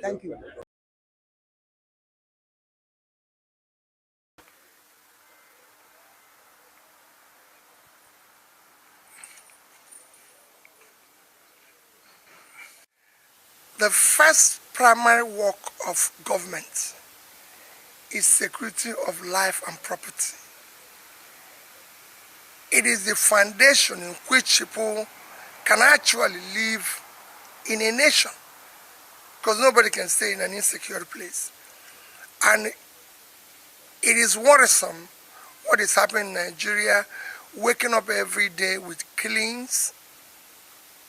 Thank you. The first primary work of government is security of life and property. It is the foundation in which people can actually live in a nation, because nobody can stay in an insecure place. And it is worrisome what is happening in Nigeria, waking up every day with killings,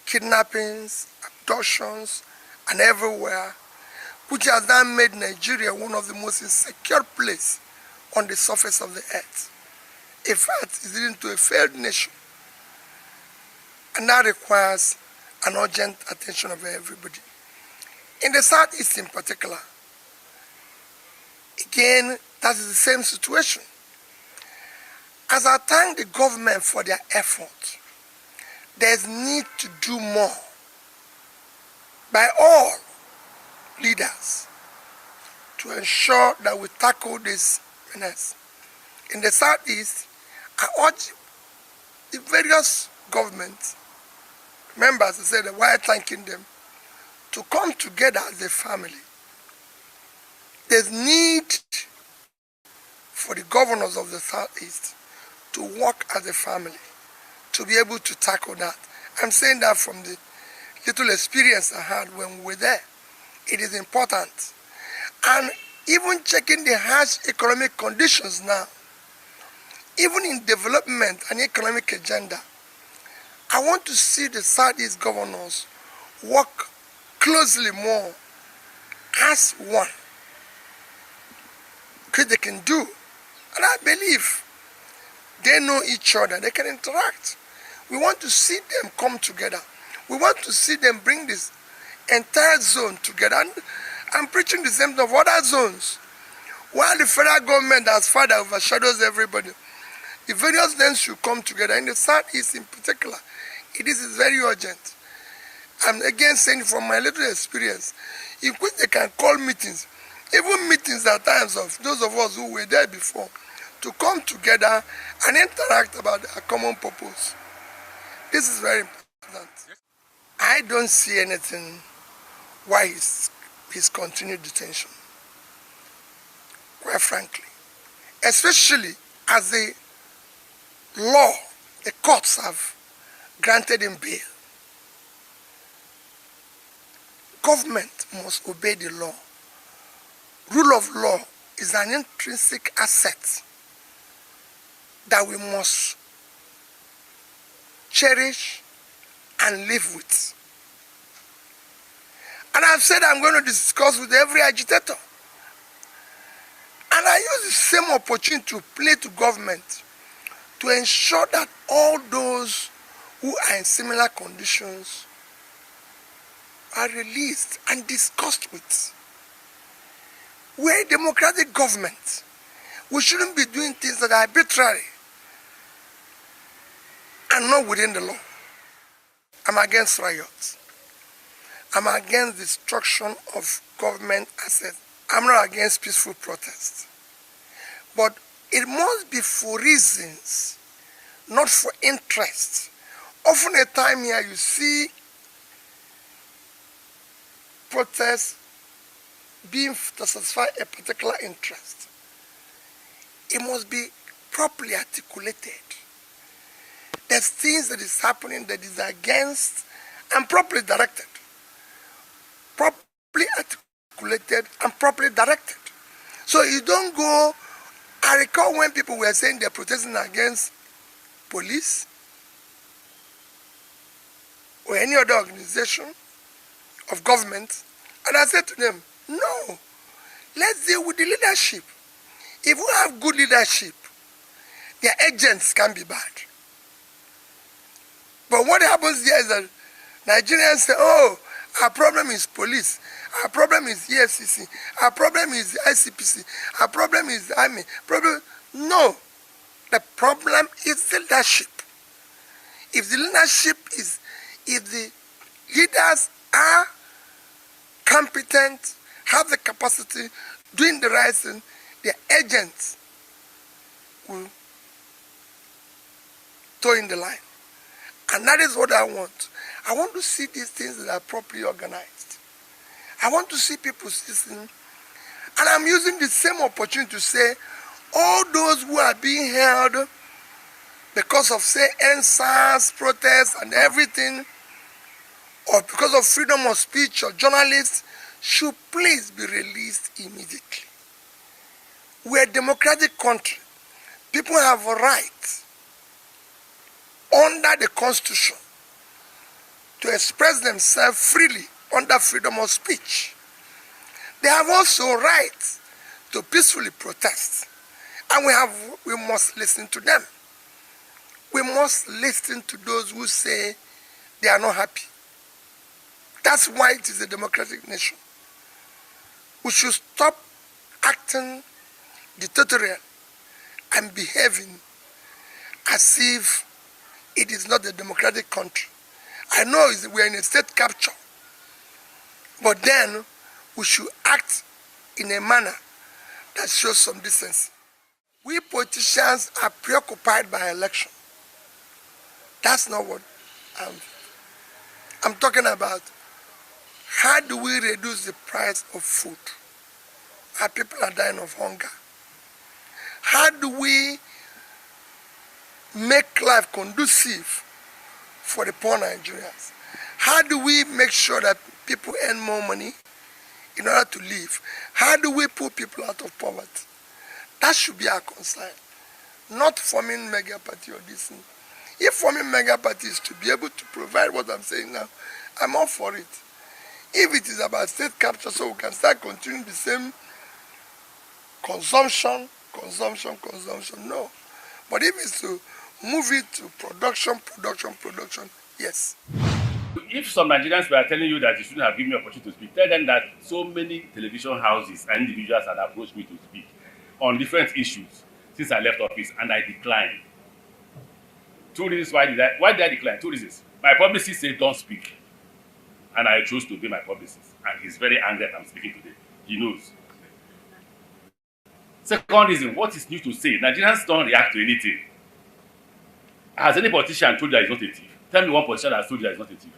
kidnappings, abductions, and everywhere, which has now made Nigeria one of the most insecure places on the surface of the earth. In fact, it's leading to a failed nation. And that requires an urgent attention of everybody. In the Southeast in particular, again, that is the same situation. As I thank the government for their effort, there's need to do more by all leaders to ensure that we tackle this menace. In the Southeast, I urge the various government members, I said, while thanking them, to come together as a family. There's need for the governors of the Southeast to work as a family, to be able to tackle that. I'm saying that from the little experience I had when we were there. It is important. And even checking the harsh economic conditions now, even in development and economic agenda, I want to see the Southeast governors work closely more as one, because they can do. And I believe they know each other, they can interact. We want to see them come together. We want to see them bring this entire zone together. And I'm preaching the same thing of other zones. While the federal government as far that overshadows everybody, the various zones should come together. In the Southeast in particular, it is very urgent. I'm again saying from my little experience, in which they can call meetings, even meetings at times of those of us who were there before, to come together and interact about a common purpose. This is very important. I don't see anything why his continued detention, quite frankly. Especially as the law, the courts have granted him bail. Government must obey the law. Rule of law is an intrinsic asset that we must cherish and live with. And I've said I'm going to discuss with every agitator. And I use the same opportunity to play to government to ensure that all those who are in similar conditions are released and discussed with. We're a democratic government. We shouldn't be doing things that are arbitrary and not within the law. I'm against riots. I'm against destruction of government assets. I'm not against peaceful protest. But it must be for reasons, not for interest. Often a time here you see protests being to satisfy a particular interest. It must be properly articulated. There's things that is happening that is against and properly directed. Properly articulated and properly directed. So you don't go, I recall when people were saying they're protesting against police or any other organization of government, and I said to them, no, let's deal with the leadership. If we have good leadership, their agents can be bad. But what happens here is that Nigerians say, oh, our problem is police, our problem is EFCC, our problem is ICPC, our problem is army. No, the problem is leadership. If the leadership is, if the leaders are competent have the capacity, doing the right thing, their agents will toe in the line. And that is what I want. I want to see these things that are properly organized. I want to see people listening. And I'm using the same opportunity to say, all those who are being held because of, say, NSAS, protests and everything, or because of freedom of speech or journalists, should please be released immediately. We're a democratic country. People have a right under the Constitution to express themselves freely under freedom of speech. They have also rights to peacefully protest. And we must listen to them. We must listen to those who say they are not happy. That's why it is a democratic nation. We should stop acting dictatorial and behaving as if it is not a democratic country. I know we are in a state capture, but then we should act in a manner that shows some decency. We politicians are preoccupied by election. That's not what I'm talking about. How do we reduce the price of food? Our people are dying of hunger. How do we make life conducive for the poor Nigerians? How do we make sure that people earn more money in order to live? How do we pull people out of poverty? That should be our concern, not forming mega party or this thing. If forming mega party is to be able to provide what I'm saying now, I'm all for it. If it is about state capture so we can start continuing the same consumption, no. But if it's to move it to production, yes. If some Nigerians were telling you that you shouldn't have given me an opportunity to speak, tell them that so many television houses and individuals had approached me to speak on different issues since I left office, and I declined. Two reasons why did I decline? Two reasons. My publicist said don't speak, and I chose to be my publicist, and he's very angry that I'm speaking today. He knows. Second reason, what is new to say? Nigerians don't react to anything. Has any politician told you that he's not a thief? Tell me one politician that has told you that he's not a thief.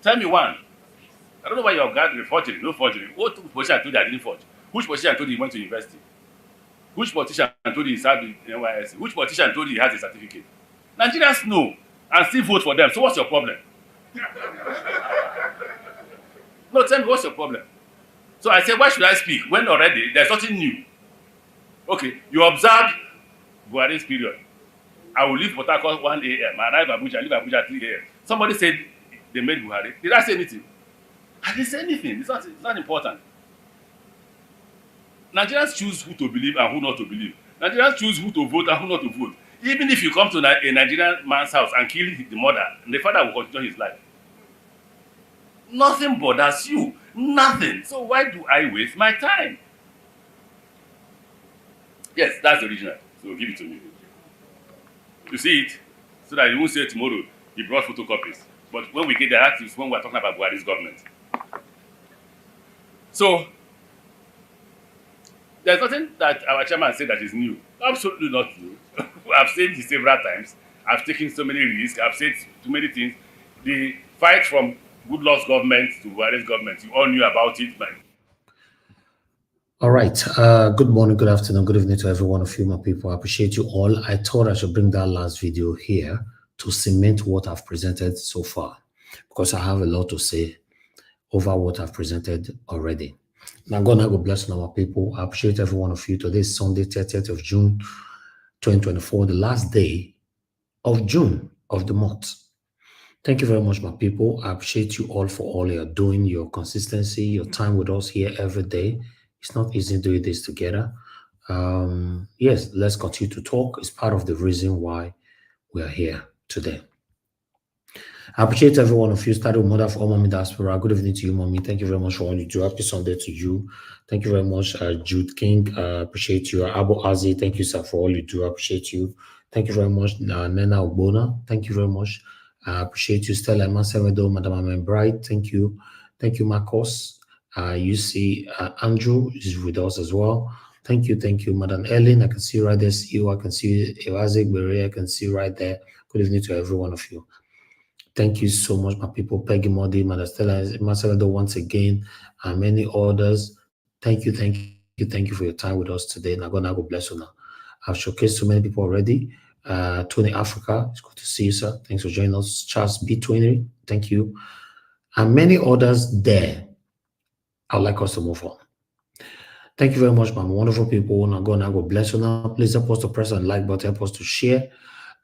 Tell me one. I don't know why you're guarding forgery. No forgery. What politician told you I didn't forge? Which politician told you he went to university? Which politician told you he served in NYSC? Which politician told you he has a certificate? Nigerians know and still vote for them. So what's your problem? No, tell me what's your problem? So I said, why should I speak when already there's nothing new? Okay, you observed Buhari's period. I will leave Port Harcourt 1 a.m. I arrive Abuja, leave Abuja 3 a.m. Somebody said they made Buhari. Did I say anything? I didn't say anything. It's not important. Nigerians choose who to believe and who not to believe. Nigerians choose who to vote and who not to vote. Even if you come to a Nigerian man's house and kill the mother, the father will continue his life. Nothing bothers you. Nothing. So why do I waste my time? Yes, that's the original. So give it to me. You see it? So that you won't say tomorrow he brought photocopies. But when we get there, that is when we're talking about Buhari's government. So there's nothing that our chairman said that is new. Absolutely not new. I've said it several times. I've taken so many risks. I've said too many things. The fight from Goodluck's government to Buhari's government, you all knew about it. But all right. Good morning, good afternoon, good evening to every one of you, my people. I appreciate you all. I thought I should bring that last video here to cement what I've presented so far, because I have a lot to say over what I've presented already. Now, God, I go bless our people. I appreciate every one of you. Today is Sunday, 30th of June, 2024, the last day of June of the month. Thank you very much, my people. I appreciate you all for all you're doing, your consistency, your time with us here every day. It's not easy doing this together. Yes, let's continue to talk. It's part of the reason why we are here today. I appreciate every one of you. Started with Mother for all Mommy Diaspora. Good evening to you, Mommy. Thank you very much for all you do. Happy Sunday to you. Thank you very much, Jude King. Appreciate you. Abu Azi, thank you, sir, for all you do. I appreciate you. Thank you very much, Nena Obona. Thank you very much. I appreciate you, Stella Masemedo, Madam Amen Bright. Thank you. Thank you, Marcos. You see Andrew is with us as well. Thank you, Madam Ellen. I can see right there. CEO, I can see Ewazik Berea. I can see right there. Good evening to every one of you. Thank you so much, my people. Peggy Modi, Madam Stella, Marcelo, once again, and many others. Thank you for your time with us today. Nagona, God bless you now. I've showcased so many people already. Tony Africa, it's good to see you, sir. Thanks for joining us. Charles B20, thank you. And many others there. I'd like us to move on. Thank you very much, my wonderful people. Nagona, God bless you now. Please help us to press on the like button, help us to share,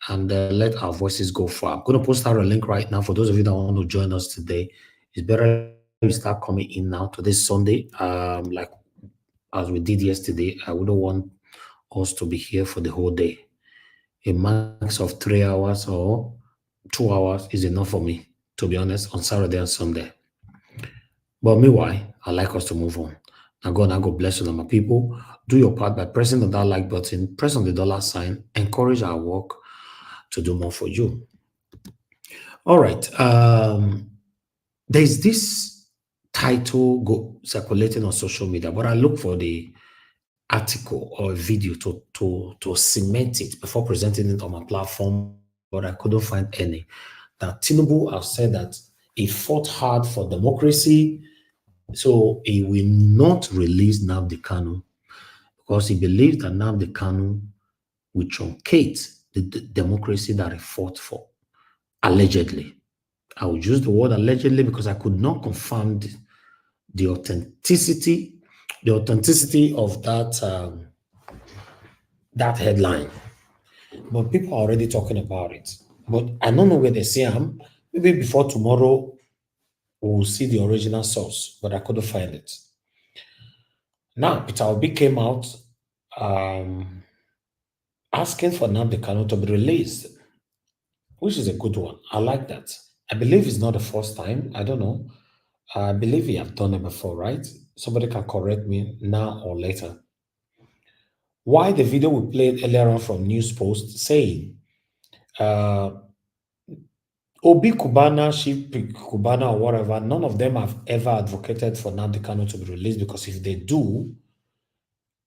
and let our voices go far. I'm going to post out a link right now for those of you that want to join us today. It's better you start coming in now to this Sunday, like as we did yesterday. I wouldn't want us to be here for the whole day. A max of 3 hours or 2 hours is enough for me, to be honest, on Saturday and Sunday. But meanwhile, I'd like us to move on. Now God bless you, my people. Do your part by pressing on that like button, press on the $sign, encourage our work to do more for you. All right. There's this title circulating on social media, but I look for the article or video to cement it before presenting it on my platform, but I couldn't find any. That Tinubu have said that he fought hard for democracy, so he will not release Nnamdi Kanu because he believes that Nnamdi Kanu will truncate the democracy that he fought for, allegedly. I would use the word allegedly because I could not confirm the authenticity of that headline. But people are already talking about it. But I don't know where they say I'm. Maybe before tomorrow we'll see the original source, but I couldn't find it. Now, Peter Obi came out asking for Nnamdi Kanu to be released, which is a good one. I like that. I believe it's not the first time. I don't know. I believe he have done it before, right? Somebody can correct me now or later. Why the video we played earlier on from News Post saying Obi Kubana, Chief Kubana, or whatever, none of them have ever advocated for Nnamdi Kanu to be released because if they do,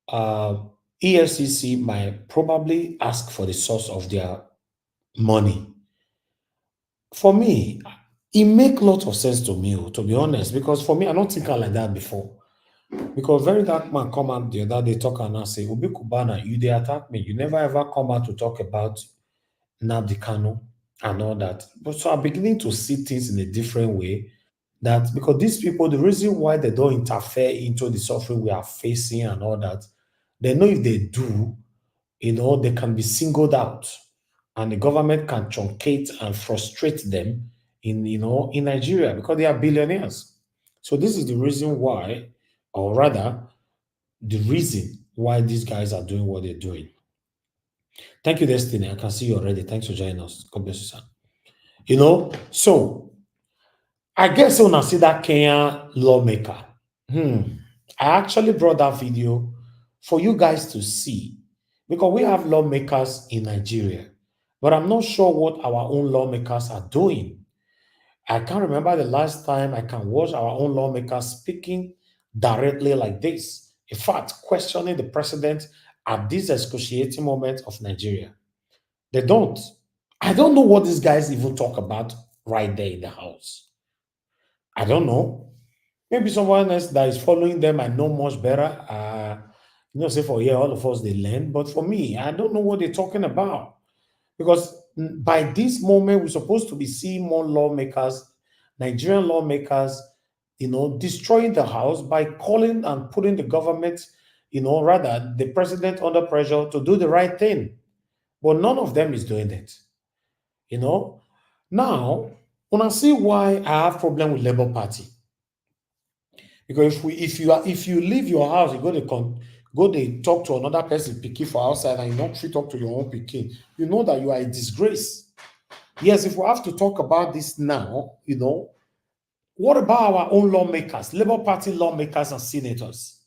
EFCC might probably ask for the source of their money. For me, it makes a lot of sense to me, to be honest, because for me, I don't think I like that before. Because very dark man come out the other day talk and say, Obi Kubana, you they attack me. You never ever come out to talk about Nnamdi Kanu and all that. But so I'm beginning to see things in a different way. That because these people, the reason why they don't interfere into the suffering we are facing and all that, they know if they do, they can be singled out and the government can truncate and frustrate them in Nigeria because they are billionaires. So this is the reason why, or rather, the reason why these guys are doing what they're doing. Thank you, Destiny. I can see you already. Thanks for joining us. God bless you, sir. So I guess when I see that Kenyan lawmaker, I actually brought that video for you guys to see because we have lawmakers in Nigeria, but I'm not sure what our own lawmakers are doing. I can't remember the last time I can watch our own lawmakers speaking directly like this. In fact, questioning the president at this excruciating moment of Nigeria. They don't. I don't know what these guys even talk about right there in the house. I don't know. Maybe someone else that is following them I know much better. Say for here, all of us they learn. But for me, I don't know what they're talking about. Because by this moment, we're supposed to be seeing more lawmakers, Nigerian lawmakers, destroying the house by calling and putting the government, rather the president under pressure to do the right thing. But none of them is doing it. Now, when I see why I have problem with Labour Party, because if you leave your house, you go to talk to another person pikin for outside, and you not free talk to your own pikin, you know that you are a disgrace. Yes, if we have to talk about this now, what about our own lawmakers, Labour Party lawmakers and senators?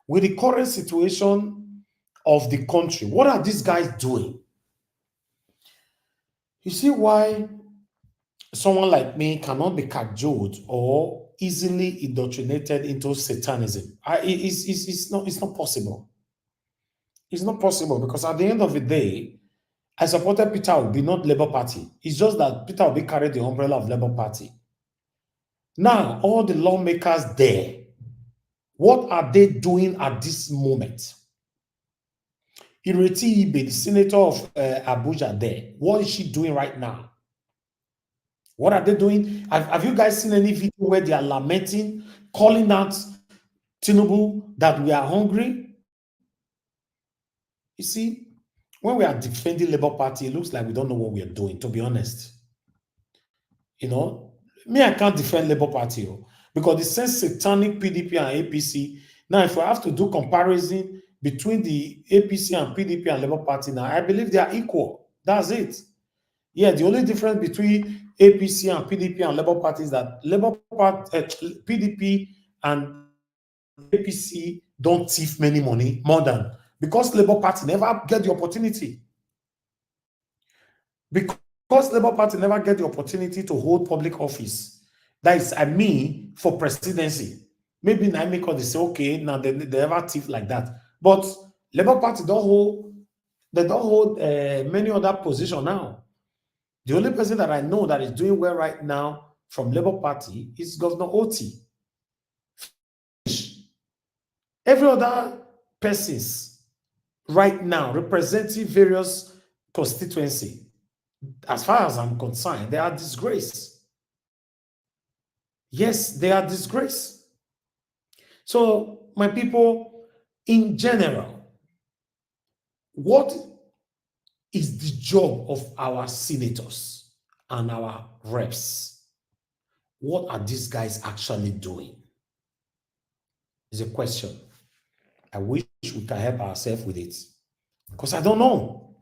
With the current situation of the country, what are these guys doing? You see why someone like me cannot be cajoled or easily indoctrinated into Satanism. It's not possible. It's not possible because at the end of the day, I supported Peter Obi, not Labour Party. It's just that Peter Obi carried the umbrella of Labour Party. Now, all the lawmakers there, what are they doing at this moment? Ireti Ibe, the senator of Abuja there, what is she doing right now? What are they doing? Have you guys seen any video where they are lamenting, calling out Tinubu that we are hungry? You see, when we are defending Labour Party, it looks like we don't know what we are doing, to be honest. You know, me, I can't defend Labour Party because the same satanic PDP and APC. Now, if I have to do comparison between the APC and PDP and Labour Party now, I believe they are equal. That's it. Yeah, the only difference between APC and PDP and Labour Party is that PDP and APC don't thief many money more than because Labour Party never get the opportunity. Because Labour Party never get the opportunity to hold public office. That is, I mean, for presidency. Maybe now because they say, okay, now they never thief like that. But Labour Party don't hold many other positions now. The only person that I know that is doing well right now from Labour Party is Governor Oti. Every other persons right now representing various constituency, as far as I'm concerned, they are disgrace. Yes, they are disgrace. So, my people, in general, what is the job of our senators and our reps? What are these guys actually doing? Is a question. I wish we can help ourselves with it because I don't know.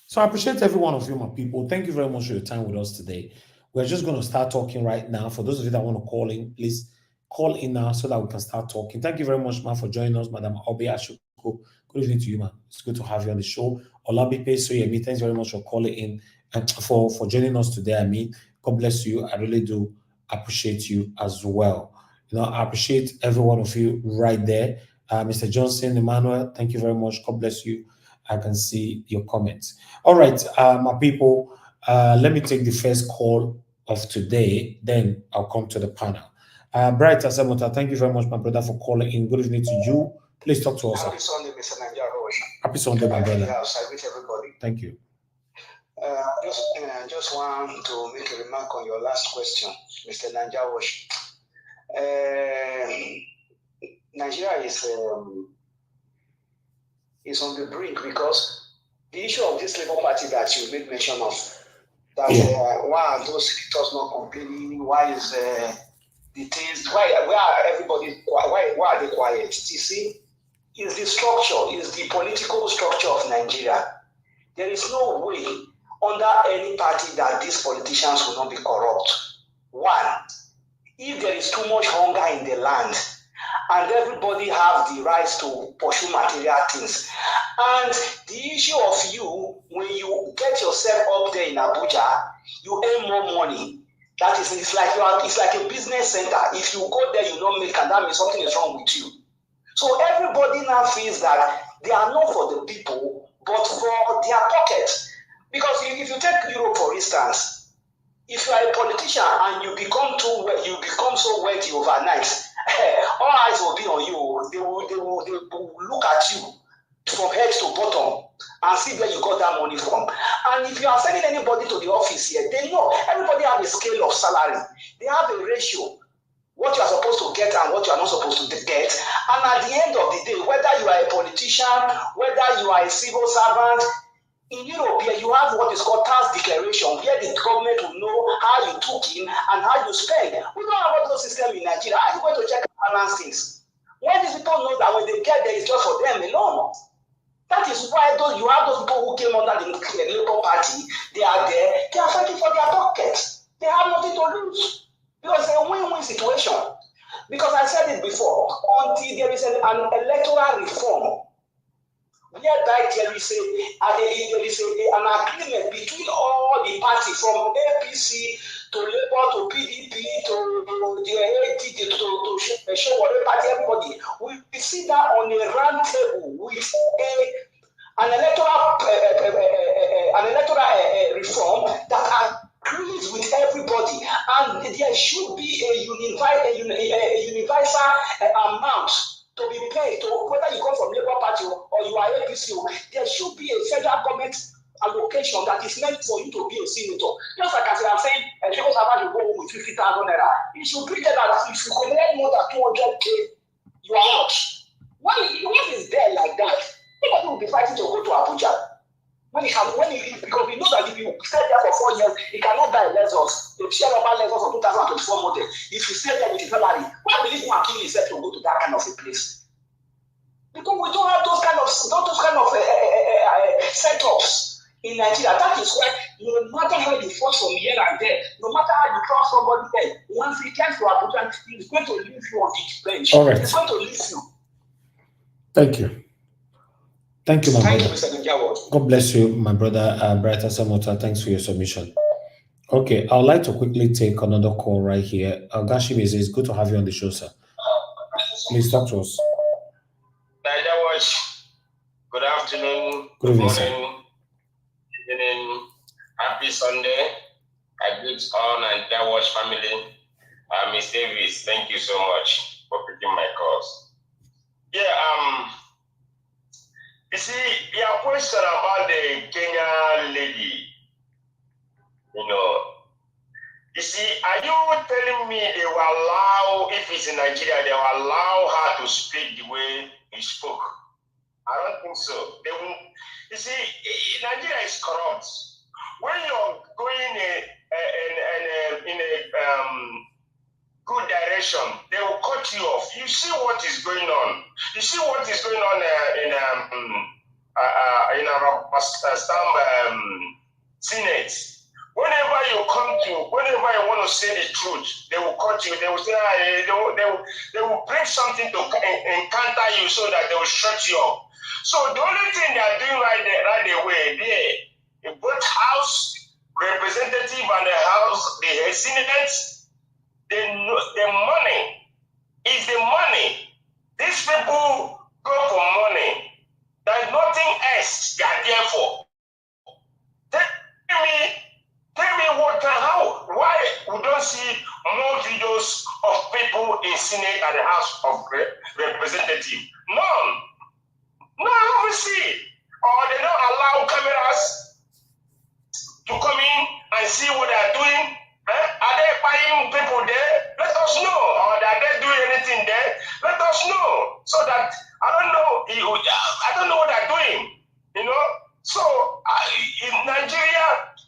So I appreciate every one of you, my people. Thank you very much for your time with us today. We're just going to start talking right now. For those of you that want to call in, please call in now so that we can start talking. Thank you very much, man, for joining us, Madam Obe Ashuko. Good evening to you, man. It's good to have you on the show. Olabipe Soyemi, thanks very much for calling in and for joining us today. I mean, God bless you. I really do appreciate you as well. You know, I appreciate every one of you right there. Mr. Johnson, Emmanuel, thank you very much. God bless you. I can see your comments. All right, my people, let me take the first call of today, then I'll come to the panel. Bright Asamota, thank you very much, my brother, for calling in. Good evening to you. Please talk to us. Happy Sunday, Mr. Nigeria. Happy Sunday, my brother. I greet everybody. Thank you. Just want to make a remark on your last question, Mr. Nigeria. Nigeria is on the brink because the issue of this Labour Party that you made mention of, that why are those senators not complaining? Why is the things? Why are everybody? Why are they quiet? You see, is the structure, is the political structure of Nigeria. There is no way under any party that these politicians will not be corrupt. One, if there is too much hunger in the land, and everybody have the rights to pursue material things. And the issue of you, when you get yourself up there in Abuja, you earn more money. That is, it's like a business center. If you go there, you don't make, and that means something is wrong with you. So everybody now feels that they are not for the people, but for their pocket. Because if you take Europe, for instance, if you are a politician and you become so wealthy overnight, all eyes will be on you. They will look at you from head to bottom and see where you got that money from. And if you are sending anybody to the office here, they know everybody have a scale of salary. They have a ratio, what you are supposed to get and what you are not supposed to get. And at the end of the day, whether you are a politician, whether you are a civil servant, in Europe here, you have what is called tax declaration, where the government will know how you took in and how you spend. We don't have all those systems in Nigeria. How are you going to check and balance things? When these people know that when they get there, it's just for them alone. That is why you have those people who came under the Labour Party. They are there. They are fighting for their pockets. They have nothing to lose because it's a win-win situation. Because I said it before, until there is an electoral reform, whereby there is an agreement between all the parties from APC to Labour, to PDP, to the ADT, to show whatever party, everybody. We sit down on a round table with an electoral reform that agrees with everybody, and there should be a universal amount to be paid to whether you come from Labour Party or you are APC. There should be a federal government allocation that is meant for you to be a senator. Just like as I am saying, people have to go home with 50,000 naira. It should be that if you collect more than 200k, you are out. When it's there like that, nobody will be fighting to go to Abuja. Because we know that if you stay there for 4 years, it cannot die Lexus. The share of Lexus of 2024 model. If you stay there with a salary, why will you kill yourself to go to that kind of a place? Because we don't have those kind of setups in Nigeria. That is why no matter how you force from here and there, no matter how you trust somebody there, once he comes to Abuja, he's going to leave you on the bench. All right. He's going to leave you. Thank you. Thank you, my brother. Mr. Njawad. God bless you, my brother. Brighter Samota, thanks for your submission. Okay, I would like to quickly take another call right here. Gashim, it's good to have you on the show, sir. Please talk to us. Good afternoon, Good morning, evening, evening, happy Sunday. I greet all Nigeria Watch family. Ms. Davis, thank you so much for picking my calls. Yeah, you see, your question about the Kenyan lady, you see, are you telling me they will allow, if it's in Nigeria, they will allow her to speak the way he spoke? I don't think so. They will. You see, Nigeria is corrupt. When you're going in a good direction, they will cut you off. You see what is going on. You see what is going on in our Senate. Whenever you want to say the truth, they will cut you. They will say they will bring something to encounter you so that they will shut you up. So the only thing they are doing right away there, in both House representative and the Senate, the money is the money. These people go for money. There is nothing else they are there for. Tell me why we don't see more videos of people in Senate and the House of Representatives? None. No, we see. Or they don't allow cameras to come in and see what they are doing. Are they buying people there? Let us know. Or are they doing anything there? Let us know. So that I don't know what they're doing. So in Nigeria,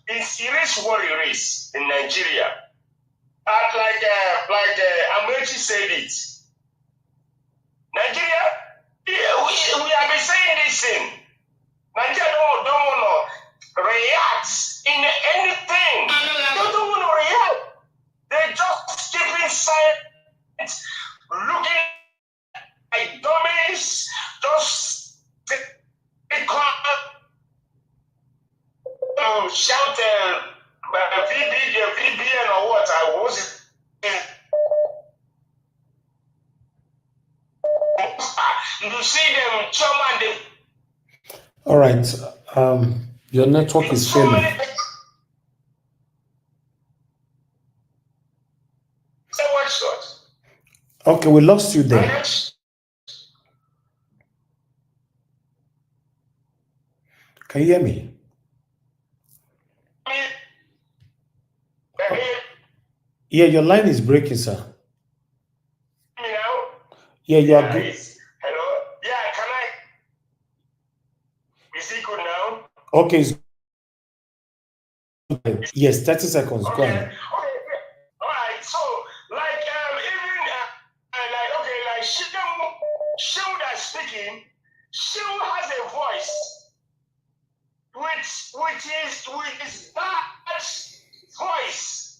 it is what it is in Nigeria. Like Amechi said it. Nigeria, we have been saying this thing. Nigeria don't want to react in anything. They don't want to react. They just keeping silent, looking like dummies, just shout VBN or what? I was you see them chairman. All right. Your network is failing. Okay, we lost you there. Can you hear me? Yeah, your line is breaking, sir. Yeah, you are good. Hello? Yeah, can I? Is it good now? Okay. Yes, 30 seconds. Okay. Go ahead. Okay. All right. So, like, Shehu that's speaking, Shehu has a voice, which is that voice,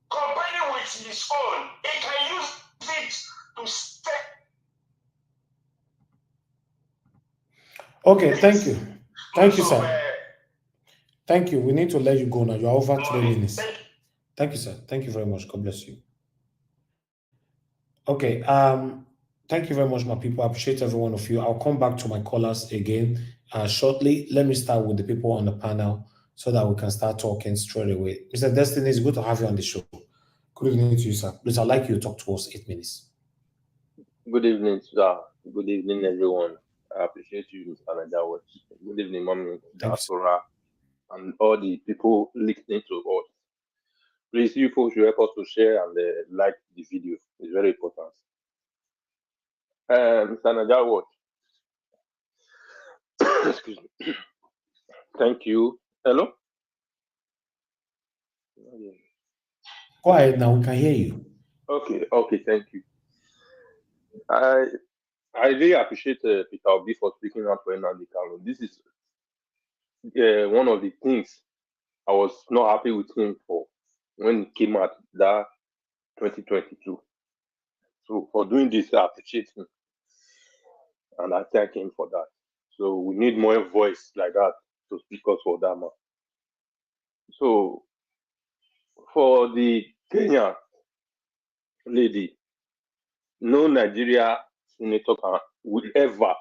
combined with his own. He can use it to step. Okay, thank you. Thank you, sir. Thank you. We need to let you go now. You're over 3 minutes. Thank you, sir. Thank you very much. God bless you. Okay. Thank you very much, my people. I appreciate every one of you. I'll come back to my callers again shortly. Let me start with the people on the panel so that we can start talking straight away. Mr. Destiny, it's good to have you on the show. Good evening to you, sir. Please, I'd like you to talk to us 8 minutes. Good evening, sir. Good evening, everyone. I appreciate you, Mr. Najawa. Good evening, Mommy, Diaspora, and all the people listening to us. Please, you folks should help us to share and like the video. It's very important. Mr. Najawa, excuse me. Thank you. Hello? Go ahead now, we can hear you. Okay, thank you. I really appreciate Peter Obi for speaking out for Nnamdi Kanu. This is one of the things I was not happy with him for when he came out that 2022. So for doing this, I appreciate him and I thank him for that. So we need more voice like that to speak us for that man. So for the Kenyan lady, no Nigeria senator would ever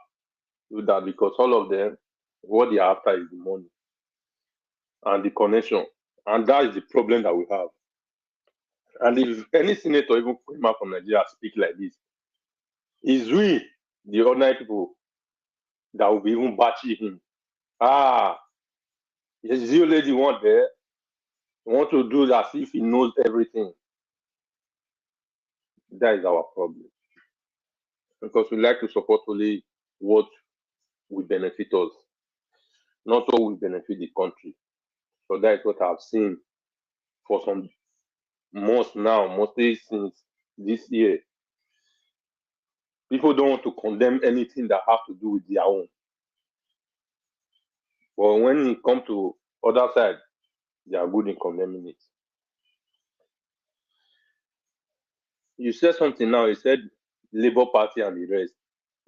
do that because all of them, what they are after is the money and the connection. And that is the problem that we have. And if any senator even came out from Nigeria speak like this, it's we, the ordinary people, that will be even batching him. Is the lady want there? Want to do as if he knows everything. That is our problem. Because we like to support only what will benefit us, not what will benefit the country. So that is what I've seen for some months now, mostly since this year. People don't want to condemn anything that has to do with their own. But when it comes to other side, they are good in condemning it. You said something now. You said Labour Party and the rest,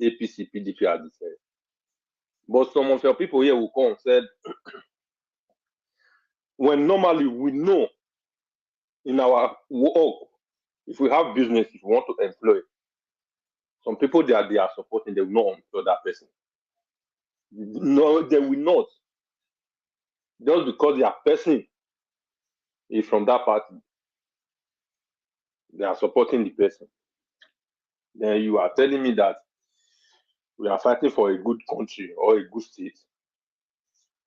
APC, PDP are the same. But some of your people here will come and said, when normally we know in our work, if we have business, if we want to employ, some people they are supporting, they will not employ that person. No, they will not. Just because their person is from that party, they are supporting the person. Then you are telling me that we are fighting for a good country or a good state.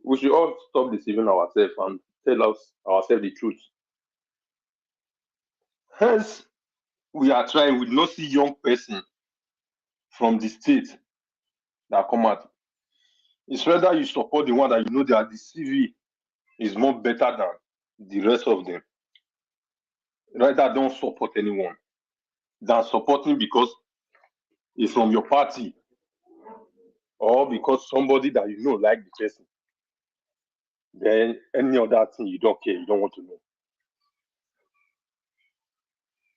We should all stop deceiving ourselves and tell ourselves the truth. Hence, we are trying, we not see young person from the state that come out. It's rather you support the one that you know that the CV is more better than the rest of them. Rather don't support anyone than supporting because it's from your party or because somebody that you know like the person. Then any other thing you don't care, you don't want to know.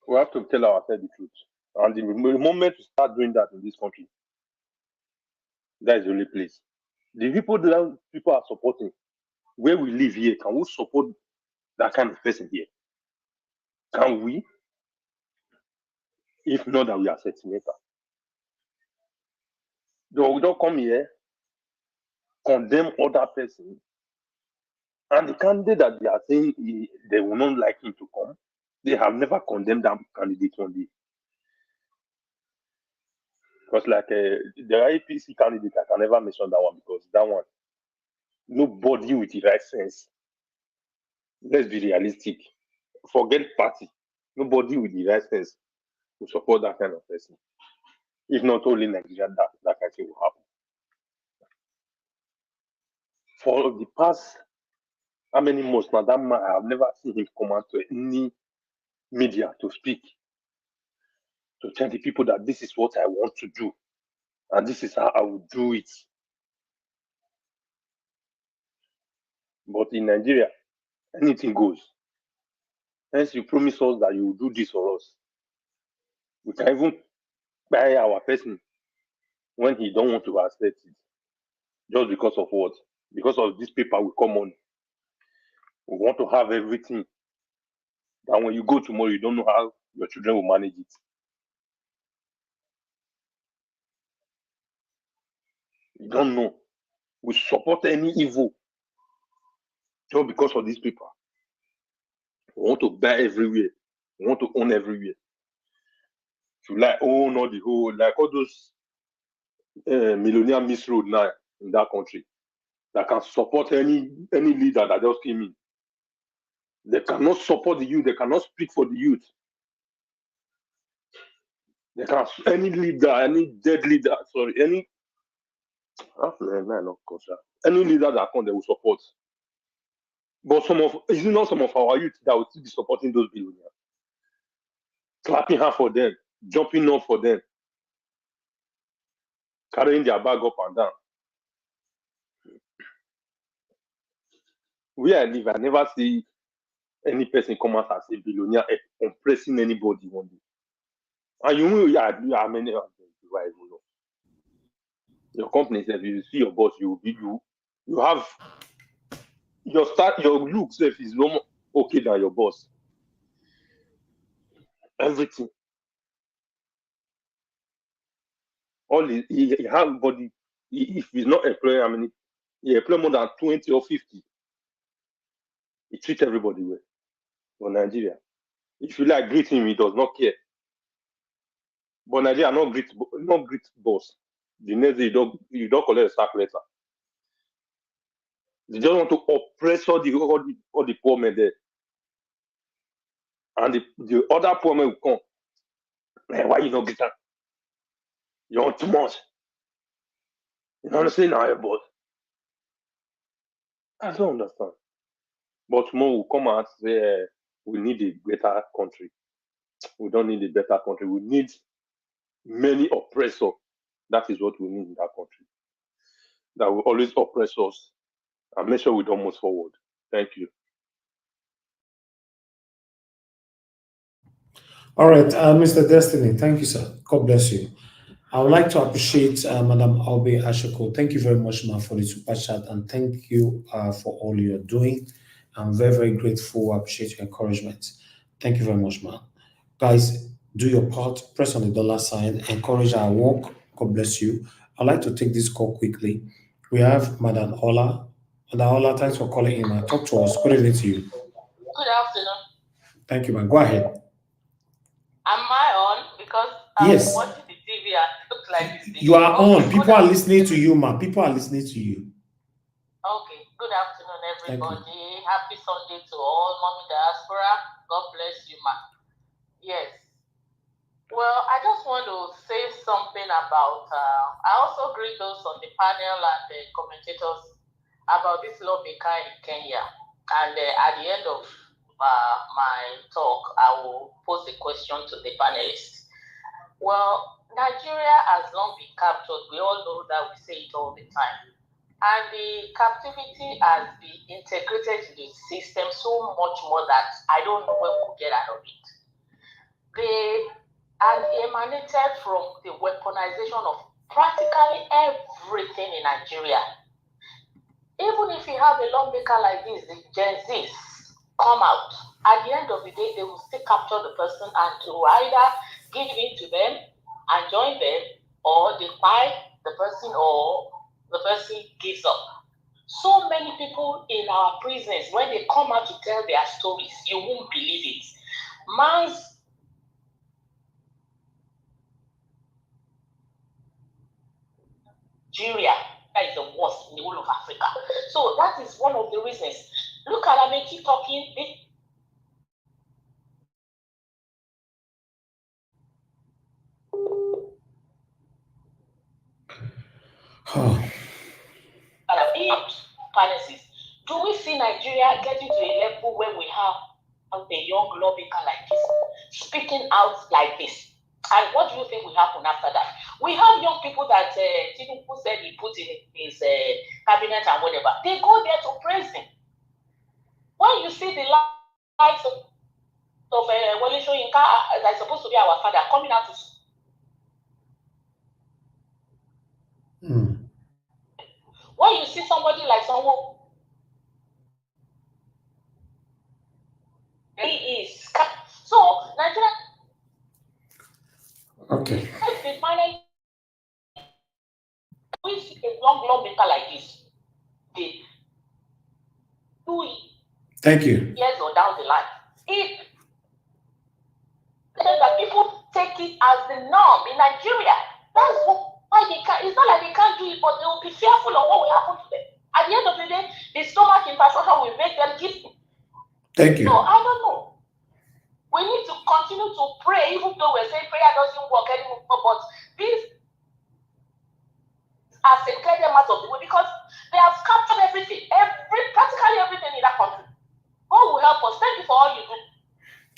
We have to tell ourselves the truth. And the moment we start doing that in this country, that is the only place. The people that people are supporting, where we live here, can we support that kind of person here? Can we? If not, that we are sentimental. We don't come here, condemn other person, and the candidate that they are saying they will not like him to come, they have never condemned that candidate one day. Because like the IPC candidate, I can never mention that one because that one, nobody with the right sense. Let's be realistic. Forget party. Nobody with the right sense will support that kind of person. If not only Nigeria, that kind of thing will happen. For the past, how many months now, that man, I have never seen him come out to any media to speak, to tell the people that this is what I want to do, and this is how I will do it. But in Nigeria, anything goes. Hence, you promise us that you will do this for us. We can even buy our person when he don't want to accept it. Just because of what? Because of this paper will come on. We want to have everything And when you go tomorrow, you don't know how your children will manage it. You don't know. We support any evil just because of these people. We want to buy everywhere. We want to own everywhere. To like own all the whole, like all those millionaire misroad now in that country that can support any leader that just came in. They cannot support the youth. They cannot speak for the youth. They can any leader, any dead leader, sorry, any leader that comes, they will support. But is it not some of our youth that will still be supporting those billionaires? Clapping hands for them, jumping up for them, carrying their bag up and down. Where I live, I never see any person come out as a billionaire oppressing anybody one day. And you know, I mean, your company says, if you see your boss, you have your look self is no more okay than your boss. Everything. All he have body. If he's not employing, I mean, he employ more than 20 or 50. He treats everybody well. For Nigeria, if you like greet him, he does not care. But Nigeria not greet boss. The next day you don't collect a sack letter. They just want to oppress all the poor men there. And the other poor men will come. Man, why you not get that? You want too much. You know what I'm saying now, boss? I don't understand. But tomorrow will come out and say we need a better country. We don't need a better country. We need many oppressors. That is what we need in that country. That will always oppress us and make sure we don't move forward. Thank you. All right, Mr. Destiny, thank you, sir. God bless you. I would like to appreciate Madam Albe Ashoko. Thank you very much, ma'am, for the super chat, and thank you for all you're doing. I'm very, very grateful. I appreciate your encouragement. Thank you very much, ma'am. Guys, do your part. Press on the dollar sign. Encourage our work. God bless you. I'd like to take this call quickly. We have Madam Ola. Madam Ola, thanks for calling in. Talk to us. Good evening to you. Good afternoon. Thank you, ma'am. Go ahead. Am I on? Because I'm watching the TV and it looks like this. You are on. People are listening to you, ma'am. People are listening to you. Okay. Good afternoon, everybody. Happy Sunday to all. Mommy Diaspora. God bless you, ma'am. Yes. Well, I just want to say something about, I also greet those on the panel and the commentators about this lawmaker in Kenya. And at the end of my talk, I will pose a question to the panelists. Well, Nigeria has long been captured. We all know that, we say it all the time. And the captivity has been integrated into the system so much more that I don't know when we'll get out of it. And emanated from the weaponization of practically everything in Nigeria. Even if you have a lawmaker like this, the Gen Zs come out. At the end of the day, they will still capture the person and to either give in to them and join them, or they fight the person, or the person gives up. So many people in our prisons, when they come out to tell their stories, you won't believe it. Man's Nigeria is the worst in the whole of Africa. So that is one of the reasons. Look at them, keep talking. Do we see Nigeria getting to a level where we have a young lawmaker like this, speaking out like this? And what do you think will happen after that? We have young people that Tinubu said he put in his cabinet and whatever. They go there to praise him. When you see the likes of Wole Soyinka, that's supposed to be our father, coming out to when you see somebody like someone, he is young lawmaker like this, they do it. Thank you. Years or down the line. If that people take it as the norm in Nigeria, that's why they can't. It's not like they can't do it, but they will be fearful of what will happen to them. At the end of the day, the stomach infrastructure will make them give. Thank you. So I don't know. We need to continue to pray, even though we're saying prayer doesn't work anymore. But these are clear them out of the way because they have captured everything, practically everything in that country. God will help us. Thank you for all you do,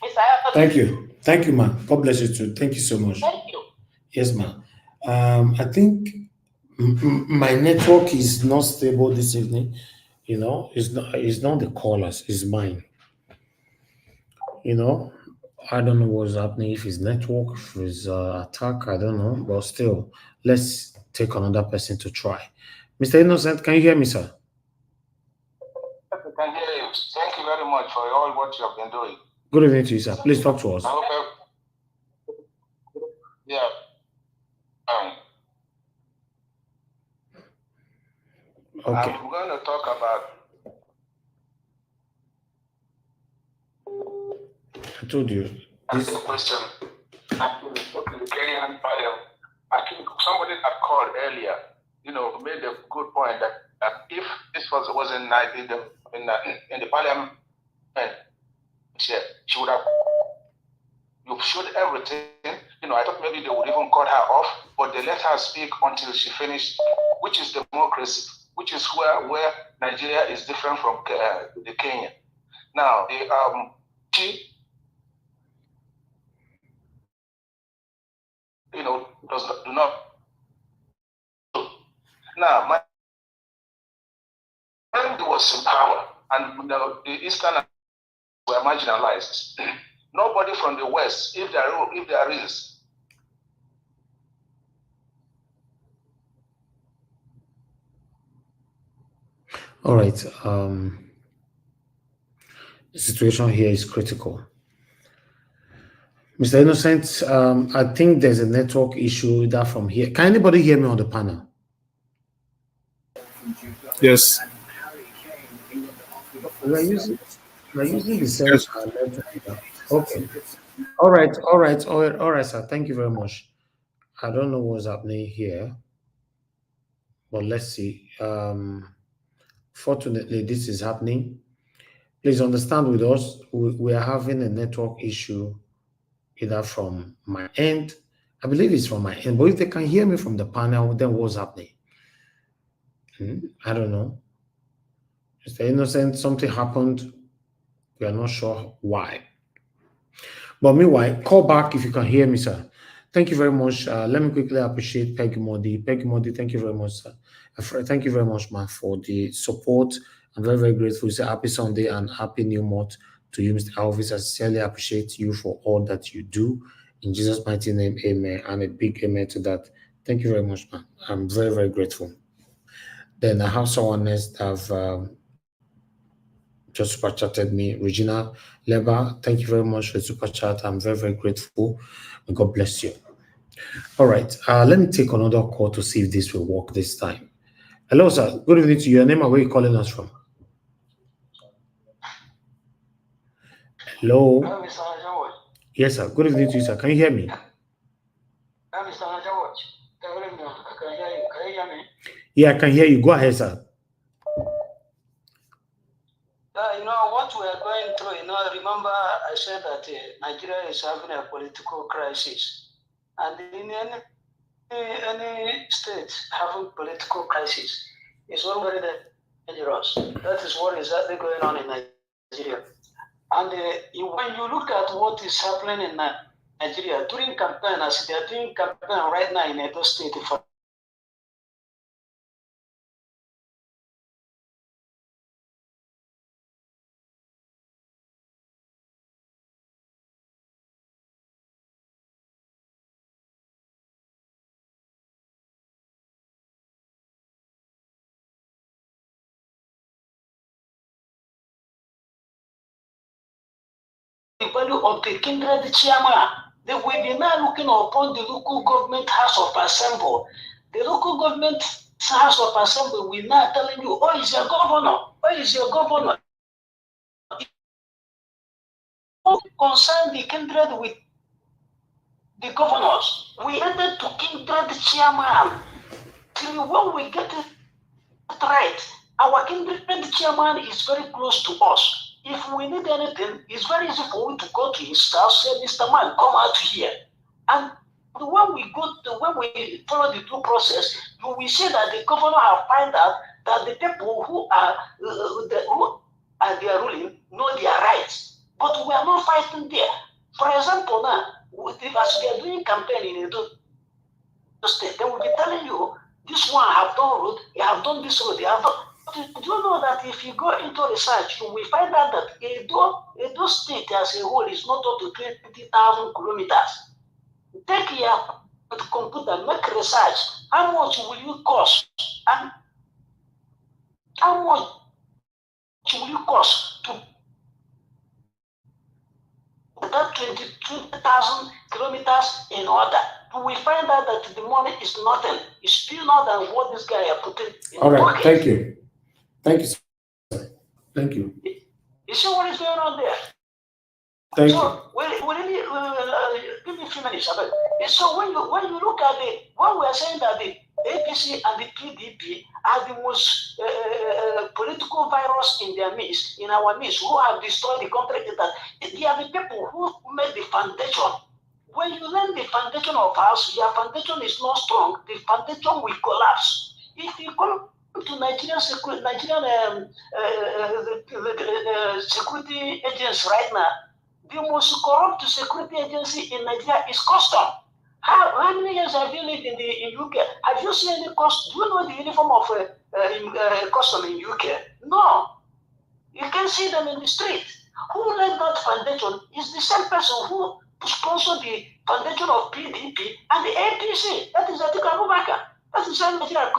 Mr. Thank you. Thank you, ma'am. God bless you too. Thank you so much. Thank you. Yes, ma'am. I think my network is not stable this evening. You know, it's not the callers, it's mine. You know, I don't know what's happening, if it's network, if it's attack, I don't know. But still, let's take another person to try. Mr. Innocent, can you hear me, sir? I can hear you. Thank you very much for all what you have been doing. Good evening to you, sir. Please talk to us. I hope yeah. Okay. I'm going to talk about. I told you. This question. The Kenyan panel. I think somebody that called earlier, made a good point that if this was in the parliament, she would have. You showed everything. I thought maybe they would even cut her off, but they let her speak until she finished, which is democracy, which is where Nigeria is different from the Kenya. Now, she, do not. Now, my friend was in power, and the Eastern were marginalized. Nobody from the West, if there is. All right. The situation here is critical. Mr. Innocent, I think there's a network issue that from here. Can anybody hear me on the panel? Yes. We're using the same network. Okay. All right, sir. Thank you very much. I don't know what's happening here, but let's see. Fortunately, this is happening. Please understand with us, we are having a network issue either from my end. I believe it's from my end, but if they can hear me from the panel, then what's happening? I don't know. Mr. Innocent, something happened. We are not sure why. But meanwhile, call back if you can hear me, sir. Thank you very much. Let me quickly appreciate Peggy Modi. Peggy Modi, thank you very much, sir. Thank you very much, man, for the support. I'm very, very grateful. Say happy Sunday and happy new month to you, Mr. Alvis. I sincerely appreciate you for all that you do. In Jesus' mighty name, amen. And a big amen to that. Thank you very much, man. I'm very, very grateful. Then I have someone else that have just super chatted me, Regina Leba. Thank you very much for the super chat. I'm very, very grateful. And God bless you. All right. Let me take another call to see if this will work this time. Hello, sir. Good evening to you. Your name and where are you calling us from? Hello. Hello, Mr. George. Yes, sir. Good evening to you, sir. Can you hear me? Mr. George. Can you hear you? Can you hear me? Yeah, I can hear you. Go ahead, sir. What we are going through, remember I said that Nigeria is having a political crisis. And in any state having political crisis is already dangerous. That is what is exactly going on in Nigeria. And when you look at what is happening in Nigeria during campaign, as they are doing campaign right now in Edo State for the value of the kindred chairman. They will be now looking upon the local government house of assembly. The local government House of Assembly will now telling you, oh, is your governor, oh, is your governor. Concern the kindred with the governors. We ended to kindred chairman. Till when we get it right, our kindred chairman is very close to us. If we need anything, it's very easy for we to go to his house, say, Mr. Man, come out here. And when we follow the due process, you will see that the governor have found out that the people who are their ruling know their rights. But we are not fighting there. For example, now, as we are doing campaign in Edo State, they will be telling you, this one have done road, they have done this road, they have done. Do you know that if you go into research, you will find out that Edo State as a whole is not up to 20,000 kilometers. Take your computer, make research. How much will you cost? And how much will you cost to that 22,000 kilometers in order? We find out that the money is nothing. It's still not than what this guy has put in all right, pocket. thank you. Thank you, sir. Thank you. You see what is going on there? Thank you. So, give me a few minutes. So when you look at when we are saying that the APC and the PDP are the most political virus in our midst, who have destroyed the country, that they are the people who made the foundation. When you learn the foundation of house, your foundation is not strong, the foundation will collapse. If you come to Nigerian security agents right now, the most corrupt security agency in Nigeria is custom. How many years have you lived in UK? Have you seen any custom? Do you know the uniform of custom in UK? No. You can see them in the street. Who led that foundation is the same person who sponsored the foundation of PDP and the APC. That is Atiku Abubakar. That's the same Nigeria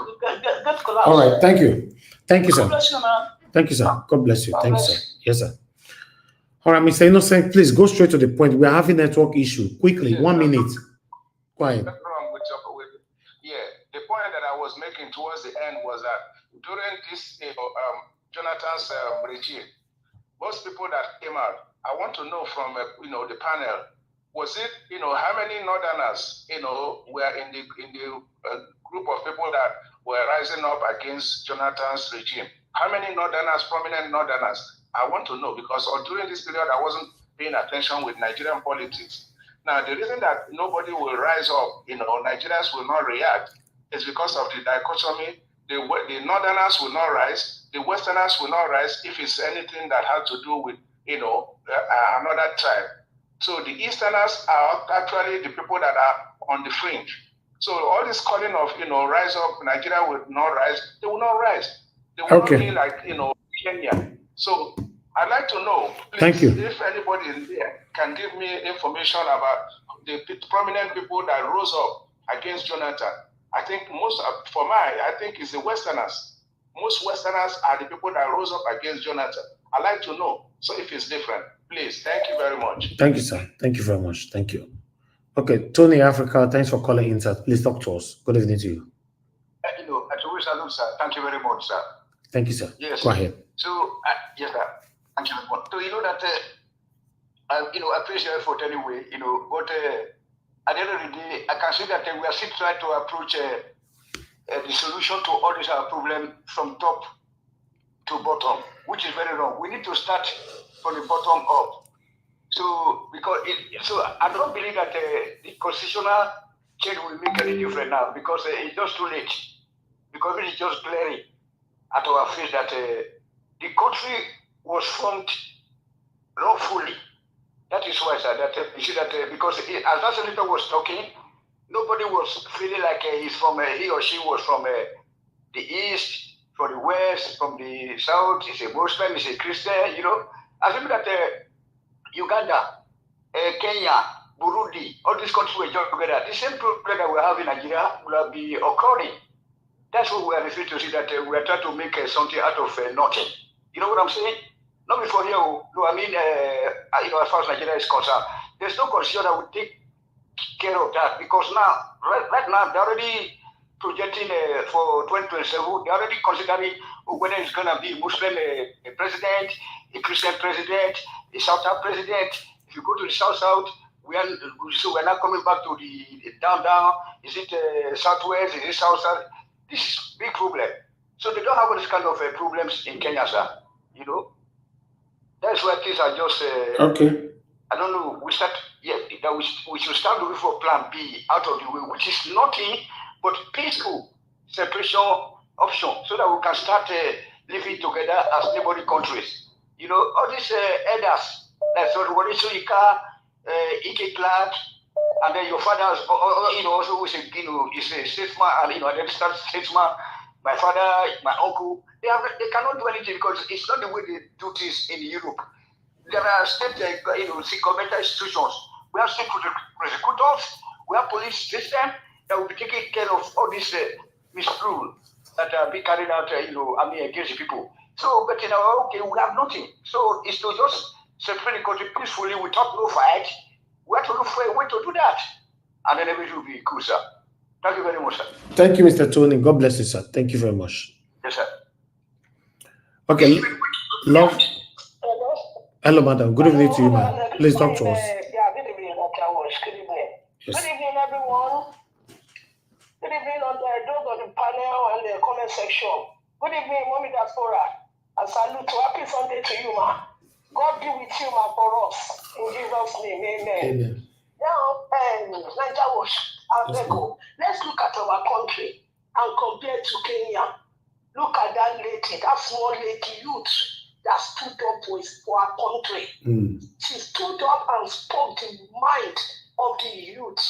that collapsed. All right, thank you. Thank you, sir. God bless you, man. Thank you, sir. God bless you. God Thank you, bless. sir. Yes, sir. All right, Mr. Innocent, please go straight to the point. We are having network issue. Quickly, 1 minute. Quiet. Nothing wrong with the point that I was making towards the end was that during this Jonathan's regime, most people that came out, I want to know from the panel, was it how many Northerners were in the group of people that were rising up against Jonathan's regime? How many Northerners, prominent Northerners? I want to know, because during this period I wasn't paying attention with Nigerian politics. Now the reason that nobody will rise up, Nigerians will not react, is because of the dichotomy. The Northerners will not rise, the Westerners will not rise if it's anything that has to do with another tribe. So the Easterners are actually the people that are on the fringe. So all this calling of rise up, Nigeria will not rise, they will not rise. They will not be like Kenya. So I'd like to know, please, thank you, if anybody in there can give me information about the prominent people that rose up against Jonathan. I think I think it's the Westerners. Most Westerners are the people that rose up against Jonathan. I'd like to know. So if it's different, please. Thank you very much. Thank you, sir. Thank you very much. Thank you. Okay, Tony Africa, thanks for calling in, sir. Please talk to us. Good evening to you. Salute, sir. Thank you very much, sir. Thank you, sir. Yes. Go ahead. So, yes, sir. Thank you very much. So, that, I appreciate your effort anyway, but at the end of the day, I can see that we are still trying to approach the solution to all these problem from top to bottom, which is very wrong. We need to start from the bottom up. So, so I don't believe that the constitutional change will make any difference now, because it's just too late. Because it is just glaring at our face that the country was formed lawfully. That is why, sir, that you see that because as that senator was talking, nobody was feeling like he's from he or she was from the east, from the west, from the south. He's a Muslim, he's a Christian. I think that Uganda, Kenya, Burundi, all these countries were joined together. The same problem that we have in Nigeria will be occurring. That's what we are referring to, see that we are trying to make something out of nothing. You know what I'm saying? Not before here, no, I mean, as far as Nigeria is concerned, there's no constitution that will take care of that, because now, right now, they already projecting for 2027. They're already considering whether it's going to be a Muslim president, a Christian president, a Southern president. If you go to the South, we're not coming back to the down. Is it Southwest? Is it South? This is big problem. So they don't have this kind of problems in Kenya, sir. You know, that's why things are just okay. I don't know. We should start looking for Plan B out of the way, which is nothing but peaceful separation option, so that we can start living together as neighboring countries. You know, all these elders, like Ike Clark, and then your father, also is a statesman, and then start statesman. My father, my uncle, they cannot do anything because it's not the way they do things in Europe. There are state, governmental institutions. We have state prosecutors. We have police system that will be taking care of all these misrule that are being carried out, against the people. So, but we have nothing. So it's to just separate the country peacefully without no fight. We have to look for a way to do that, and then everything will be cool, sir. Thank you very much, sir. Thank you, Mr. Tony. God bless you, sir. Thank you very much. Yes, sir. Okay, love. Hello, madam. Good evening to you, ma'am. Please talk to us. Yeah, good evening, Dr. Walsh. Good evening. Yes. Good evening, everyone. Good evening on those on the panel and the comment section. Good evening, Mommy Diaspora. I salute you. Happy Sunday to you, ma. God be with you, ma, for us. In Jesus' name, amen. Amen. Now, Dr. Walsh, let's look at our country and compare to Kenya. Look at that lady, that small lady youth that stood up for our country. She stood up and spoke the mind of the youth.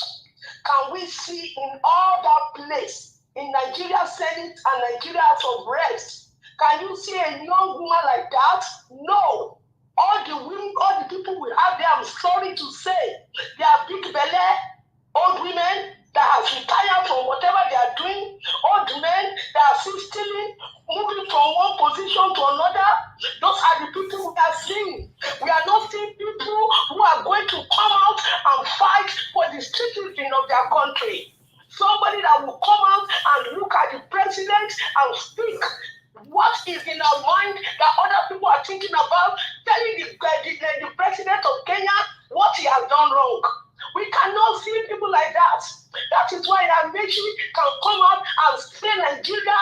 Can we see in all that place, in Nigeria Senate and Nigeria House of Reps, can you see a young woman like that? No. All the women, all the people we have there, I'm sorry to say, they are big belly, old women that have retired from whatever they are doing, old men that are still stealing, moving from one position to another. Those are the people we are seeing. We are not seeing people who are going to come out and fight for the citizen of their country. Somebody that will come out and look at the president and speak what is in our mind that other people are thinking about, telling the president of Kenya what he has done wrong. We cannot see people like that. That is why our nation can come out and say Nigeria,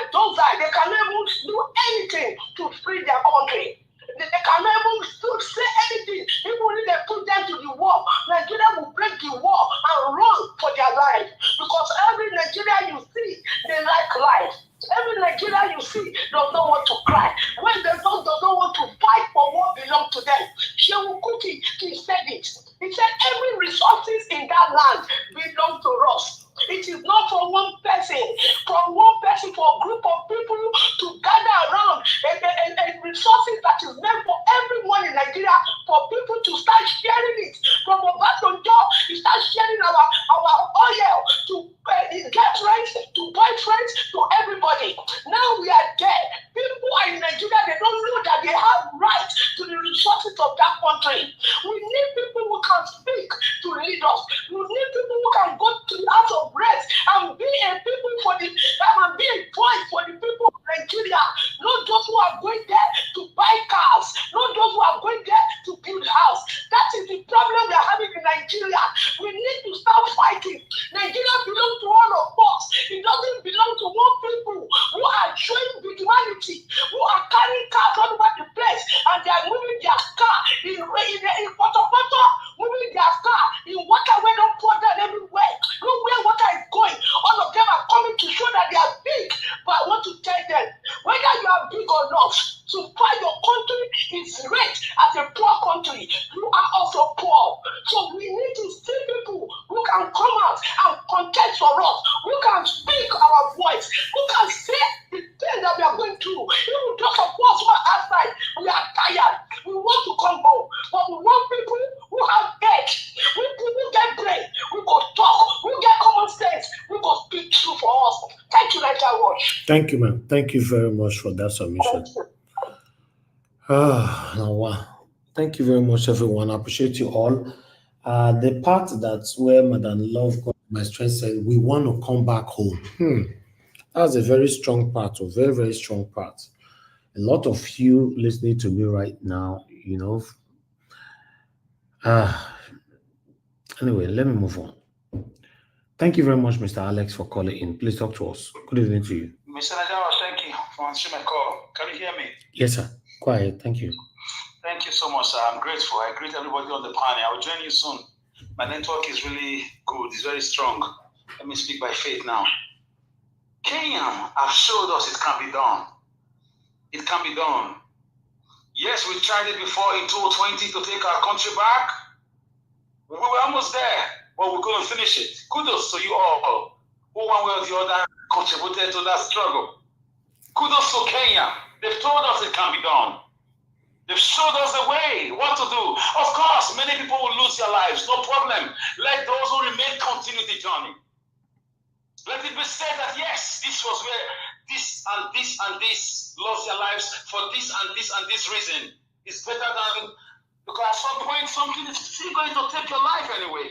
they cannot even do anything to free their country. They cannot even say anything. Even if they put them to the war, Nigeria will break the war and run for their life. Because every Nigeria you see, they like life. Every Nigeria you see does not want to cry. When they does not want to fight for what belongs to them. Shehu Kuti, he said it. He said every resources in that land belong to us. It is not for one person, for a group of people to gather around a resources that is meant for everyone in Nigeria, for people to start sharing it. From Obasanjo, you start sharing our oil to get rights, to buy friends, to everybody. Now we are there. People are in Nigeria, they don't know that they have rights to the resources of that country. We need people who can speak to lead us. We need people who can go to the house of rest and be a people for the and be a voice for the people of Nigeria. Not those who are going there to buy cars, not those who are going there to build house. That is the problem we are having in Nigeria. We need to start fighting. Nigeria belongs to all of us. It doesn't belong to one people who are showing humanity, who are carrying cars all over the place, and they are moving their car in Poto, moving their car in water where don't pour down everywhere. Look where water is going. All of them are coming to show that they are big. But I want to tell them, whether you are big or not, to fight your country is great. As a poor country, you are also poor. So we need to see people who can come out and contest for us, who can speak our voice, who can say the thing that we are going through. Even those of us who are outside, we are tired. We want to come home. But we want people who have head. We people get brain. We go talk. We get common sense. We go speak true for us. Thank you, Dr. Walsh. Thank you, ma'am. Thank you very much for that submission. Now, wow. Thank you very much, everyone. I appreciate you all. The part that's where Madam Love got My strength said, we want to come back home. That's a very strong part, a very, very strong part. A lot of you listening to me right now, you know, anyway, let me move on. Thank you very much, Mr. Alex, for calling in. Please talk to us. Good evening to you. Mr. Najawa, thank you for answering my call. Can you hear me? Yes, sir. Quiet. Thank you. Thank you so much, sir. I'm grateful. I greet everybody on the panel. I will join you soon. My network is really good. It's very strong. Let me speak by faith now. Kenyan have showed us it can be done. It can be done. Yes, we tried it before in 2020 to take our country back. We were almost there, but we couldn't finish it. Kudos to you all who one way or the other contributed to that struggle. Kudos to Kenya. They've told us it can be done. They've showed us the way, what to do. Of course, many people will lose their lives. No problem. Let those who remain continue the journey. Let it be said that yes, this was where this and this and this lost their lives for this and this and this reason. It's better than, because at some point something is still going to take your life anyway.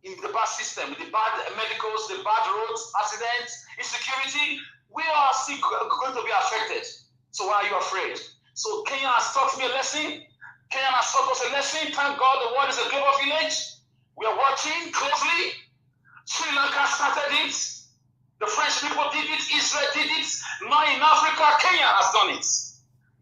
In the bad system, the bad medicals, the bad roads, accidents, insecurity, we are still going to be affected. So why are you afraid? So Kenya has taught me a lesson. Kenya has taught us a lesson. Thank God the world is a global village. We are watching closely. Sri Lanka started it. The French people did it. Israel did it. Now in Africa, Kenya has done it.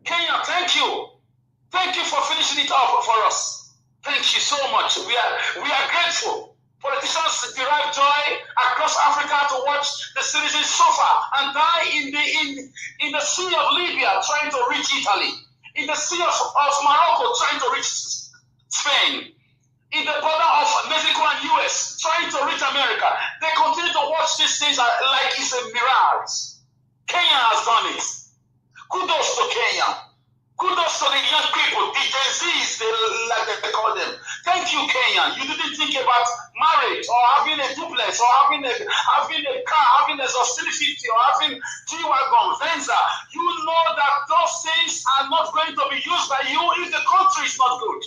Kenya, thank you. Thank you for finishing it up for us. Thank you so much. We are grateful. Politicians derive joy across Africa to watch the citizens suffer and die in the sea of Libya trying to reach Italy, in the sea of Morocco trying to reach Spain, in the border of Mexico and US trying to reach America. They continue to watch these things like it's a mirage. Kenya has done it. Kudos to Kenya. Kudos to the young people, the Gen Zs, like they call them. Thank you, Kenya. You didn't think about marriage or having a duplex or having a car, having a Zostini 50 or having G-Wagon, Venza. You know that those things are not going to be used by you if the country is not good.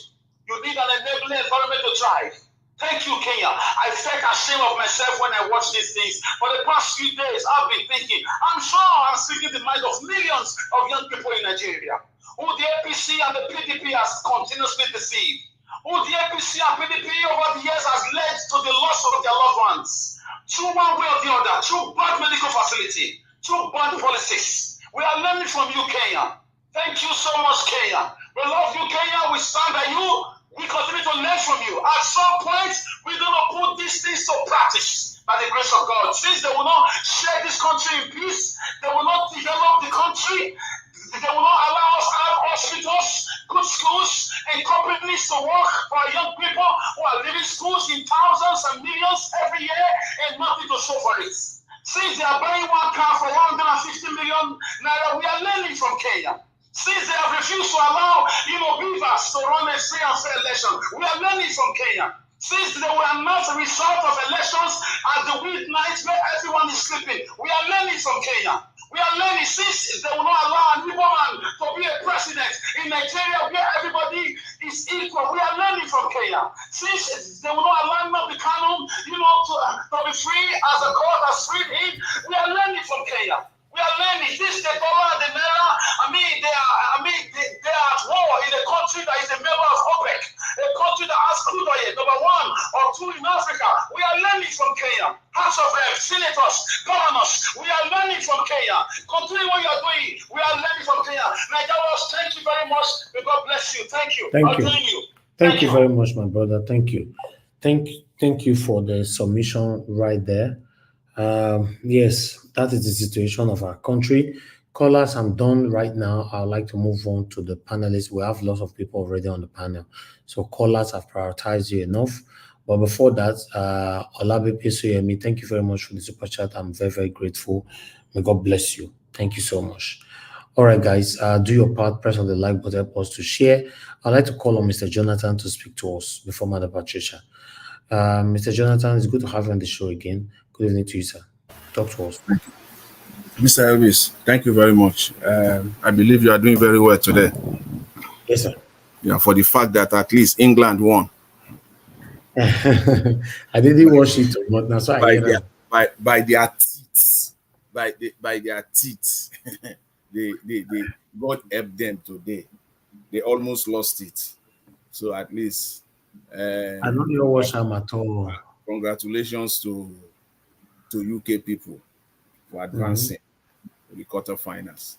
You need an enabling environment to thrive. Thank you, Kenya. I felt ashamed of myself when I watched these things. For the past few days, I've been thinking, I'm sure I'm speaking the mind of millions of young people in Nigeria, who the APC and the PDP has continuously deceived, who the APC and PDP over the years has led to the loss of their loved ones, through one way or the other, through bad medical facility, through bad policies. We are learning from you, Kenya. Thank you so much, Kenya. We love you, Kenya. We stand by you. We continue to learn from you. At some point, we're going to put these things to practice by the grace of God. Since they will not share this country in peace, they will not develop the country, they will not allow us to have hospitals, good schools, and companies to work for our young people who are leaving schools in thousands and millions every year and nothing to show for it. Since they are buying one car for 150 million naira, we are learning from Kenya. Since they have refused to allow, beavers to run a free and fair election, we are learning from Kenya. Since they were not a result of elections at the midnight where everyone is sleeping, we are learning from Kenya. We are learning since they will not allow a new woman to be a president in Nigeria where everybody is equal. We are learning from Kenya. Since they will not allow Nnamdi Kanu, to be free as the court has freed him, we are learning from Kenya. We are learning this, the dollar, the naira. They are at war in a country that is a member of OPEC, a country that has crude oil, number 1 or 2 in Africa. We are learning from Kenya. House of Reps, senators, governors, we are learning from Kenya. Continue what you are doing. We are learning from Kenya. Nigerians, thank you very much. May God bless you. Thank you. Thank you very much, my brother. Thank you. Thank you for the submission right there. Yes, that is the situation of our country. Callers, I'm done right now. I'd like to move on to the panelists. We have lots of people already on the panel. So callers, have prioritized you enough. But before that, Olabi Pesuyemi, thank you very much for the super chat. I'm very, very grateful. May God bless you. Thank you so much. All right, guys, do your part. Press on the like button, help us to share. I'd like to call on Mr. Jonathan to speak to us before Mother Patricia. Mr. Jonathan, it's good to have you on the show again. Good evening to you, sir. Talk to us. Mr. Elvis, thank you very much. I believe you are doing very well today. Yes, sir. Yeah, for the fact that at least England won. I didn't watch it, but that's why I hear by their teeth, by their teeth, they God helped them today. They almost lost it. So at least, I don't even watch them at all. congratulations to UK people for advancing to the quarterfinals.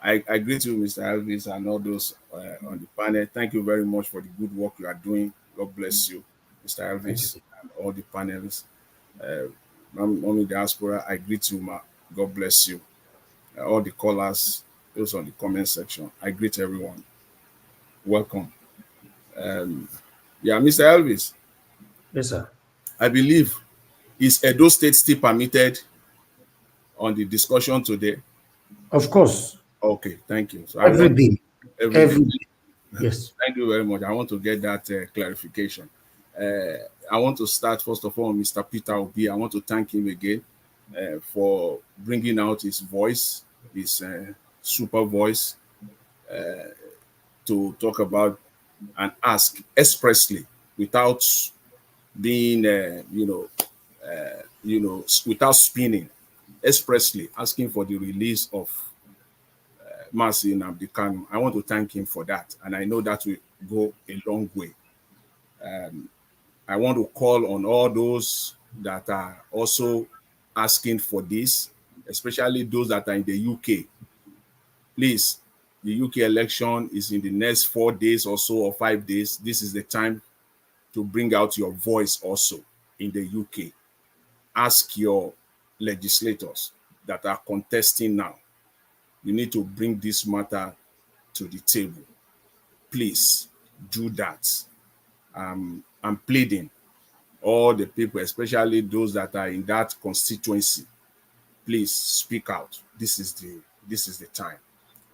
I greet you, Mr. Elvis, and all those on the panel. Thank you very much for the good work you are doing. God bless you, Mr. Elvis, and all the panelists. Mommy Diaspora, I greet you, ma. God bless you. All the callers, those on the comment section, I greet everyone. Welcome. Yeah, Mr. Elvis. Yes, sir. I believe, is Edo State still permitted on the discussion today? Of course. Okay, thank you. So every day. Yes. Thank you very much. I want to get that clarification. I want to start, first of all, Mr. Peter Obi. I want to thank him again for bringing out his voice, his super voice, to talk about and ask expressly without being, without spinning, expressly asking for the release of Mercy Nnamdi Kanu. I want to thank him for that, and I know that will go a long way. I want to call on all those that are also asking for this, especially those that are in the UK. Please, the UK election is in the next 4 days or so, or 5 days. This is the time to bring out your voice also in the UK. Ask your legislators that are contesting now. You need to bring this matter to the table. Please do that. I'm pleading all the people, especially those that are in that constituency, please speak out. This is the time.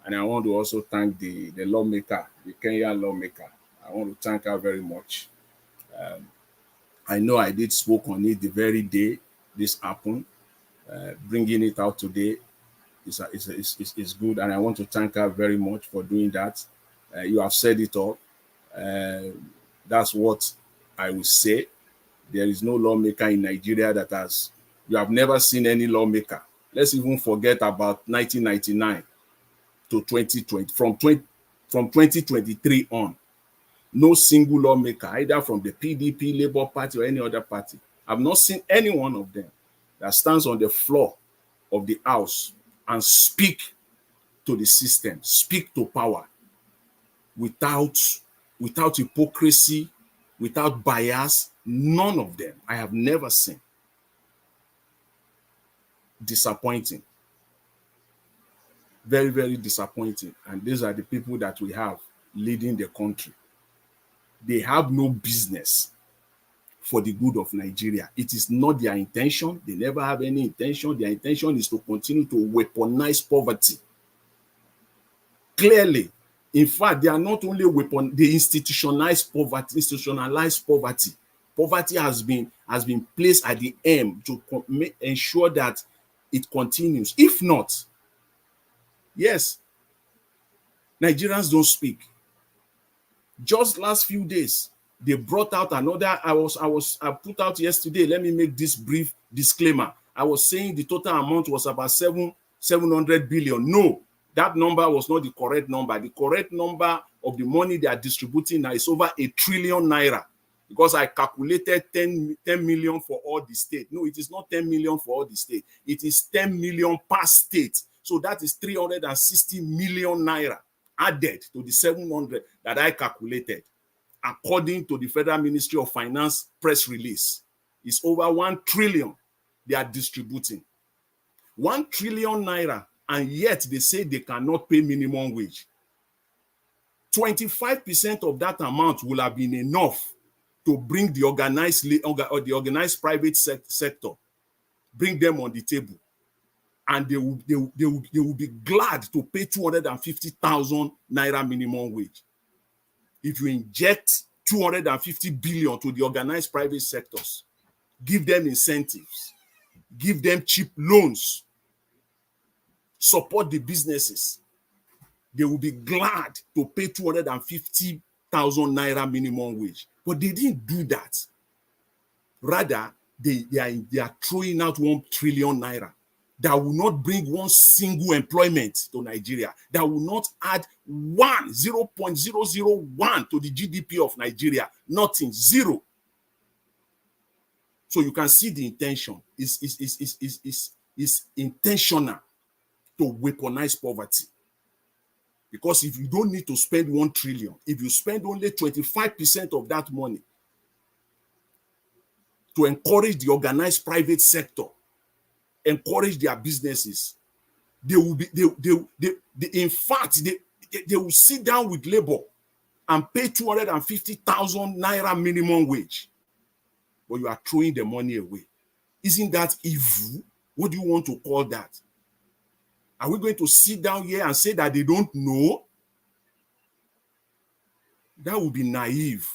And I want to also thank the lawmaker, the Kenyan lawmaker. I want to thank her very much. I know I did spoke on it the very day this happened. Bringing it out today is good, and I want to thank her very much for doing that. You have said it all. That's what I will say. There is no lawmaker in Nigeria that has. You have never seen any lawmaker. Let's even forget about 1999 to 2020. From 2023 on, no single lawmaker, either from the PDP, Labour Party, or any other party, I've not seen any one of them that stands on the floor of the House and speak to the system, speak to power without hypocrisy, without bias. None of them. I have never seen. Disappointing. Very, very disappointing. And these are the people that we have leading the country. They have no business for the good of Nigeria. It is not their intention. They never have any intention. Their intention is to continue to weaponize poverty. Clearly, in fact, they are not only they institutionalize poverty. Poverty has been placed at the aim to ensure that it continues. If not, yes, Nigerians don't speak. Just last few days, they brought out another. I put out yesterday. Let me make this brief disclaimer. I was saying the total amount was about 700 billion. No, that number was not the correct number. The correct number of the money they are distributing now is over 1 trillion naira. Because I calculated 10 million for all the state. No, it is not 10 million for all the state. It is 10 million per state. So that is 360 million naira added to the 700 that I calculated. According to the Federal Ministry of Finance press release, it's over 1 trillion they are distributing. 1 trillion naira, and yet they say they cannot pay minimum wage. 25% of that amount will have been enough to bring the organized private sector, bring them on the table, and they will be glad to pay 250,000 naira minimum wage. If you inject 250 billion to the organized private sectors, give them incentives, give them cheap loans, support the businesses, they will be glad to pay 250,000 naira minimum wage. But they didn't do that. Rather, they are throwing out 1 trillion naira that will not bring one single employment to Nigeria, that will not add 0.001 to the GDP of Nigeria. Nothing, zero. So you can see the intention is intentional to weaponize poverty. Because if you don't need to spend 1 trillion, if you spend only 25% of that money to encourage the organized private sector, encourage their businesses, they will be, in fact, they will sit down with labor and pay 250,000 naira minimum wage. But you are throwing the money away. Isn't that evil? What do you want to call that? Are we going to sit down here and say that they don't know? That would be naive.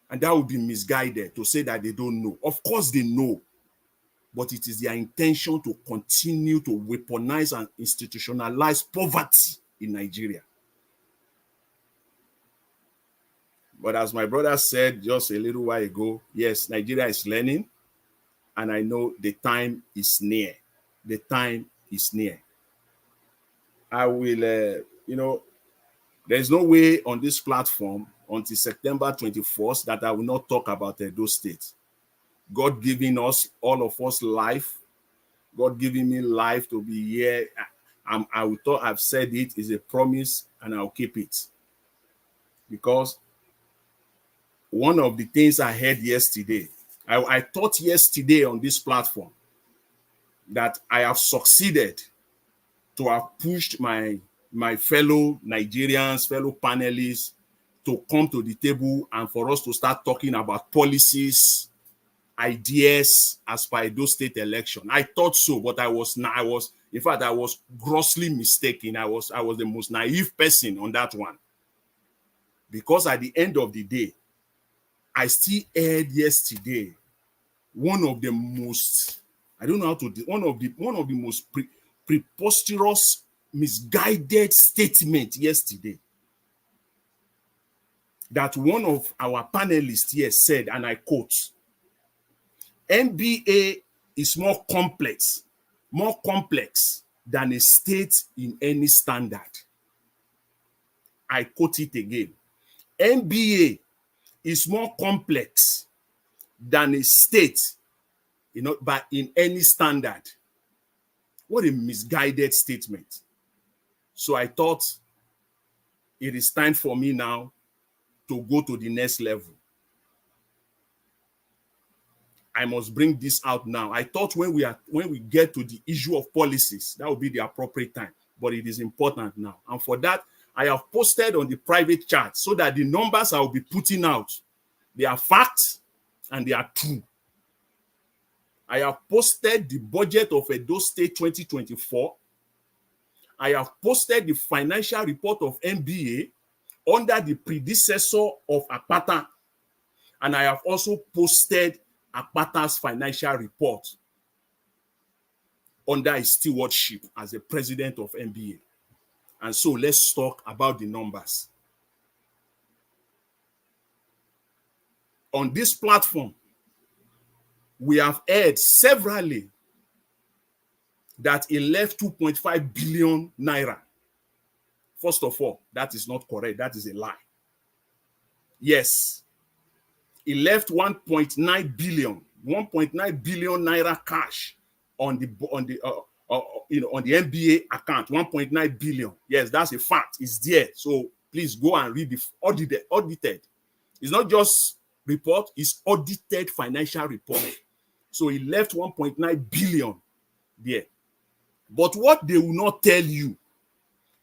And that would be misguided to say that they don't know. Of course they know. But it is their intention to continue to weaponize and institutionalize poverty in Nigeria. But as my brother said just a little while ago, yes, Nigeria is learning. And I know the time is near. The time is near. I will, there's no way on this platform until September 24th that I will not talk about Edo State. God giving us, all of us, life. God giving me life to be here. I've said it is a promise and I'll keep it. Because one of the things I heard yesterday, I thought yesterday on this platform that I have succeeded to have pushed my fellow Nigerians, fellow panelists to come to the table and for us to start talking about policies, ideas as per Edo State election. I thought so, but I was grossly mistaken. I was the most naive person on that one. Because at the end of the day, I still heard yesterday one of the most, one of the most preposterous, misguided statement yesterday that one of our panelists here said, and I quote, NBA is more complex than a state in any standard. I quote it again. NBA is more complex than a state, but in any standard. What a misguided statement. So I thought it is time for me now to go to the next level. I must bring this out now. I thought when we get to the issue of policies, that would be the appropriate time, but it is important now. And for that, I have posted on the private chat so that the numbers I will be putting out, they are facts and they are true. I have posted the budget of Edo State 2024. I have posted the financial report of NBA under the predecessor of Apata. And I have also posted Apata's financial report under his stewardship as the president of NBA. And so let's talk about the numbers. On this platform, we have heard severally that he left 2.5 billion naira. First of all, that is not correct. That is a lie. Yes, he left 1.9 billion naira cash on the NBA account. 1.9 billion. Yes, that's a fact. It's there. So please go and read the audited. It's not just report, it's audited financial report. So he left 1.9 billion there. But what they will not tell you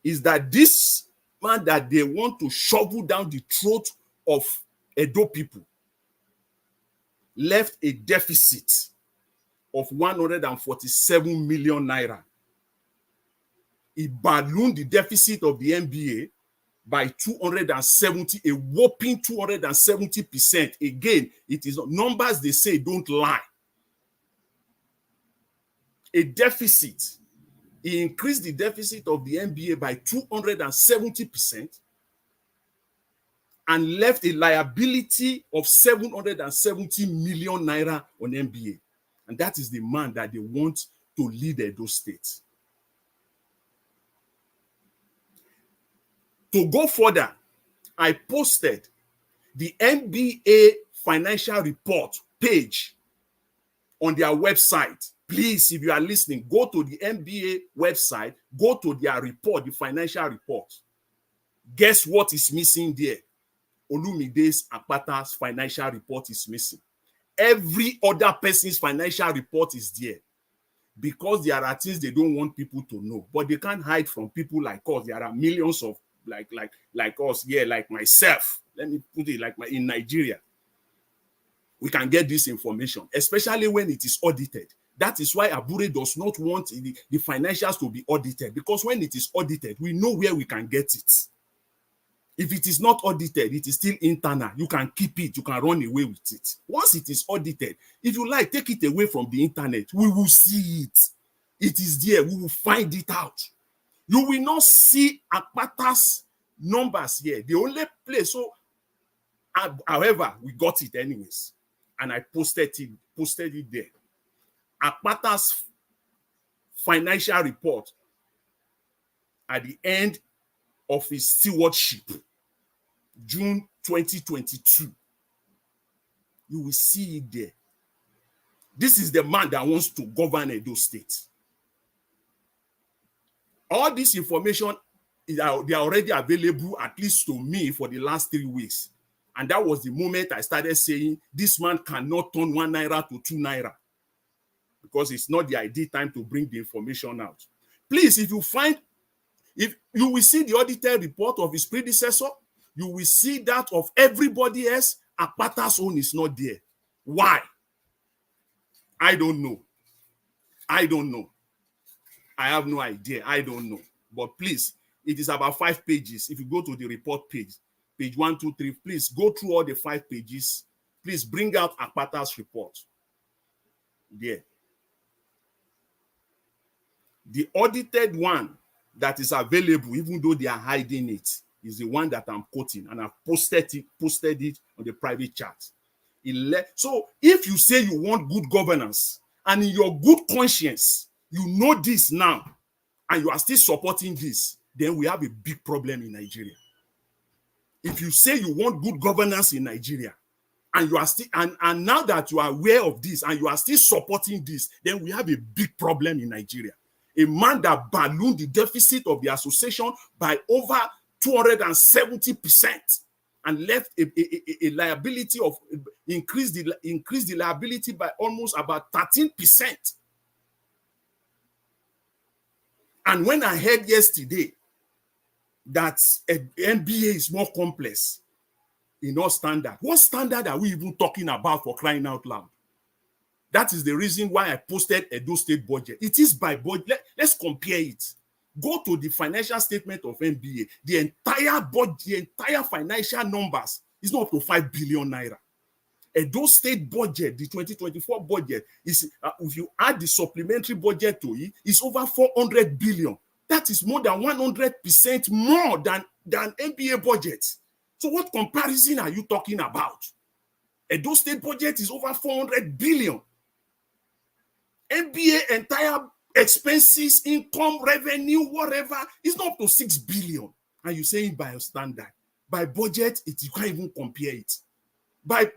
is that this man that they want to shovel down the throat of Edo people left a deficit of 147 million naira. He ballooned the deficit of the NBA by 270, a whopping 270%. Again, it is numbers they say don't lie. A deficit. He increased the deficit of the NBA by 270%. and left a liability of 770 million naira on NBA. And that is the man that they want to lead Edo State. To go further, I posted the NBA financial report page on their website. Please, if you are listening, go to the NBA website, go to their report, the financial report. Guess what is missing there? Olumide's Akpata's financial report is missing. Every other person's financial report is there, because there are things they don't want people to know, but they can't hide from people like us. There are millions of like us here, like myself. Let me put it like in Nigeria. We can get this information, especially when it is audited. That is why Abure does not want the financials to be audited, because when it is audited, we know where we can get it. If it is not audited, it is still internal. You can keep it. You can run away with it. Once it is audited, if you like, take it away from the internet. We will see it. It is there. We will find it out. You will not see Akpata's numbers here. The only place. So, however, we got it anyways, and I posted it there. Akpata's financial report at the end of his stewardship, June 2022. You will see it there. This is the man that wants to govern Edo State. All this information, they are already available, at least to me, for the last 3 weeks. And that was the moment I started saying, this man cannot turn 1 naira to 2 naira, because it's not the ideal time to bring the information out. Please, if you will see the audited report of his predecessor, you will see that of everybody else. Akpata's own is not there. Why? I don't know. I don't know. I have no idea. I don't know. But please, it is about 5 pages. If you go to the report page 1, 2, 3, please go through all the 5 pages. Please bring out Akpata's report. There. The audited one that is available, even though they are hiding it, is the one that I'm quoting, and I've posted it on the private chat. So if you say you want good governance, and in your good conscience, you know this now, and you are still supporting this, then we have a big problem in Nigeria. If you say you want good governance in Nigeria, and you are still, and now that you are aware of this, and you are still supporting this, then we have a big problem in Nigeria. A man that ballooned the deficit of the association by over 270%, and left a liability of increased the liability by almost about 13%. And when I heard yesterday that NBA is more complex in all standard, what standard are we even talking about, for crying out loud? That is the reason why I posted Edo State budget. It is by budget. Let's compare it. Go to the financial statement of NBA. The entire budget, the entire financial numbers is not up to 5 billion naira. Edo State budget, the 2024 budget, is if you add the supplementary budget to it, is over 400 billion. That is more than 100% more than NBA budget. So what comparison are you talking about? Edo State budget is over 400 billion. NBA entire expenses, income, revenue, whatever, is not up to 6 billion. And you're saying by a standard, by budget, you can't even compare it. By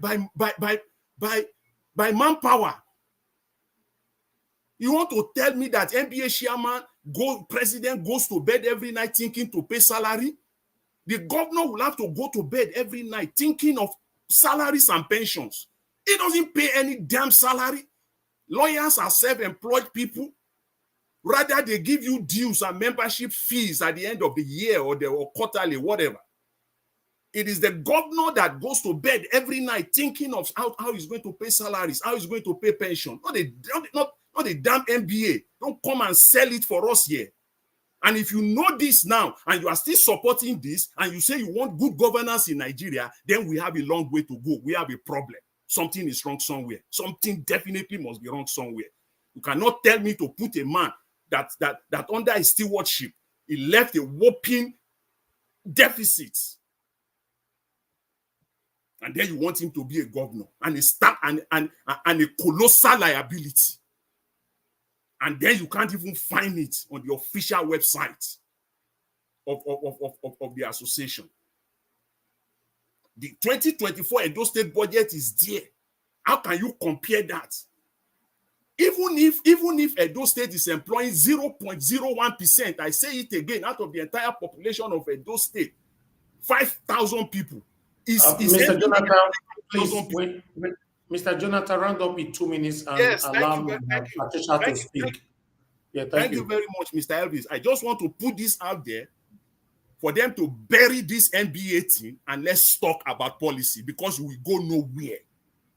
manpower, you want to tell me that NBA chairman, president goes to bed every night thinking to pay salary? The governor will have to go to bed every night thinking of salaries and pensions. He doesn't pay any damn salary. Lawyers are self-employed people. Rather, they give you dues and membership fees at the end of the year or quarterly, whatever. It is the governor that goes to bed every night thinking of how he's going to pay salaries, how he's going to pay pension. Not a damn MBA. Don't come and sell it for us here. And if you know this now, and you are still supporting this, and you say you want good governance in Nigeria, then we have a long way to go. We have a problem. Something is wrong somewhere. Something definitely must be wrong somewhere. You cannot tell me to put a man that under his stewardship, he left a whopping deficit And then you want him to be a governor and a colossal liability. And then you can't even find it on the official website of the association. The 2024 Edo State budget is there. How can you compare that? Even if Edo State is employing 0.01%, I say it again, out of the entire population of Edo State, 5,000 people. Mr. Jonathan, please wait. Mr. Jonathan, round up in 2 minutes and yes, allow Patricia to speak. Yeah, thank you very much, Mr. Elvis. I just want to put this out there for them to bury this NBA team and let's talk about policy, because we go nowhere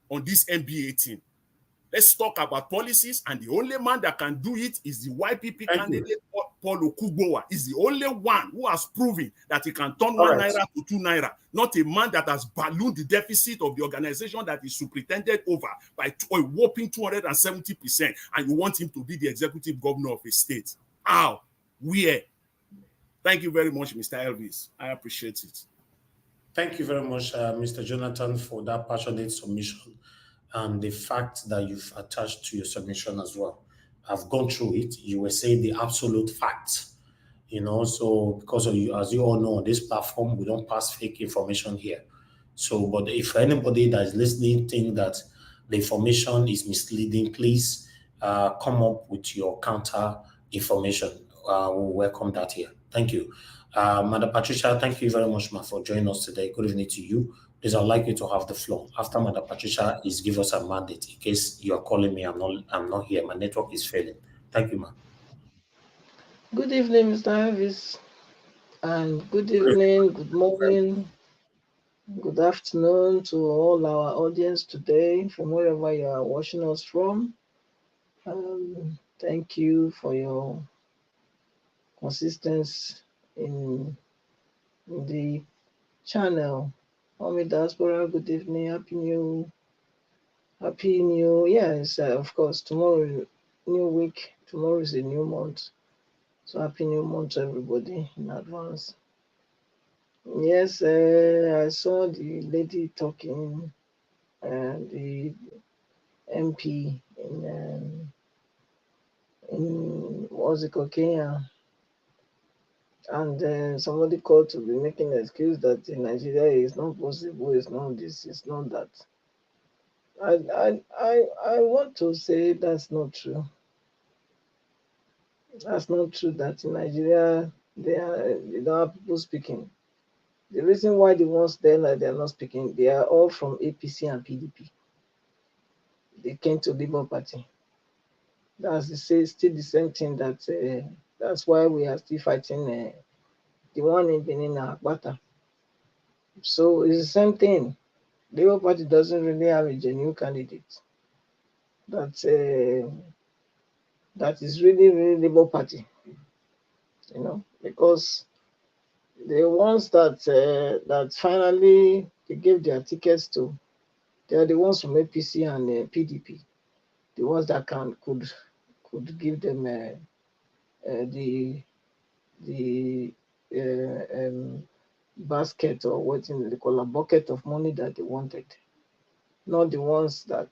on this NBA team. Let's talk about policies, and the only man that can do it is the YPP candidate, Paul Okugbowa. Is the only one who has proven that he can turn 1 naira to 2 naira, not a man that has ballooned the deficit of the organization that is superintended over by a whopping 270%, and you want him to be the executive governor of a state. How? Where? Thank you very much, Mr. Elvis. I appreciate it. Thank you very much, Mr. Jonathan, for that passionate submission and the fact that you've attached to your submission as well. I've gone through it. You were saying the absolute facts, so because of you, as you all know, on this platform, we don't pass fake information here. So, but if anybody that is listening think that the information is misleading, please come up with your counter information. We'll welcome that here. Thank you. Madam Patricia, thank you very much, ma, for joining us today. Good evening to you. Please, I'd like you to have the floor. After Madam Patricia is give us a mandate, in case you are calling me, I'm not here. My network is failing. Thank you, ma'am. Good evening, Mr. Elvis. And good evening, good morning, good afternoon to all our audience today, from wherever you are watching us from. Thank you for your consistency in the channel. Mommy Diaspora, good evening, happy new, yes, of course, tomorrow, new week, tomorrow is a new month. So happy new month to everybody in advance. Yes, I saw the lady talking, the MP in what's it called, Kenya, and somebody called to be making an excuse that in Nigeria is not possible, it's not this, it's not that. I want to say that's not true. That's not true that in Nigeria they don't have people speaking. The reason why the ones there like they're not speaking, they are all from APC and PDP. They came to Labour Party. That's still the same thing that's why we are still fighting the one in Benin and Akbata. So it's the same thing. Labour Party doesn't really have a genuine candidate. That is really Labour Party, because the ones that finally they gave their tickets to, they are the ones from APC and PDP, the ones that could give them the basket, or what they call a bucket of money that they wanted, not the ones that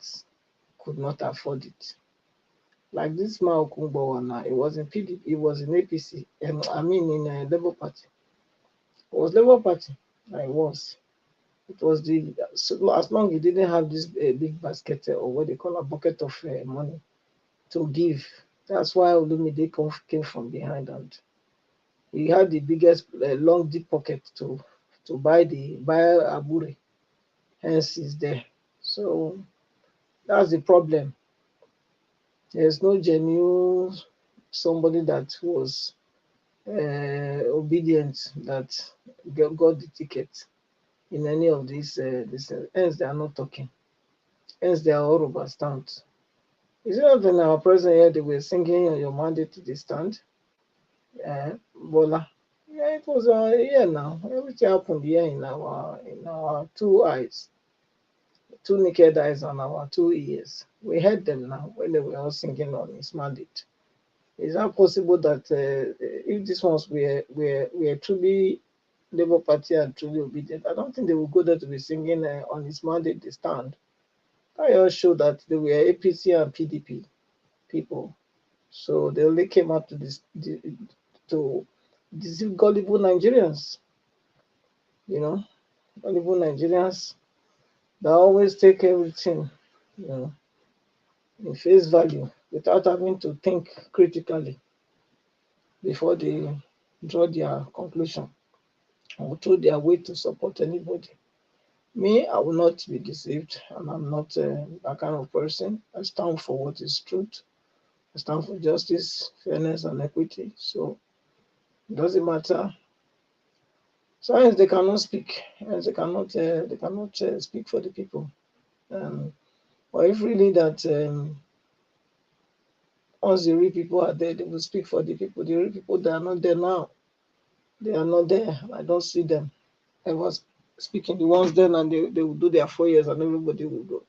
could not afford it. Like this man Okungbowa now, it was in PDP, it was in APC, in Labour Party. It was Labour Party. It was as long as he didn't have this big basket, or what they call a bucket of money to give. That's why Olumide came from behind, and he had the biggest long deep pocket to buy Abure. Hence he's there. So that's the problem. There's no genuine somebody that was obedient that got the ticket in any of these. Hence they are not talking. Hence they are all overstamped. Is it not in our present here they were singing on your mandate to the stand? Bola. Yeah, it was a year now. Everything happened here in our 2 eyes, 2 naked eyes on our 2 ears. We heard them now when they were all singing on his mandate. Is that possible that if these ones were truly Labour Party are truly obedient, I don't think they will go there to be singing on his mandate they stand. That just show that they were APC and PDP people. So they only came out to deceive gullible Nigerians, you know, gullible Nigerians that always take everything, you know, in face value without having to think critically before they draw their conclusion or throw their weight to support anybody. Me, I will not be deceived, and I'm not that kind of person. I stand for what is truth. I stand for justice, fairness, and equity. So it doesn't matter. Science they cannot speak, and they cannot speak for the people. Or if really that once the real people are there, they will speak for the people. The real people they are not there now. They are not there. I don't see them. I was speaking the ones then, and they will do their 4 years, and everybody will go.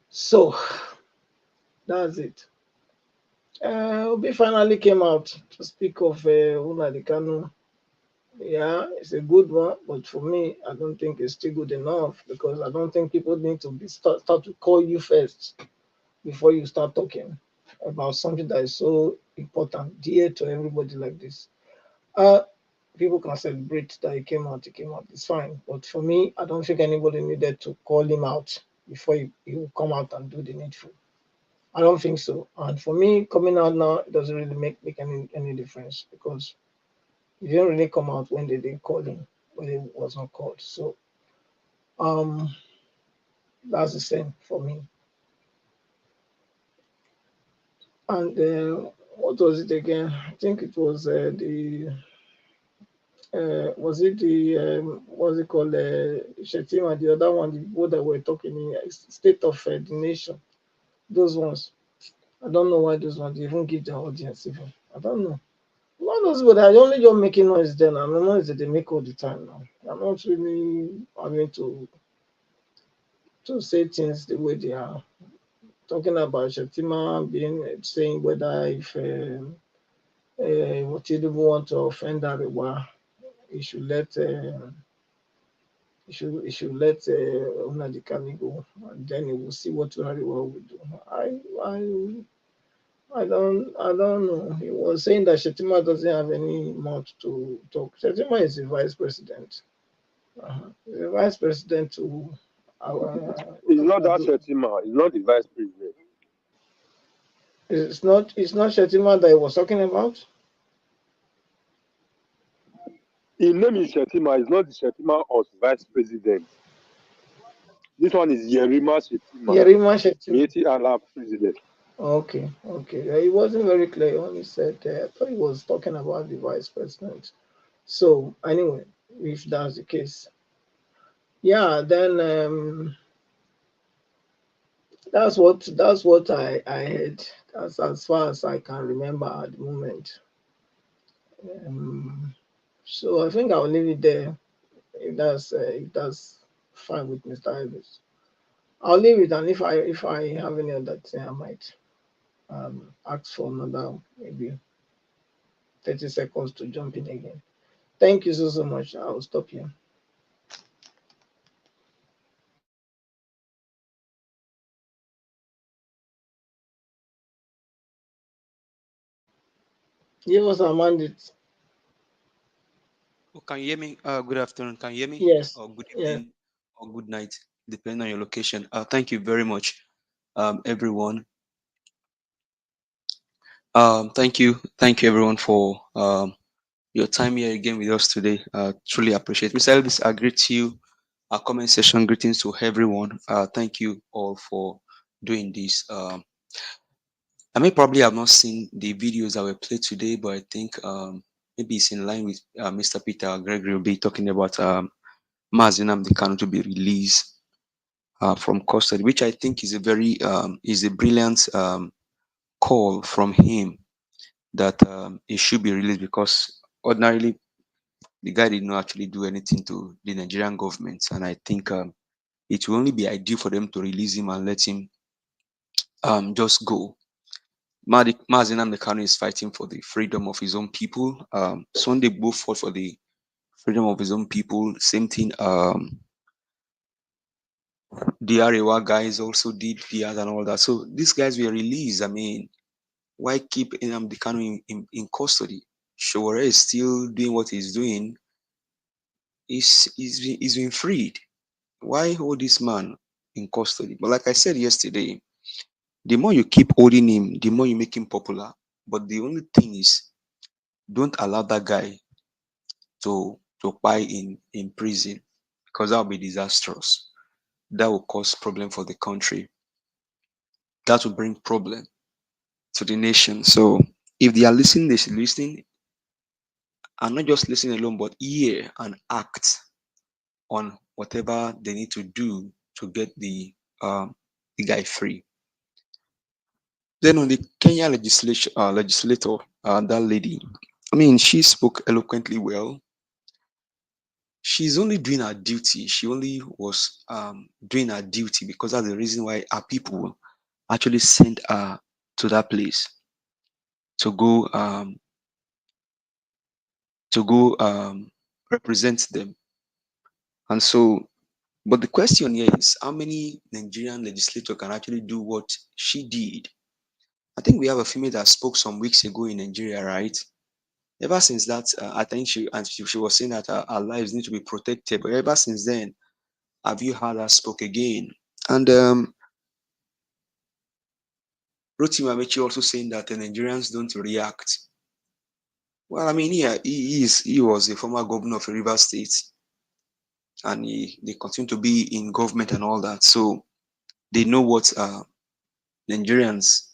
So that's it. Obi finally came out to speak of Nnamdi Kanu. Yeah, it's a good one, but for me, I don't think it's still good enough because I don't think people need to start to call you first before you start talking about something that is so important, dear to everybody like this. Uh, People can celebrate that he came out, it's fine. But for me, I don't think anybody needed to call him out before he will come out and do the needful. I don't think so. And for me, coming out now, it doesn't really make any difference because he didn't really come out when they didn't call him, when he was not called. So um that's the same for me. And what was it again? I think it was the was it the what's it called Shetima, the other one, the people that were talking in state of the nation. Those ones. I don't know why those ones they even give their audience even. I don't know. One those people that are only just making noise then and the noise that they make all the time now. I'm not really having to say things the way they are. Talking about Shetima being saying whether if Tinubu want to offend Arewa, he should let he should let Nnamdi Kanu go, and then he will see what Arewa will do. I don't know. He was saying that Shetima doesn't have any mouth to talk. Shetima is the vice president. The vice president to our. It's not that Shetima. It's not the vice president. It's not Shetima that he was talking about. His name is Shetima. It's not the Shetima of vice president. This one is Yerima Shetima, Yerima Shetima. Mieti Allah president. Okay. He wasn't very clear when he said. I thought he was talking about the vice president. So anyway, if that's the case, yeah, then that's what I heard. That's as far as I can remember at the moment. Um, so I think I'll leave it there. If that's fine with Mr. Ives, I'll leave it. And if I have any other thing, I might ask for another maybe 30 seconds to jump in again. Thank you so much. I'll stop here. Give us a mandate. Oh, can you hear me? Good afternoon. Can you hear me? Yes. Or good Yes. evening or good night, depending on your location. Thank you very much, everyone. Thank you everyone for your time here again with us today. Truly appreciate. Mr. Elvis, I greet you. Comment section greetings to everyone. Thank you all for doing this. I may probably have not seen the videos that were played today, but I think maybe it's in line with Mr. Peter Gregory will be talking about Nnamdi Kanu to be released from custody, which I think is a brilliant call from him that he should be released because ordinarily the guy did not actually do anything to the Nigerian government, and I think it will only be ideal for them to release him and let him just go. Mazi Nnamdi Kanu is fighting for the freedom of his own people. Sunday both fought for the freedom of his own people. Same thing. The Arewa guys also did fears and all that. So these guys were released. I mean, why keep Nnamdi Kanu in custody? Showore is still doing what he's doing. He's been freed. Why hold this man in custody? But like I said yesterday, the more you keep holding him, the more you make him popular. But the only thing is, don't allow that guy to buy in prison, because that will be disastrous. That will cause problem for the country. That will bring problem to the nation. So if they are listening, they should listen, and not just listen alone, but hear and act on whatever they need to do to get the guy free. Then on the Kenya legislator, that lady, I mean, she spoke eloquently well. She's only doing her duty. She only was doing her duty because that's the reason why our people actually sent her to that place to go represent them. And so, but the question here is, how many Nigerian legislators can actually do what she did? I think we have a female that spoke some weeks ago in Nigeria, right? Ever since that, I think she was saying that our lives need to be protected. But ever since then, have you heard her spoke again? And Rotimi Amechi also saying that the Nigerians don't react. Well, I mean, he was a former governor of a river state, and they continue to be in government and all that. So they know what Nigerians,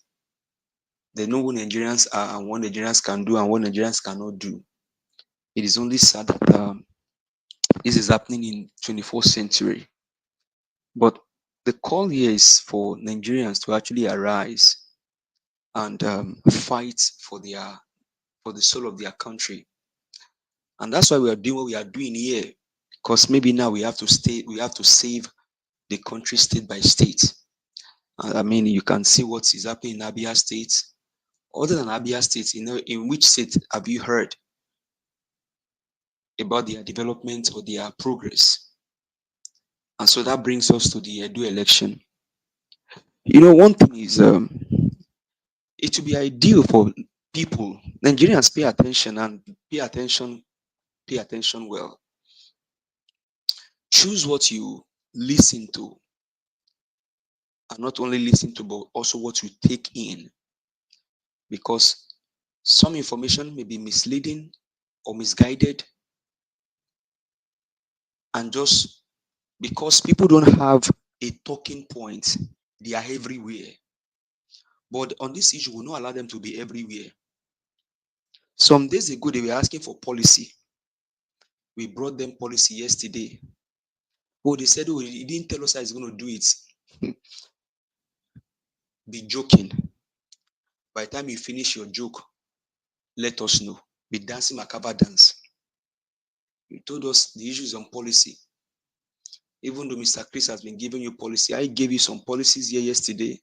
they know who Nigerians are and what Nigerians can do and what Nigerians cannot do. It is only sad that this is happening in 21st century. But the call here is for Nigerians to actually arise and fight for the soul of their country. And that's why we are doing what we are doing here. Because maybe now we have to save the country state by state. I mean, you can see what is happening in Abia State. Other than Abia State, in which state have you heard about their development or their progress? And so that brings us to the EDO election. One thing is, it would be ideal for people, Nigerians, pay attention and pay attention well. Choose what you listen to, and not only listen to, but also what you take in. Because some information may be misleading or misguided, and just because people don't have a talking point, they are everywhere. But on this issue, we'll not allow them to be everywhere. Some days ago, they were asking for policy. We brought them policy yesterday. Oh, they said, he didn't tell us how he's going to do it. Be joking. By the time you finish your joke, let us know. Be dancing macabre dance. You told us the issues on policy. Even though Mr. Chris has been giving you policy, I gave you some policies here yesterday.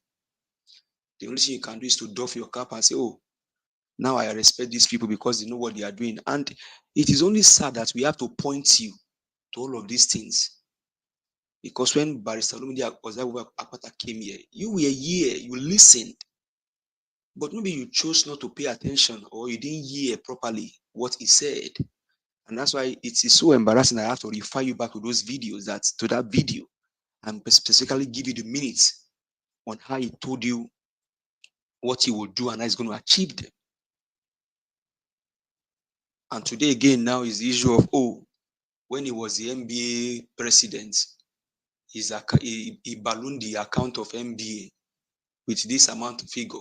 The only thing you can do is to doff your cap and say, oh, now I respect these people because they know what they are doing. And it is only sad that we have to point you to all of these things. Because when Barrister Olumide Akpata came here, you were here, you listened. But maybe you chose not to pay attention, or you didn't hear properly what he said. And that's why it is so embarrassing that I have to refer you back to those videos, to that video, and specifically give you the minutes on how he told you what he will do and how he's going to achieve them. And today again, now is the issue of, when he was the MBA president, he ballooned the account of MBA with this amount of figure.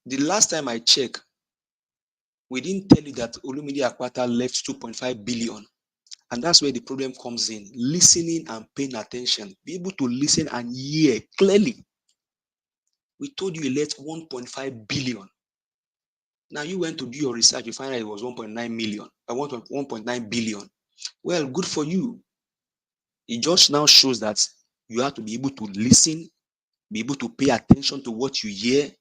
The last time I checked, we didn't tell you that Olumide Akpata left 2.5 billion. And that's where the problem comes in. Listening and paying attention. Be able to listen and hear clearly. We told you he left 1.5 billion. Now you went to do your research, you find out it was 1.9 million, 1.9 billion. Well, good for you. It just now shows that you have to be able to listen, be able to pay attention to what you hear,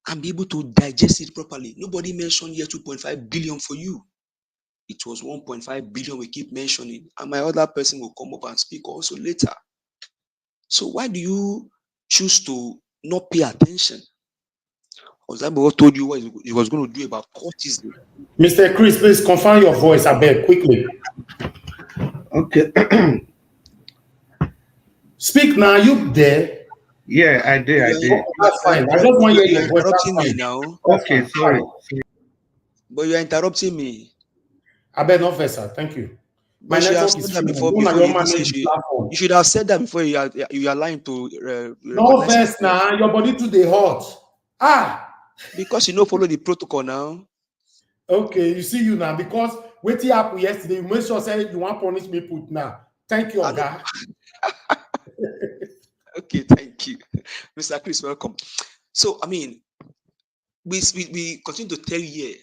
and be able to digest it properly. Nobody mentioned here 2.5 billion for you. It was 1.5 billion we keep mentioning, and my other person will come up and speak also later. So why do you choose to not pay attention? Osamu told you what he was going to do about courtism. Mr. Chris, please confirm your voice, I beg, quickly. Okay. Speak now, you there? Yeah, I did. Okay, that's fine. I just want to hear your voice. Interrupting That's me fine. now. Okay, sorry. But you are interrupting me. I beg no first, sir. Thank you. My But you have network said is that free. before you manage the platform. You should have said that before you are lying to no first now. Your body too dey hot. Because you don't follow the protocol now. Okay, you see you now because wetin happen yesterday, you make sure say you want punish me put now. Thank you, Oga. Okay, thank you. Mr. Chris, welcome. So, I mean, we continue to tell you here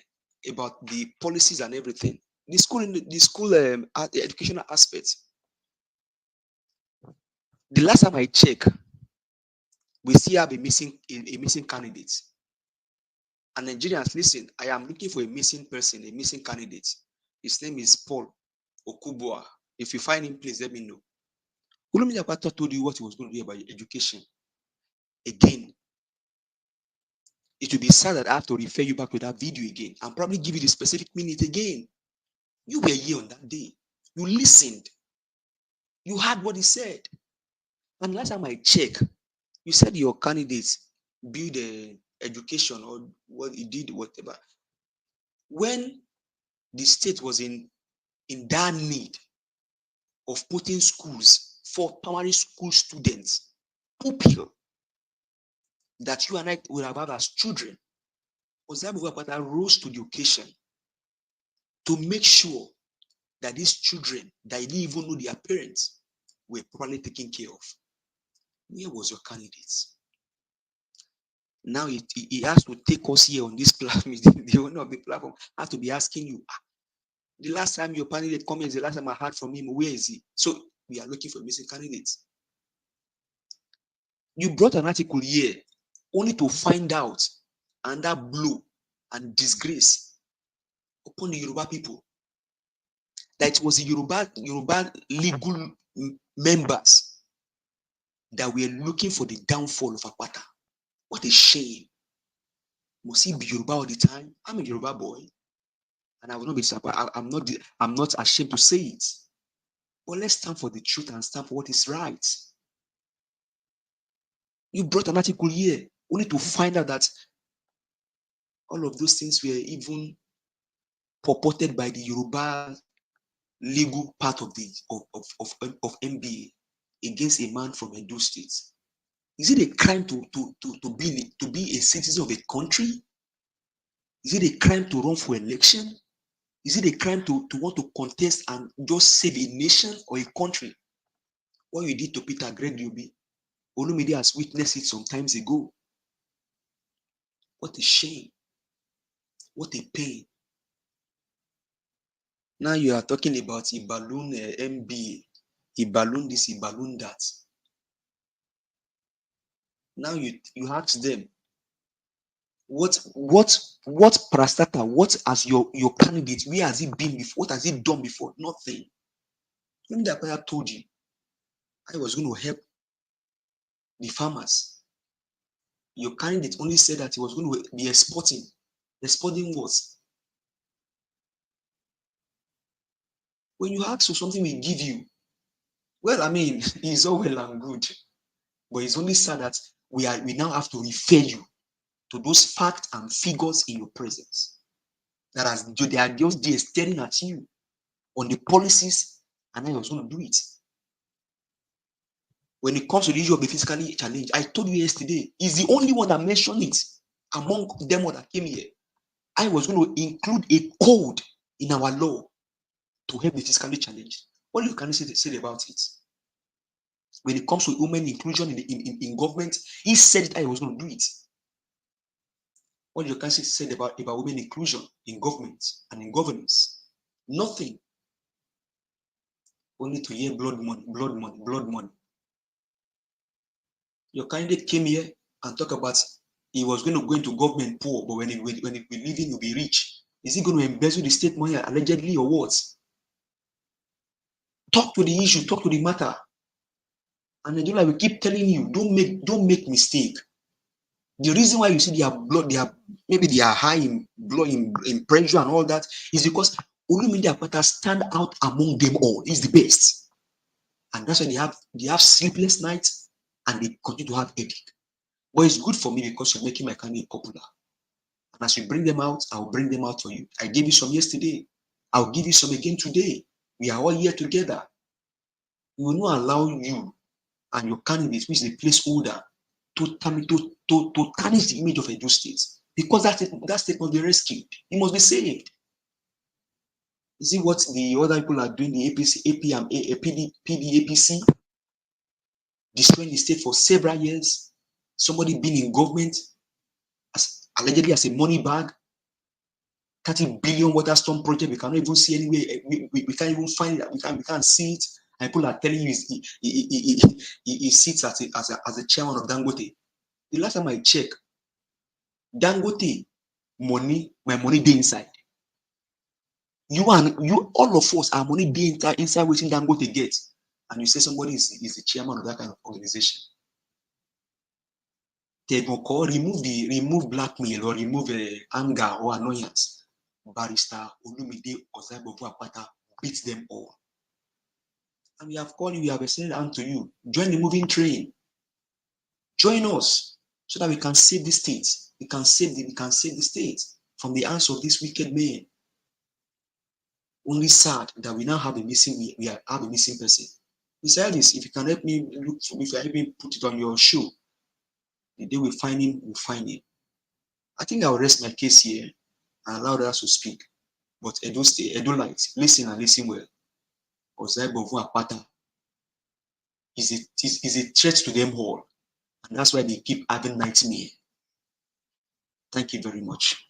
about the policies and everything. The school educational aspects. The last time I checked, we still have a missing candidate. And Nigerians, listen, I am looking for a missing person, a missing candidate. His name is Paul Okubua. If you find him, please let me know. Olumide Akwata told you what he was going to do about education. Again, it will be sad that I have to refer you back to that video again and probably give you the specific minute again. You were here on that day. You listened. You heard what he said. And last time I checked, you said your candidates build education or what he did, whatever. When the state was in that need of putting schools for primary school students, pupil, that you and I would have had as children, Osamu Akwata rose to the occasion to make sure that these children that didn't even know their parents were properly taken care of. Where was your candidate? Now he has to take us here on this platform. The owner of the platform has to be asking you, the last time your candidate came, the last time I heard from him, where is he? So we are looking for missing candidates. You brought an article here only to find out under blow and disgrace upon the Yoruba people that it was the Yoruba legal members that were looking for the downfall of Akwata. What a shame. Must he be Yoruba all the time? I'm a Yoruba boy, and I will not be disappointed. I'm not ashamed to say it. But let's stand for the truth and stand for what is right. You brought an article here only to find out that all of those things were even purported by the Yoruba legal part of the of MBA against a man from Edo State. Is it a crime to be a citizen of a country? Is it a crime to run for election? Is it a crime to want to contest and just save a nation or a country? What you did to Peter Gregory, Olumide has witnessed it some times ago. What a shame. What a pain. Now you are talking about a balloon MBA, a balloon this, a balloon that. Now you ask them, what Prastata, what has your candidate, where has it been before? What has it done before? Nothing. Remember that I told you I was going to help the farmers. Your candidate only said that he was going to be exporting. Exporting what? When you ask for something we give you, well, I mean, it's all well and good. But it's only sad that we now have to refer you to those facts and figures in your presence. That as they are just there staring at you on the policies, and I was going to do it. When it comes to the issue of the physically challenged, I told you yesterday, he's the only one that mentioned it among them that came here. I was going to include a code in our law to help the physically challenged. What do you can say about it? When it comes to women inclusion in government, he said that I was going to do it. What you can say about women inclusion in government and in governance? Nothing. Only to hear blood money, blood money, blood money. Your candidate came here and talked about he was going to go into government poor, but when he be leaving, he'll be rich. Is he going to embezzle the state money allegedly or what? Talk to the issue, talk to the matter. And Nigeria, we keep telling you, don't make mistake. The reason why you see maybe they are high in blood, in pressure and all that, is because Olumide Akpata stand out among them all. He's the best. And that's why they have sleepless nights and they continue to have headache. But it's good for me because you're making my candidate popular. And as you bring them out, I'll bring them out for you. I gave you some yesterday. I'll give you some again today. We are all here together. We will not allow you and your candidate, which is the placeholder, to tarnish the image of Edo State. Because that state must be rescued. It must be saved. You see what the other people are doing, the APC, APC, destroying the state for several years. Somebody being in government, allegedly as a money bag, 30 billion water storm project. We cannot even see anywhere. We can't even find it. We can't see it. And people are telling you he sits as a chairman of Dangote. The last time I checked, Dangote money, my money dey inside. You all of us, our money dey inside waiting Dangote get. And you say somebody is the chairman of that kind of organization. They go call, remove blackmail or remove anger or annoyance. Barrister Olumide Ozaibovu Akpata beats them all. And we have called you, we have extended hand to you. Join the moving train. Join us so that we can save the state. We can save the state from the hands of this wicked man. Only sad that we now have a missing person. Mr. Ellis, if you can help me look for me, if you help me put it on your show, the day we find him, we'll find him. I think I'll rest my case here and allow others to speak. But Edo Light, listen and listen well. Ozaibovu Akpata is a threat to them all. And that's why they keep having nightmare. Thank you very much.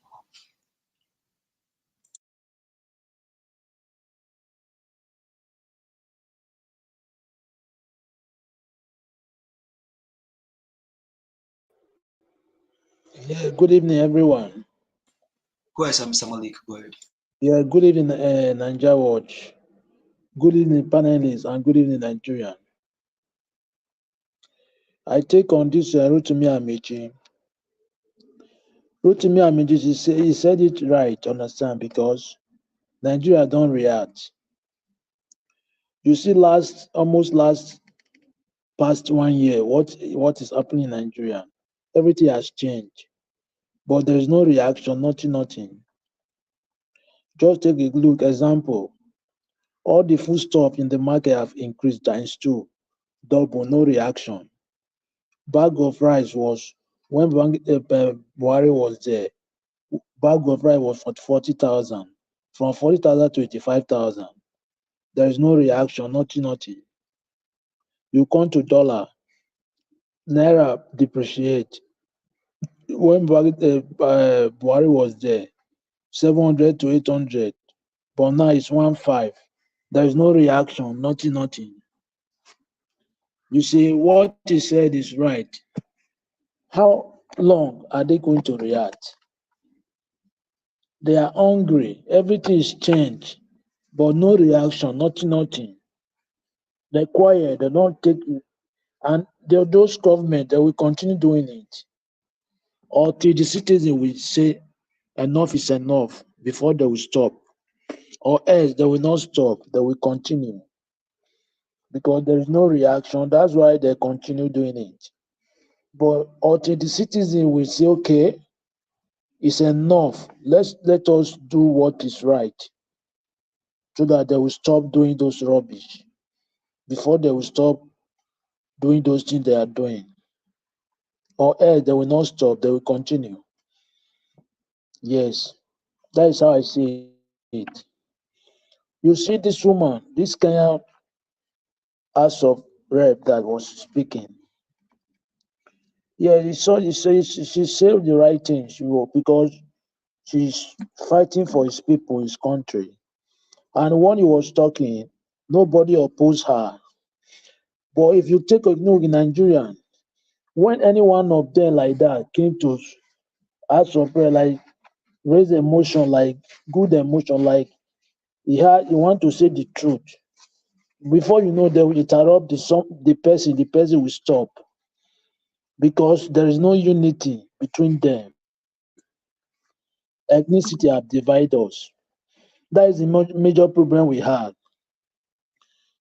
Yeah, good evening, everyone. Go ahead, Mr. Malik. Go ahead. Yeah, good evening, Ninja Watch. Good evening, panelists, and good evening, Nigerian. I take on this Rotimi Amechi. Rotimi Amechi, he said it right, understand, because Nigeria don't react. You see, past 1 year, what is happening in Nigeria? Everything has changed, but there is no reaction, nothing. Just take a look, example. All the food stuff in the market have increased ×2, double, no reaction. Bag of rice was, when Buhari was there, bag of rice was for 40,000, from 40,000 to 85,000. There is no reaction, nothing. You come to dollar, Naira depreciate. When Buhari was there, 700 to 800, but now it's 1.5. There is no reaction, nothing. You see, what he said is right. How long are they going to react? They are hungry. Everything is changed, but no reaction, nothing. They're quiet. They don't take it. And those government, they will continue doing it until the citizen will say enough is enough before they will stop. Or else they will not stop. They will continue. Because there is no reaction. That's why they continue doing it. But until the citizen will say, okay, it's enough. Let us do what is right, so that they will stop doing those rubbish before they will stop doing those things they are doing. Or else they will not stop, they will continue. Yes, that is how I see it. You see this woman, this Kenyan House of Rep that was speaking. Yeah, she said the right thing, because she's fighting for his people, his country. And when he was talking, nobody opposed her. But if you take a look in Nigeria, When any one of them like that came to ask for prayer, like raise emotion, like good emotion, like he want to say the truth. Before you know, they will interrupt the person will stop because there is no unity between them. Ethnicity have divided us. That is the major problem we have.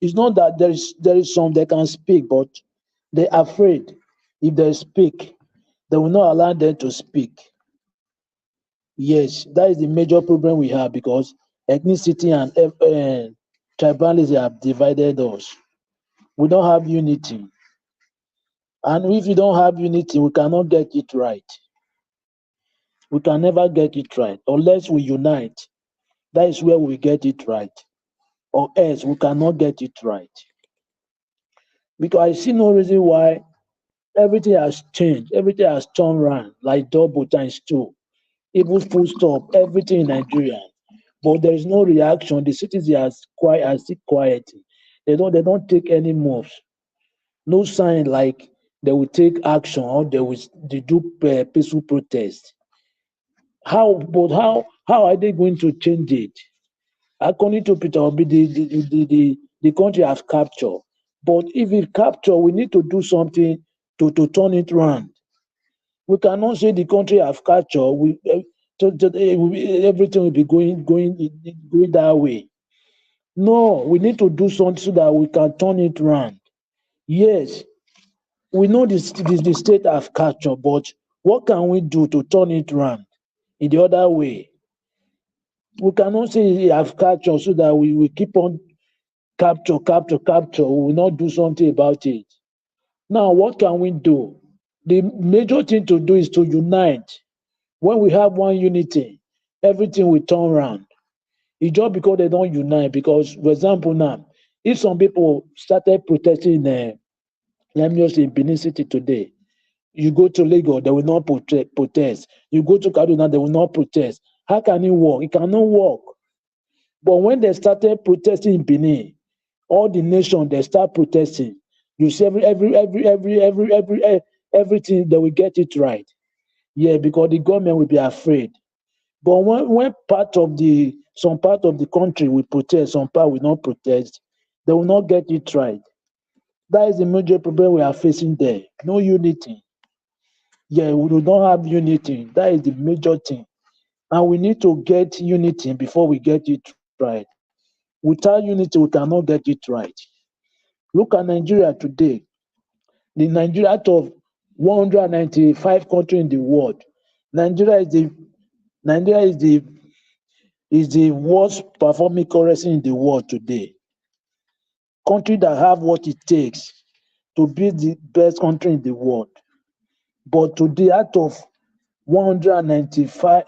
It's not that there is some they can speak, but they're afraid if they speak, they will not allow them to speak. Yes, that is the major problem we have because ethnicity and tribalism have divided us. We don't have unity. And if we don't have unity, we cannot get it right. We can never get it right unless we unite. That is where we get it right. Or else we cannot get it right. Because I see no reason why everything has changed. Everything has turned around like double times two. Even full stop, everything in Nigeria. But there is no reaction. The citizens are still quiet. They don't take any moves. No sign like they will take action or they do peaceful protest. How are they going to change it? According to Peter Obi, the country has captured. But if it capture, we need to do something to turn it around. We cannot say the country have captured. Everything will be going that way. No, we need to do something so that we can turn it around. Yes, we know the state have captured, but what can we do to turn it around in the other way? We cannot say it have captured so that we will keep on capture. We will not do something about it. Now, what can we do? The major thing to do is to unite. When we have one unity, everything will turn around. It's just because they don't unite. Because, for example, now, if some people started protesting let me just say Benin City today, you go to Lagos, they will not protest. You go to Kaduna, they will not protest. How can it work? It cannot work. But when they started protesting in Benin, all the nation they start protesting. You see everything they will get it right. Yeah, because the government will be afraid. But when some part of the country will protest, some part will not protest, they will not get it right. That is the major problem we are facing there. No unity. Yeah, we don't have unity. That is the major thing. And we need to get unity before we get it right. Without unity, we cannot get it right. Look at Nigeria today. The Nigeria out of 195 countries in the world, Nigeria is the worst performing currency in the world today. Country that have what it takes to be the best country in the world. But today, out of 195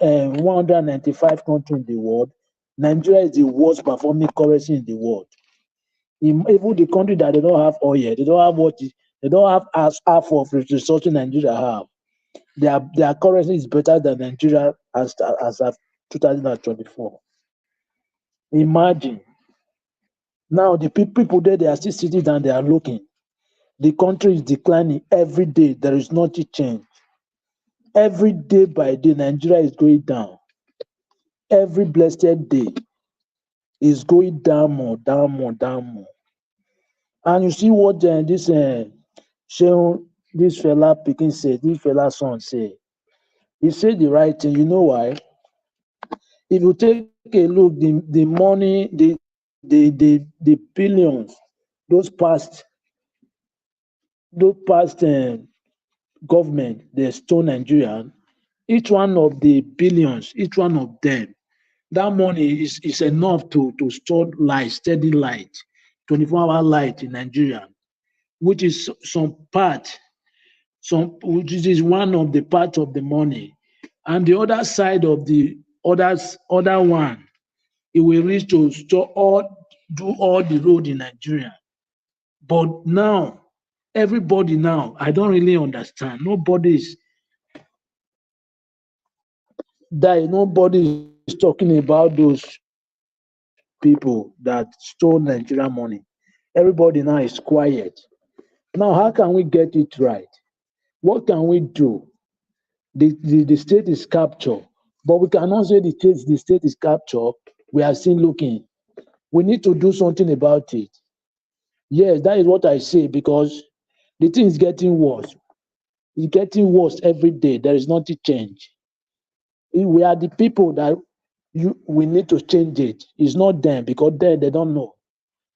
countries in the world, Nigeria is the worst performing currency in the world. Even the country that they don't have oil, they don't have half of the resources Nigeria have. Their currency is better than Nigeria as of 2024. Imagine. Now the people there, they are still sitting down, they are looking. The country is declining every day. There is nothing change. Every day by day, Nigeria is going down. Every blessed day is going down more. And you see what this fella Pikin said, this fella son say. He said the right thing. You know why? If you take a look, the money, the billions, those past government, they stole Nigerian. Each one of the billions, each one of them, that money is enough to store light, steady light, 24-hour light in Nigeria, which is which is one of the part of the money. And the other side of the other one, it will reach to do all the road in Nigeria. But now, everybody now, I don't really understand. Nobody is talking about those people that stole Nigerian money. Everybody now is quiet. Now, how can we get it right? What can we do? The state is captured, but we cannot say the state is captured. We are still looking. We need to do something about it. Yes, that is what I say, because the thing is getting worse. It's getting worse every day. There is nothing change. We are the people that we need to change it. It's not them, because then they don't know.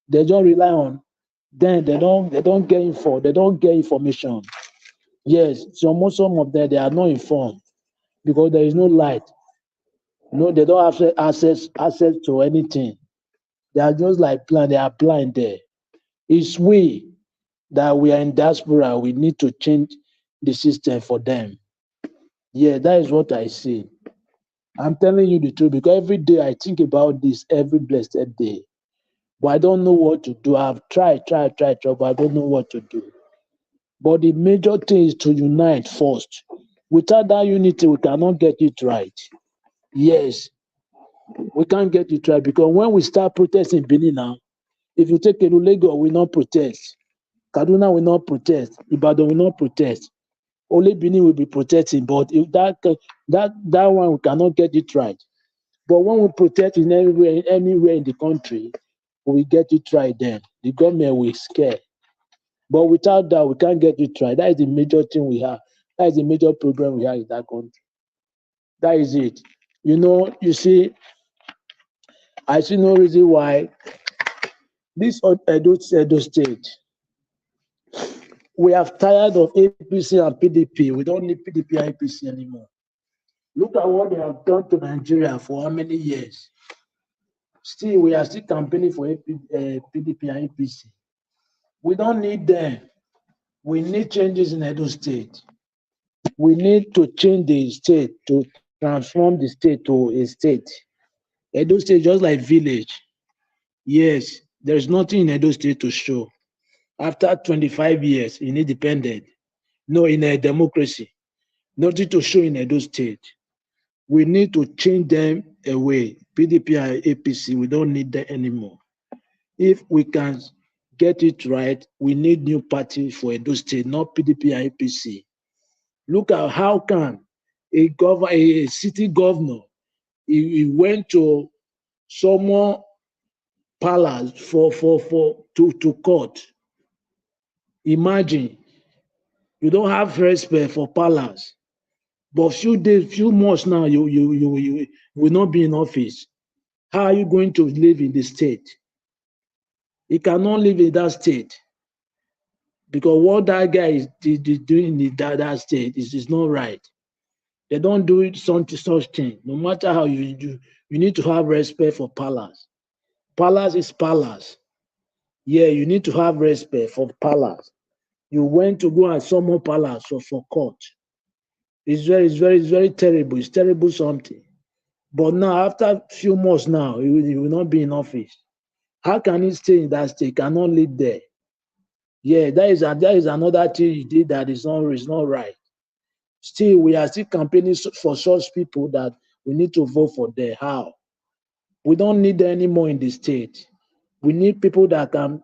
They don't rely on. Then they don't get info. They don't get information. Yes, some of them, they are not informed because there is no light. No, they don't have access to anything. They are just like blind. They are blind there. It's we that we are in diaspora. We need to change the system for them. Yeah, that is what I see. I'm telling you the truth, because every day I think about this every blessed day. But I don't know what to do. I've tried, but I don't know what to do. But the major thing is to unite first. Without that unity, we cannot get it right. Yes, we can't get it right, because when we start protesting Benin now, if you take Lagos, we not protest. Kaduna will not protest. Ibadan will not protest. Only Benin will be protesting. But if that one, we cannot get it right. But when we protest in anywhere in the country, we get it right then. The government will scare. But without that, we can't get it right. That is the major thing we have. That is the major problem we have in that country. That is it. You see, I see no reason why this Edo State, we have tired of APC and PDP. We don't need PDP and APC anymore. Look at what they have done to Nigeria for how many years. Still, we are still campaigning for PDP and APC. We don't need them. We need changes in Edo State. We need to change the state, to transform the state to a state. Edo State just like village. Yes, there's nothing in Edo State to show. After 25 years in independence, no, in a democracy, nothing to show in Edo State. We need to change them away. PDP and APC, we don't need them anymore. If we can get it right, we need new party for Edo State, not PDP and APC. Look at how can a city governor, he went to someone palace to court. Imagine, you don't have respect for palace, but few months now, you will not be in office. How are you going to live in the state? You cannot live in that state, because what that guy is doing in that state is not right. They don't do it such thing. No matter how you do, you need to have respect for palace. Palace is palace. Yeah, you need to have respect for palace. You went to go and summon palace for court. It's very terrible. It's terrible something. But now, after a few months now, he will not be in office. How can he stay in that state? He cannot live there. Yeah, that is another thing he did that is not right. Still, we are still campaigning for such people that we need to vote for them. How? We don't need them anymore in the state. We need people that can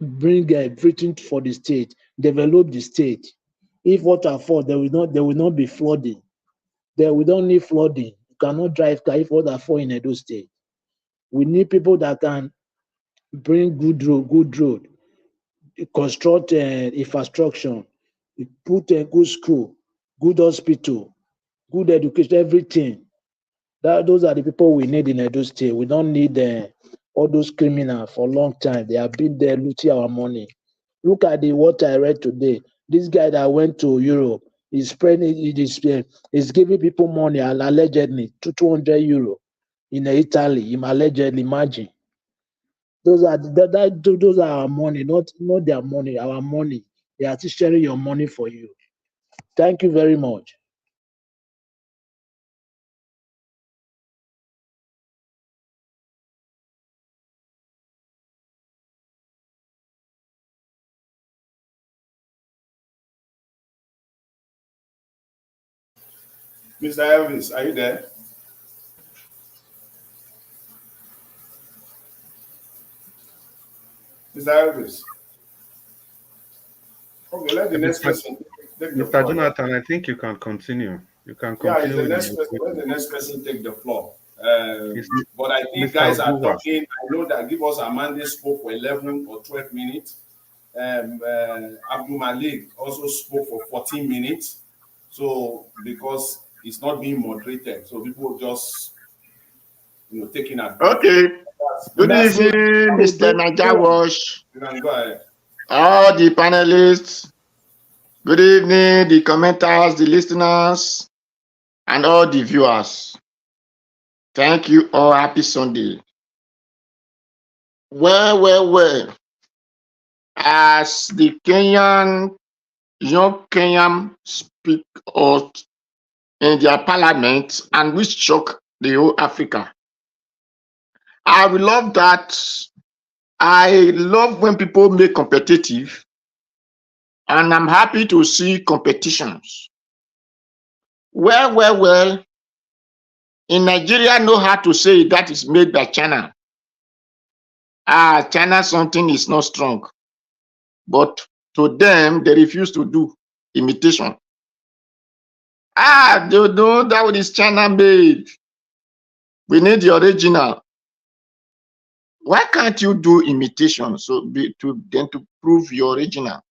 bring everything for the state, develop the state. If water falls, there will not be flooding. We don't need flooding. You cannot drive car if water falls in Edo State. We need people that can bring good road, construct infrastructure, put a good school, good hospital, good education, everything. Those are the people we need in Edo State. We don't need all those criminals for a long time. They have been there looting our money. Look at what I read today. This guy that went to Europe is giving people money allegedly to 200 euro in Italy. Allegedly, imagine. Those are our money, not their money, our money. They are still sharing your money for you. Thank you very much. Mr. Elvis, are you there? Mr. Elvis. Okay, let the next person. take the Mr. floor. Jonathan, I think you can continue. You can Yeah, continue with the when question. the next person take the floor. It's But I think Mr. guys are Obuwa. talking. I know that give us Amande spoke for 11 or 12 minutes. Abdul Malik also spoke for 14 minutes. So because it's not being moderated, so people just taking advantage. Okay. Good evening, Mr. Najawash. You can go ahead. All the panelists. Good evening, the commenters, the listeners, and all the viewers. Thank you all. Happy Sunday. Well. As the young Kenyan speak out in their parliament and which shock the whole Africa. I will love that. I love when people make competitive, and I'm happy to see competitions. Well. In Nigeria, know how to say that is made by China. China something is not strong. But to them, they refuse to do imitation. They know that is China made. We need the original. Why can't you do imitation to prove your original?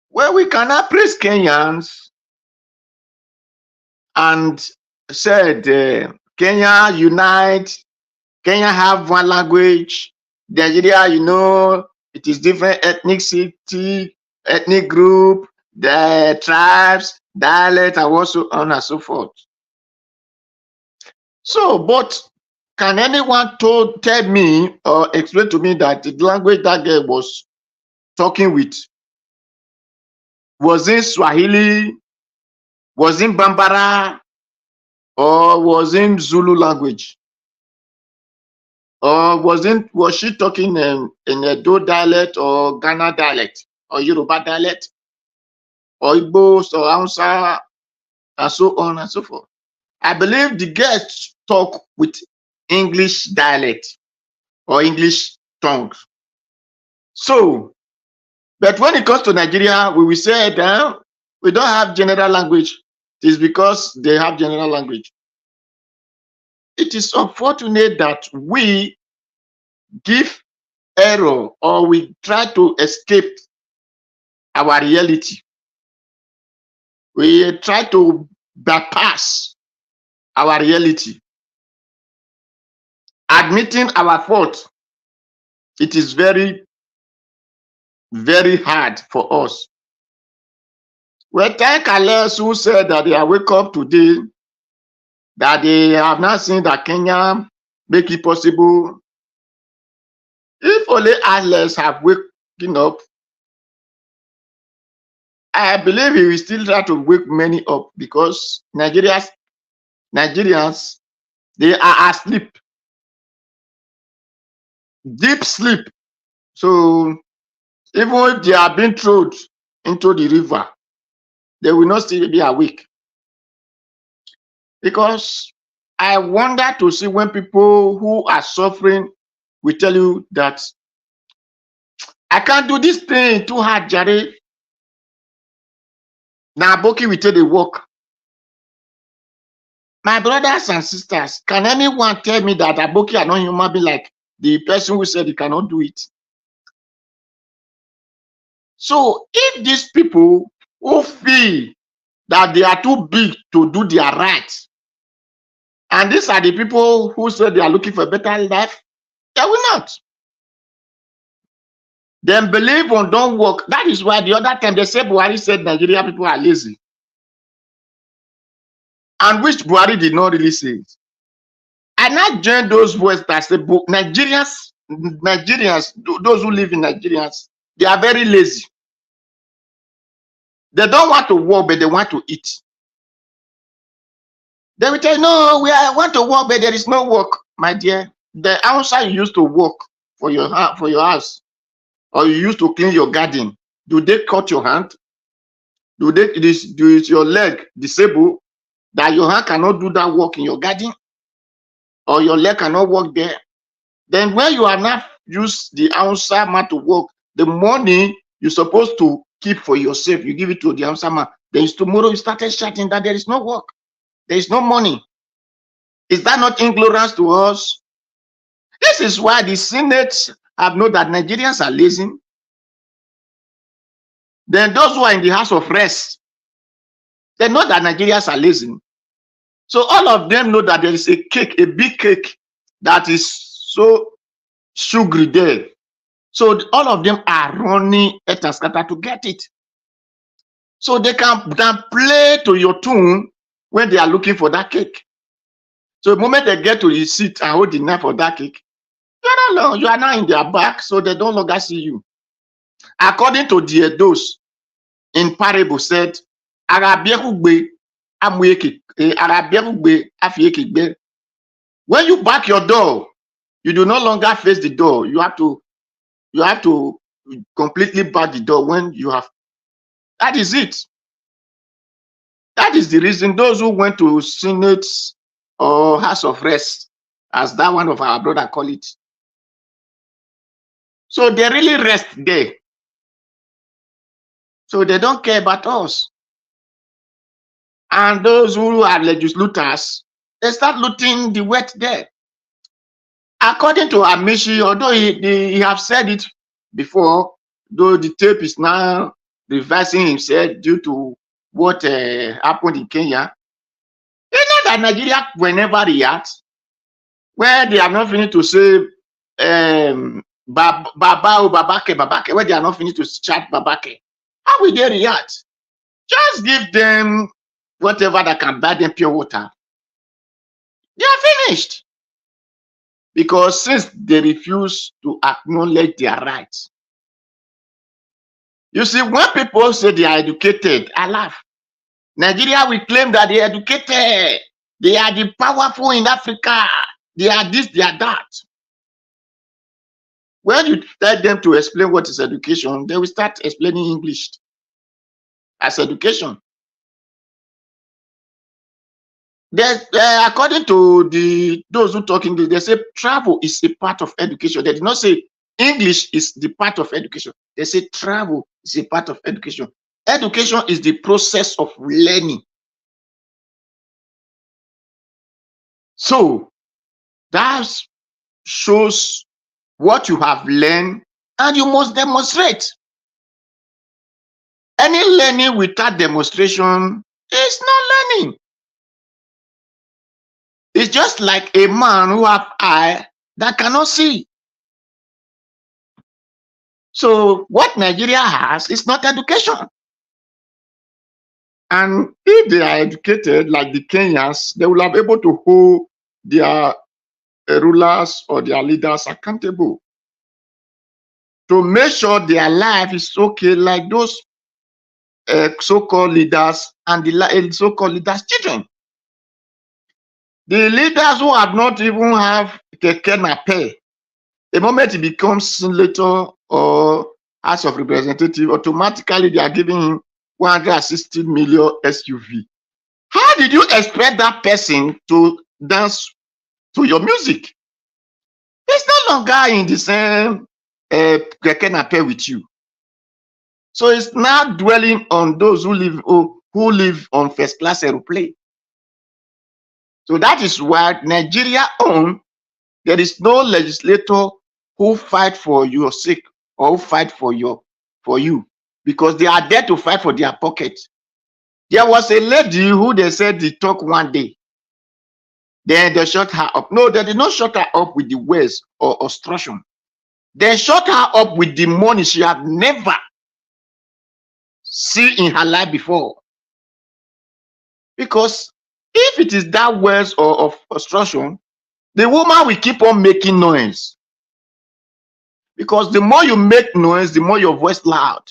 Well, we cannot praise Kenyans and said Kenya unite, Kenya have one language, Nigeria, it is different ethnicity, ethnic group, the tribes, dialect, and also on and so forth. So, but can anyone tell me or explain to me that the language that girl was talking with was in Swahili, was in Bambara, or was in Zulu language? Or was she talking in Edo dialect or Ghana dialect or Yoruba dialect or Igbo or Hausa and so on and so forth? I believe the girls talk with English dialect or English tongues. So, but when it comes to Nigeria, we will say that we don't have general language. It is because they have general language. It is unfortunate that we give error or we try to escape our reality. We try to bypass our reality. Admitting our fault, it is very, very hard for us. Well, thank Allah who said that they are wake up today, that they have not seen that Kenya make it possible. If only others have waking up, I believe he will still try to wake many up because Nigerians, they are asleep, deep sleep. So even if they are being thrown into the river, they will not still be awake. Because I wonder to see when people who are suffering will tell you that I can't do this thing too hard, Jerry. Now, Boki will tell the work. My brothers and sisters, can anyone tell me that Aboki are not human being like the person who said he cannot do it? So if these people who feel that they are too big to do their rights, and these are the people who said they are looking for a better life, they will not. Then believe on don't work. That is why the other time they said Buhari said Nigeria people are lazy. And which Buhari did not really say it. I now join those voices that say Nigerians, those who live in Nigerians, they are very lazy. They don't want to work, but they want to eat. They will tell you, no, want to work, but there is no work, my dear. The outside you used to work for your house, or you used to clean your garden. Do they cut your hand? Do your leg disabled that your hand cannot do that work in your garden, or your leg cannot work there? Then when you are not use the outside man to work, the money you're supposed to keep for yourself, you give it to the Hausa man. Then tomorrow you started shouting that there is no work, there is no money. Is that not ignorance to us? This is why the Senate have known that Nigerians are lazy. Then those who are in the house of rest, they know that Nigerians are lazy. So all of them know that there is a cake, a big cake that is so sugary there. So all of them are running at a scatter to get it. So they can play to your tune when they are looking for that cake. So the moment they get to the seat and hold the knife for that cake, you are now in their back, so they don't longer see you. According to the Edos, in parable said, when you back your door, you do no longer face the door. You have to completely back the door when you have. That is it. That is the reason those who went to Senate or House of Rest, as that one of our brother call it. So they really rest there. So they don't care about us. And those who are legislators, they start looting the wet there. According to Amishi, although he have said it before, though the tape is now reversing himself due to what happened in Kenya, you know that Nigeria will never react where they are not finished to say Babake, where they are not finished to chat Babake. How will they react? Just give them whatever that can buy them pure water. They are finished. Because since they refuse to acknowledge their rights. You see, when people say they are educated, I laugh. Nigeria will claim that they are educated. They are the powerful in Africa. They are this, they are that. When you tell them to explain what is education, they will start explaining English as education. According to those who talk English, they say travel is a part of education. They did not say English is the part of education. They say travel is a part of education. Education is the process of learning. So that shows what you have learned and you must demonstrate. Any learning without demonstration is not learning. It's just like a man who has eye that cannot see. So what Nigeria has is not education. And if they are educated like the Kenyans, they will be able to hold their rulers or their leaders accountable to make sure their life is okay, like those so-called leaders and the so-called leaders' children. The leaders who have not even have keke, the moment he becomes senator or House of Representative, automatically they are giving him 160 million SUV. How did you expect that person to dance to your music? He's no longer in the same keke with you. So it's now dwelling on those who live on first class aeroplane. So that is why Nigeria there is no legislator who fight for your sake or who fight for you, because they are there to fight for their pocket. There was a lady who they said they talk one day. Then they shut her up. No, they did not shut her up with the words or obstruction. They shut her up with the money she had never seen in her life before. Because if it is that words or of obstruction, the woman will keep on making noise. Because the more you make noise, the more your voice loud.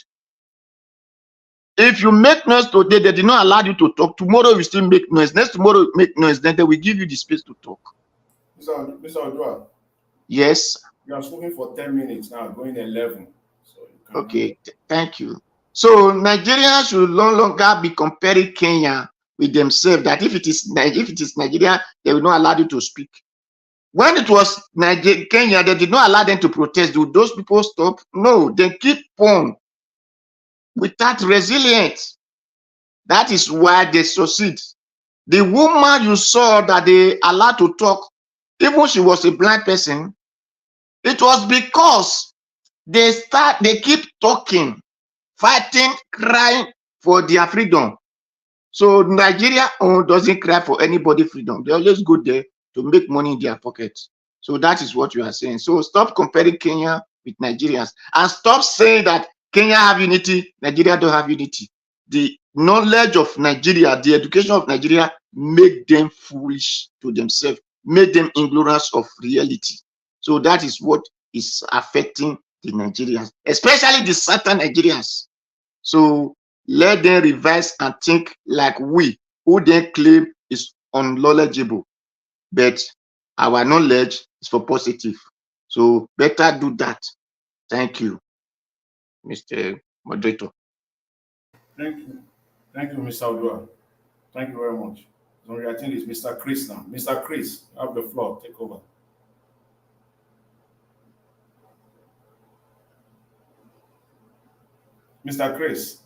If you make noise today, they did not allow you to talk. Tomorrow you still make noise. Next tomorrow you make noise. Then they will give you the space to talk. Mr. Odua. Yes. You are speaking for 10 minutes now, going 11. So you can okay, thank you. So Nigerians should no longer be comparing Kenya with themselves. That if it is Nigeria, they will not allow you to speak. When it was Kenya, they did not allow them to protest. Do those people stop? No, they keep on without resilience. That is why they succeed. The woman you saw that they allowed to talk, even she was a blind person, it was because they keep talking, fighting, crying for their freedom. So Nigeria doesn't cry for anybody freedom. They always go there to make money in their pockets. So that is what you are saying. So stop comparing Kenya with Nigerians and stop saying that Kenya have unity, Nigeria don't have unity. The knowledge of Nigeria, the education of Nigeria make them foolish to themselves, make them ignorant of reality. So that is what is affecting the Nigerians, especially the certain Nigerians. So let them revise and think like we, who they claim is unknowledgeable, but our knowledge is for positive. So better do that. Thank you, Mr. Moderator. Thank you, Mr. Odua. Thank you very much. So I think it's Mr. Chris now. Mr. Chris, you have the floor. Take over. Mr. Chris.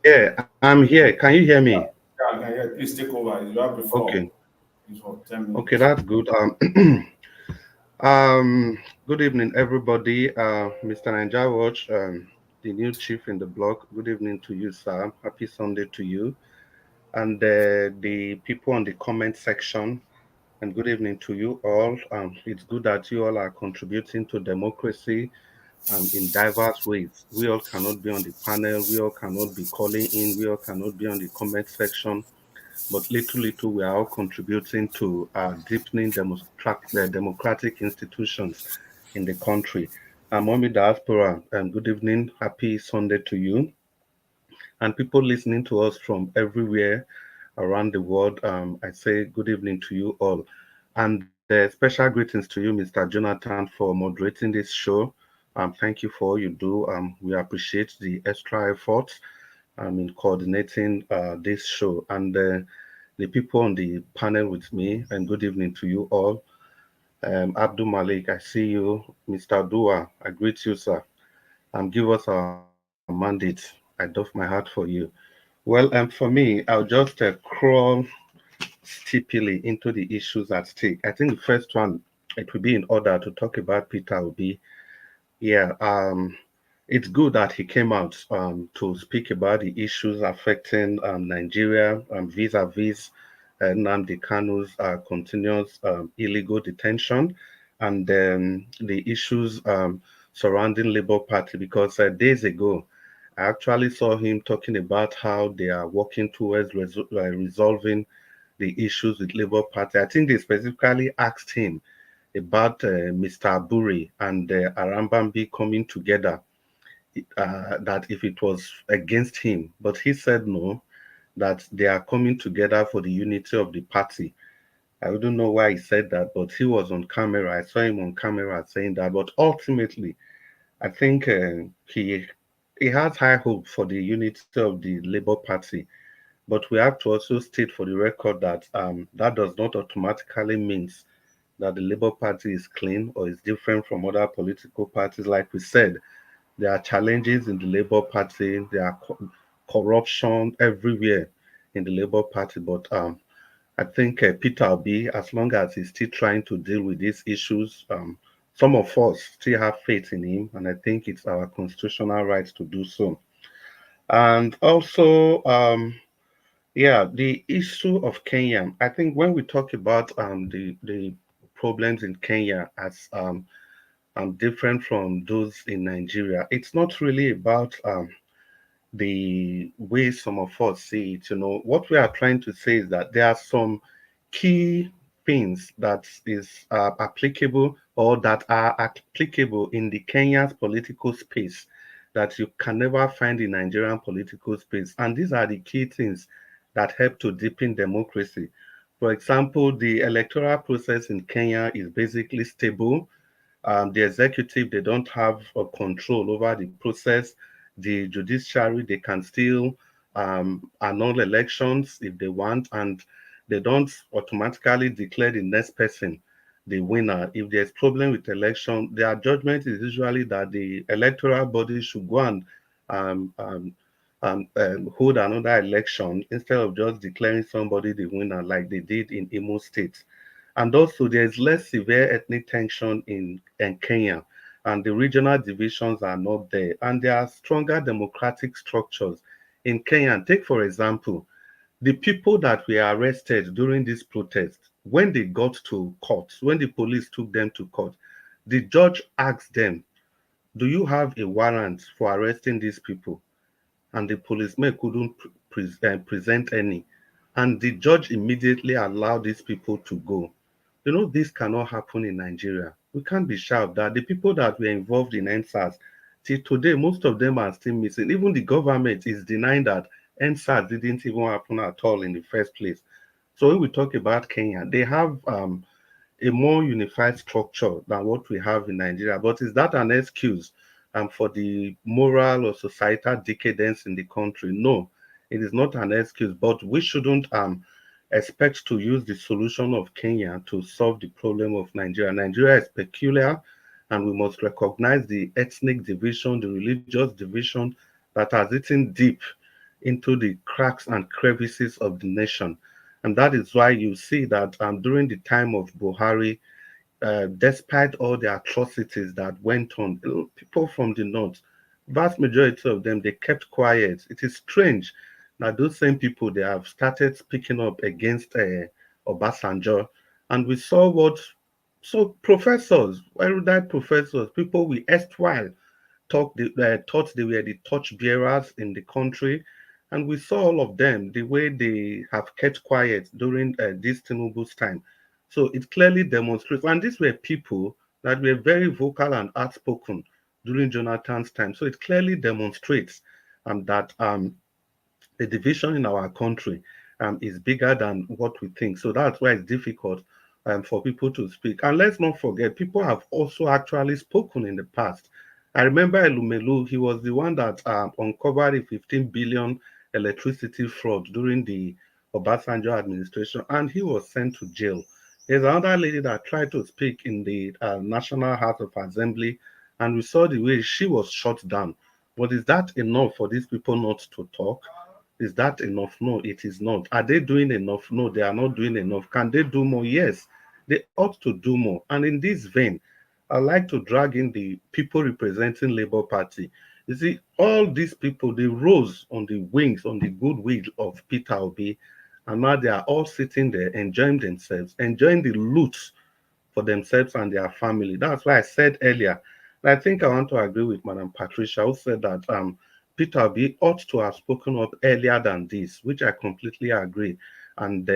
Yeah, I'm here. Can you hear me? Yeah, please take over. You have the floor. Okay. For 10 minutes. Okay, that's good. Good evening, everybody. Mr. Ninja Watch, the new chief in the block. Good evening to you, sir. Happy Sunday to you. And the people on the comment section, and good evening to you all. It's good that you all are contributing to democracy in diverse ways. We all cannot be on the panel, we all cannot be calling in, we all cannot be on the comment section, but little we are all contributing to deepening democratic institutions in the country. Mommy Diaspora, good evening, happy Sunday to you. And people listening to us from everywhere around the world, I say good evening to you all. And special greetings to you, Mr. Jonathan, for moderating this show. Thank you for all you do. We appreciate the extra effort in coordinating this show. And the people on the panel with me, and good evening to you all. Abdul Malik, I see you. Mr. Dua, I greet you, sir. Give us our mandate. I doff my heart for you. Well, for me, I'll just crawl steeply into the issues at stake. I think the first one, it will be in order to talk about Peter Obi. Yeah, it's good that he came out to speak about the issues affecting Nigeria vis-a-vis Nnamdi Kanu's continuous illegal detention and the issues surrounding Labour Party. Because days ago, I actually saw him talking about how they are working towards resolving the issues with Labour Party. I think they specifically asked him about Mr. Aburi and Arambambi coming together, that if it was against him, but he said no, that they are coming together for the unity of the party. I don't know why he said that, but he was on camera. I saw him on camera saying that. But ultimately, I think he has high hope for the unity of the Labour Party. But we have to also state for the record that that does not automatically mean that the Labour Party is clean or is different from other political parties. Like we said, there are challenges in the Labour Party, there are corruption everywhere in the Labour Party. But I think Peter Obi, as long as he's still trying to deal with these issues, some of us still have faith in him, and I think it's our constitutional right to do so. And also, yeah, the issue of Kenya. I think when we talk about the problems in Kenya as different from those in Nigeria, it's not really about the way some of us see it. What we are trying to say is that there are some key things that is applicable or that are applicable in the Kenya's political space that you can never find in Nigerian political space. And these are the key things that help to deepen democracy. For example, the electoral process in Kenya is basically stable. The executive, they don't have control over the process. The judiciary, they can still annul elections if they want, and they don't automatically declare the next person the winner. If there's problem with election, their judgment is usually that the electoral body should go and hold another election instead of just declaring somebody the winner like they did in Imo State. And also, there is less severe ethnic tension in Kenya, and the regional divisions are not there. And there are stronger democratic structures in Kenya. Take, for example, the people that were arrested during this protest, when they got to court, when the police took them to court, the judge asked them, do you have a warrant for arresting these people? And the policemen couldn't present any. And the judge immediately allowed these people to go. You know, this cannot happen in Nigeria. We can't be sure of that. The people that were involved in NSAS, till today, most of them are still missing. Even the government is denying that NSAS didn't even happen at all in the first place. So when we talk about Kenya, they have a more unified structure than what we have in Nigeria. But is that an excuse for the moral or societal decadence in the country? No, it is not an excuse. But we shouldn't expect to use the solution of Kenya to solve the problem of Nigeria. Nigeria is peculiar, and we must recognize the ethnic division, the religious division that has eaten deep into the cracks and crevices of the nation. And that is why you see that during the time of Buhari, despite all the atrocities that went on, people from the north, vast majority of them, they kept quiet. It is strange that those same people, they have started speaking up against Obasanjo. And we saw what, so professors, erudite professors, people we erstwhile thought they were the torch bearers in the country. And we saw all of them, the way they have kept quiet during this Tinubu's time. So it clearly demonstrates, and these were people that were very vocal and outspoken during Jonathan's time. So it clearly demonstrates that the division in our country is bigger than what we think. So that's why it's difficult for people to speak. And let's not forget, people have also actually spoken in the past. I remember Elumelu, he was the one that uncovered a 15 billion electricity fraud during the Obasanjo administration, and he was sent to jail. There's another lady that tried to speak in the National House of Assembly, and we saw the way she was shut down. But is that enough for these people not to talk? Is that enough? No, it is not. Are they doing enough? No, they are not doing enough. Can they do more? Yes, they ought to do more. And in this vein, I like to drag in the people representing Labour Party. You see, all these people, they rose on the wings, on the goodwill of Peter Obi, and now they are all sitting there enjoying themselves, enjoying the loot for themselves and their family. That's why I said earlier, and I think I want to agree with Madam Patricia, who said that Peter Obi ought to have spoken up earlier than this, which I completely agree. And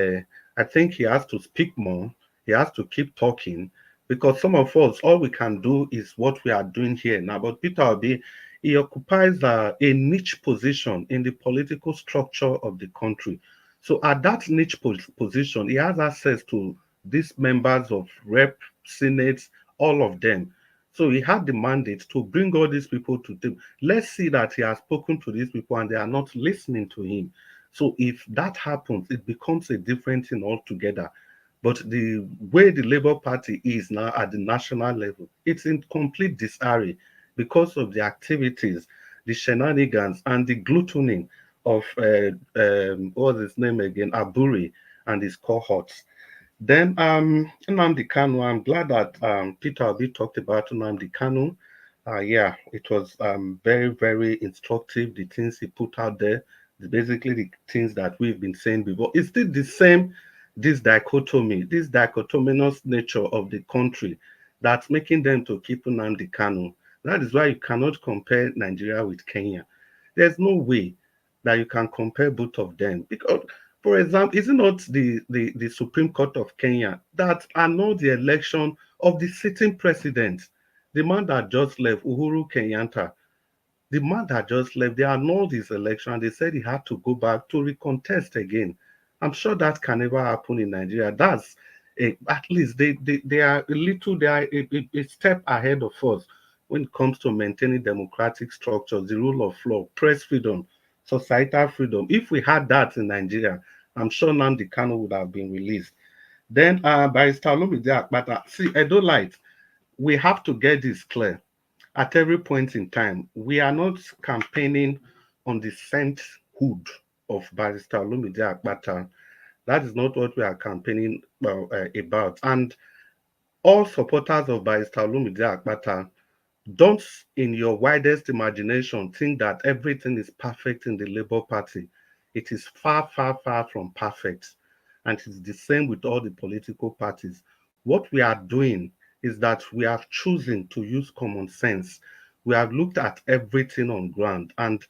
I think he has to speak more. He has to keep talking, because some of us, all we can do is what we are doing here now. But Peter Obi, he occupies a niche position in the political structure of the country. So at that niche position, he has access to these members of rep, senate, all of them. So he had the mandate to bring all these people to them. Let's see that he has spoken to these people and they are not listening to him. So if that happens, it becomes a different thing altogether. But the way the Labour Party is now at the national level, it's in complete disarray because of the activities, the shenanigans, and the gluttony of what's his name again, Aburi and his cohorts. Then Nnamdi Kanu, I'm glad that Peter Obi talked about Nnamdi Kanu. Yeah, it was very, very instructive, the things he put out there, basically the things that we've been saying before. It's still the same, this dichotomy, this dichotomous nature of the country that's making them to keep Nnamdi Kanu. That is why you cannot compare Nigeria with Kenya. There's no way that you can compare both of them, because for example, is it not the Supreme Court of Kenya that annulled the election of the sitting president, the man that just left, Uhuru Kenyatta? The man that just left, they annulled his election and they said he had to go back to recontest again. I'm sure that can never happen in Nigeria. That's at least they are a little, they are a step ahead of us when it comes to maintaining democratic structures, the rule of law, press freedom, societal freedom. If we had that in Nigeria, I'm sure Nnamdi Kanu would have been released. Then Barrister Olumide Akpata, see, Edo Light, we have to get this clear. at every point in time. We are not campaigning on the sainthood of Barrister Olumide Akpata. That is not what we are campaigning about. And all supporters of Barrister Olumide Akpata, don't, in your widest imagination, think that everything is perfect in the Labour Party. It is far, far, far from perfect. And it's the same with all the political parties. What we are doing is that we have chosen to use common sense. We have looked at everything on ground, and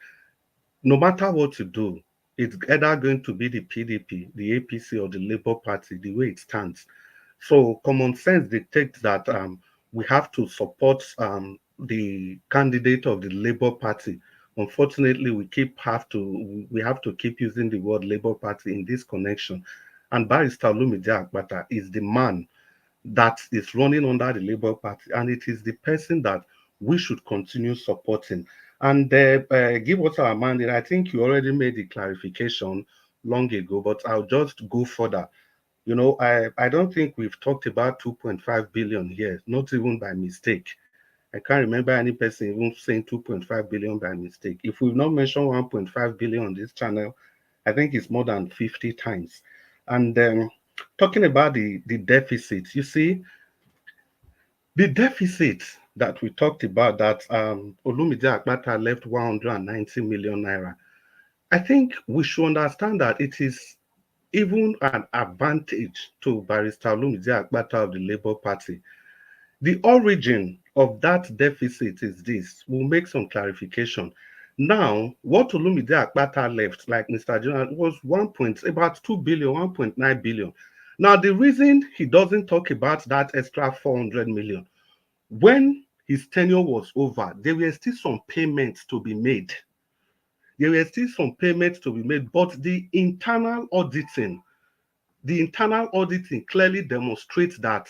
no matter what you do, it's either going to be the PDP, the APC, or the Labour Party, the way it stands. So common sense dictates that we have to support the candidate of the Labour Party. Unfortunately, we have to keep using the word Labour Party in this connection. And Barrister Olumide Akpata is the man that is running under the Labour Party, and it is the person that we should continue supporting. And give us our mandate. I think you already made the clarification long ago, but I'll just go further. You know, I don't think we've talked about 2.5 billion here, not even by mistake. I can't remember any person even saying 2.5 billion by mistake. If we've not mentioned 1.5 billion on this channel, I think it's more than 50 times. And talking about the deficit, you see, the deficit that we talked about, that Olumide Akpata left 190 million naira. I think we should understand that it is even an advantage to Barrister Olumide Akpata of the Labour Party. The origin of that deficit is this. We'll make some clarification. Now, what Olumide Akpata left, like Mr. General, was about 2 billion, 1.9 billion. Now, the reason he doesn't talk about that extra 400 million, when his tenure was over, there were still some payments to be made. There were still some payments to be made, but the internal auditing clearly demonstrates that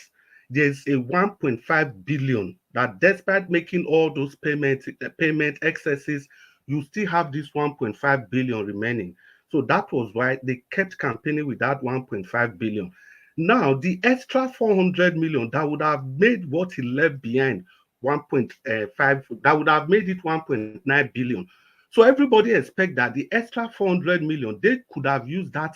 there's a 1.5 billion that, despite making all those payment excesses, you still have this 1.5 billion remaining. So that was why they kept campaigning with that 1.5 billion. Now, the extra 400 million that would have made what he left behind 1.5, that would have made it 1.9 billion. So everybody expect that the extra 400 million, they could have used that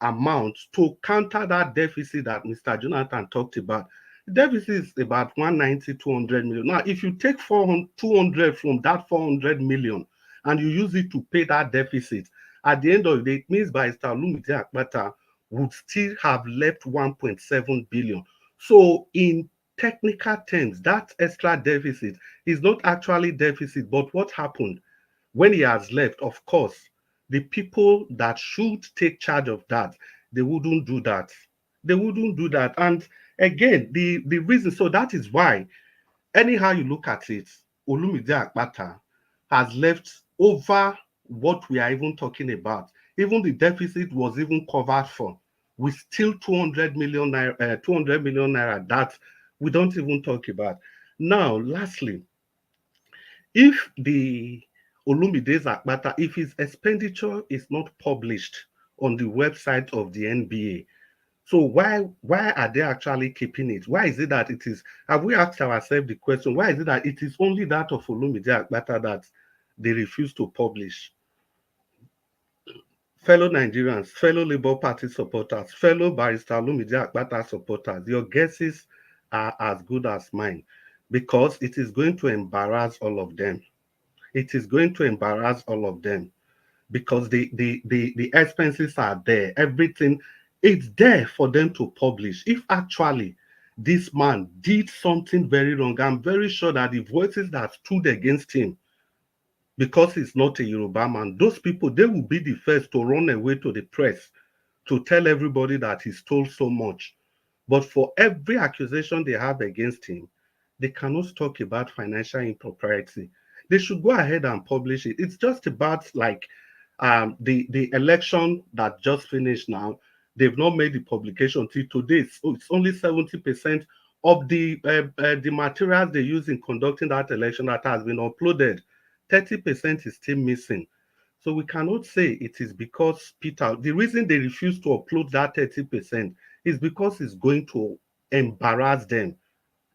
amount to counter that deficit that Mr. Jonathan talked about. The deficit is about 190, 200 million. Now, if you take 200 from that 400 million and you use it to pay that deficit, at the end of the day, it means Barrister Olumide Akpata would still have left 1.7 billion. So in technical terms, that extra deficit is not actually deficit, but what happened when he has left, of course, the people that should take charge of that, they wouldn't do that. They wouldn't do that. And again, the reason, so that is why, anyhow you look at it, Olumide Akpata has left over what we are even talking about. Even the deficit was even covered for with still 200 million naira that we don't even talk about. Now, lastly, if the Olumide's Akpata, if his expenditure is not published on the website of the NBA, so why are they actually keeping it? Why is it that it is? Have we asked ourselves the question? Why is it that it is only that of Olumide Akpata that they refuse to publish? Fellow Nigerians, fellow Labour Party supporters, fellow Barrister Olumide Akpata supporters, your guesses are as good as mine, because it is going to embarrass all of them. It is going to embarrass all of them, because the expenses are there. Everything, it's there for them to publish. If actually this man did something very wrong, I'm very sure that the voices that stood against him, because he's not a Yoruba man, those people, they will be the first to run away to the press to tell everybody that he stole so much. But for every accusation they have against him, they cannot talk about financial impropriety. They should go ahead and publish it. It's just about like the election that just finished now. They've not made the publication till today. So it's only 70% of the materials they use in conducting that election that has been uploaded. 30% is still missing. So we cannot say it is because Peter, the reason they refuse to upload that 30% is because it's going to embarrass them.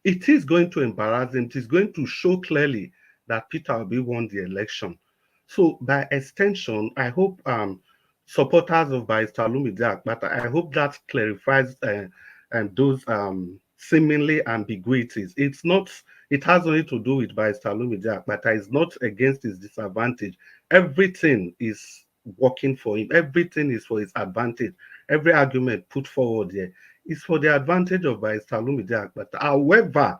it is going to embarrass him. It is going to show clearly that Peter Obi won the election. So by extension, I hope supporters of Barrister Olumide Akpata, I hope that clarifies and those seemingly ambiguities. It has nothing to do with Barrister Olumide Akpata. It's not against his disadvantage. Everything is working for him. Everything is for his advantage. Every argument put forward here is for the advantage of Barrister Olumide Akpata. However,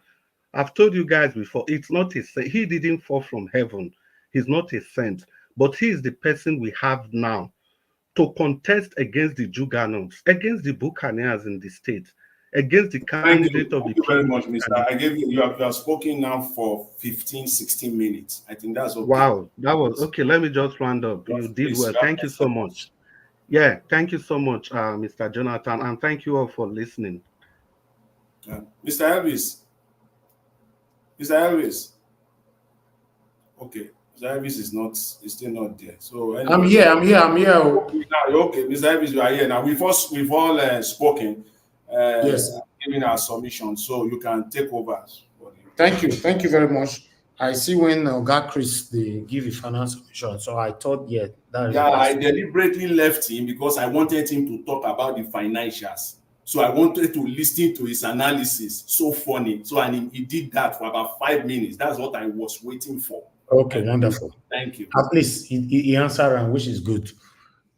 I've told you guys before, it's not a saint. He didn't fall from heaven. He's not a saint, but he is the person we have now to contest against the juggernauts, against the buccaneers in the state, against the candidate of the Thank you very much, PDP. Mr. I gave you have spoken now for 15, 16 minutes. I think that's okay. Wow, that was okay. Let me just round up. You did well. Thank you so much. Yeah, thank you so much, Mr. Jonathan, and thank you all for listening. Mr. Elvis. Mr. Elvis. Okay. Mr. Elvis is still not there. So anyway, I'm here. Okay, Mr. Elvis, you are here now. We've all spoken. Yes. Giving our submission, so you can take over. Thank you very much. I see when Oga Chris they give a final submission, so I thought, I deliberately left him because I wanted him to talk about the financials. So I wanted to listen to his analysis. So funny. So and he did that for about 5 minutes. That's what I was waiting for. Okay, wonderful. Thank you. At least he answered, and which is good.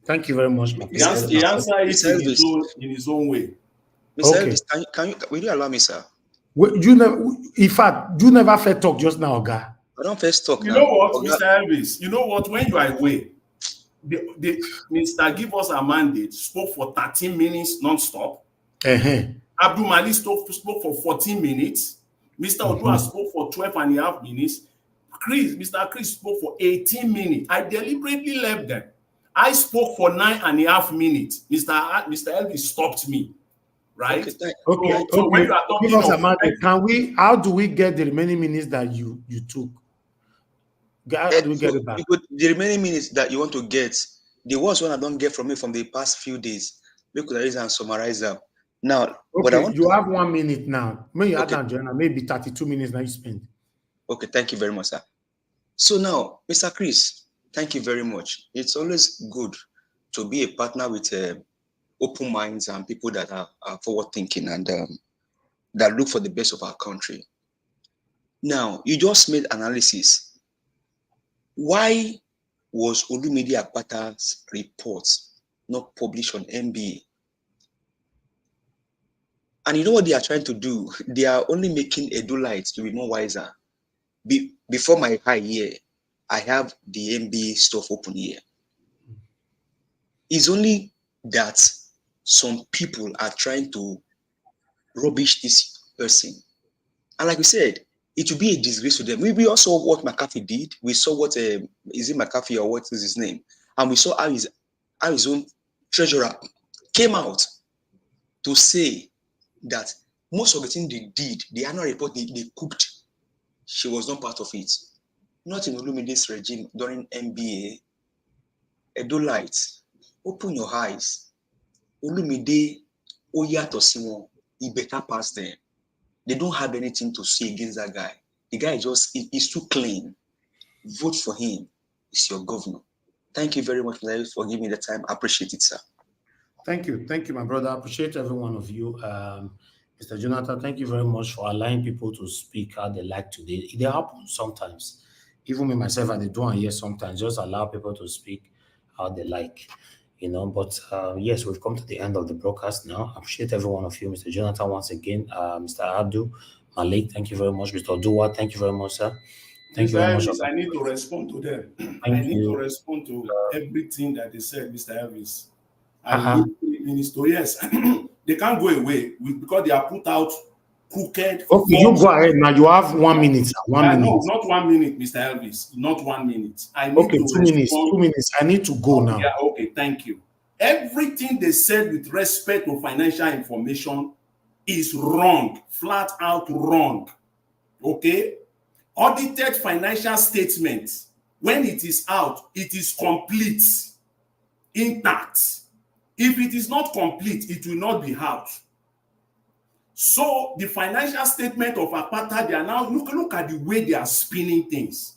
Thank you very much. He answered it in his own way. Mr. Elvis, will you allow me, sir? In fact, you never first talk just now, Oga. I don't first talk now. You know what, Mr. Elvis? You know what? When you are away, the Mr. Give Us a Mandate spoke for 13 minutes non-stop. Abdul Malik spoke for 14 minutes. Mr. Odua spoke for 12.5 minutes. Mr. Chris spoke for 18 minutes. I deliberately left them. I spoke for 9.5 minutes. Mr. Elvis stopped me. Right? Okay. So when you are talking Give us a mandate. How do we get the remaining minutes that you took? How do we get it back? The remaining minutes that you want to get, the worst one I don't get from me from the past few days, we could raise and summarize them. Now, you have 1 minute now. Maybe you add maybe 32 minutes now you spend. Okay, thank you very much, sir. So now, Mr. Chris, thank you very much. It's always good to be a partner with open minds and people that are forward thinking and that look for the best of our country. Now, you just made analysis. Why was Olumide Akpata's report not published on NBA? And you know what they are trying to do? They are only making Edo-lites to be more wiser. Before my eye here, I have the NBA stuff open here. It's only that some people are trying to rubbish this person. And like we said, it will be a disgrace to them. We also saw what McAfee did. We saw what, is it McAfee or what is his name? And we saw how his own treasurer came out to say that most of the things they did, the annual report they cooked, she was not part of it. Not in Olumide's regime during NBA. Edo-lites, open your eyes. Olumide, Oyato Simon, he better pass them. They don't have anything to say against that guy. The guy is too clean. Vote for him. He's your governor. Thank you very much for giving me the time. I appreciate it, sir. Thank you, my brother. I appreciate every one of you. Mr. Jonathan, thank you very much for allowing people to speak how they like today. It happens sometimes. Even me myself, I do here sometimes. Just allow people to speak how they like. But yes, we've come to the end of the broadcast now. I appreciate every one of you. Mr. Jonathan, once again, Mr. Abdul, Malik, thank you very much. Mr. Dua, thank you very much, sir. Thank you very much. I need to respond to them. I need to respond to everything that they said, Mr. Elvis. Yes, they can't go away because they are put out crooked. Okay, you go ahead now. You have 1 minute. 1 minute. No, not 1 minute, Mr. Elvis. Not 1 minute. I need okay, 2 minutes. 2 minutes. I need to go now. Yeah, okay, thank you. Everything they said with respect to financial information is wrong, flat out wrong. Okay? Audited financial statements, when it is out, it is complete, intact. If it is not complete, it will not be out. So the financial statement of Akpata, they are now, look at the way they are spinning things.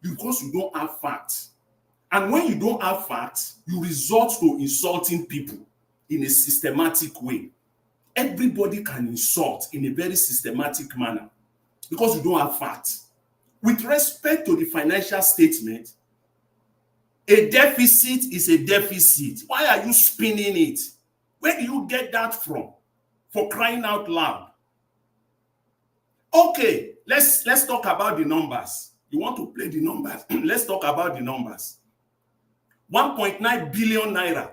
Because you don't have facts. And when you don't have facts, you resort to insulting people in a systematic way. Everybody can insult in a very systematic manner because you don't have facts. With respect to the financial statement, a deficit is a deficit. Why are you spinning it? Where do you get that from? For crying out loud. Okay, let's talk about the numbers. You want to play the numbers? Let's talk about the numbers. 1.9 billion naira.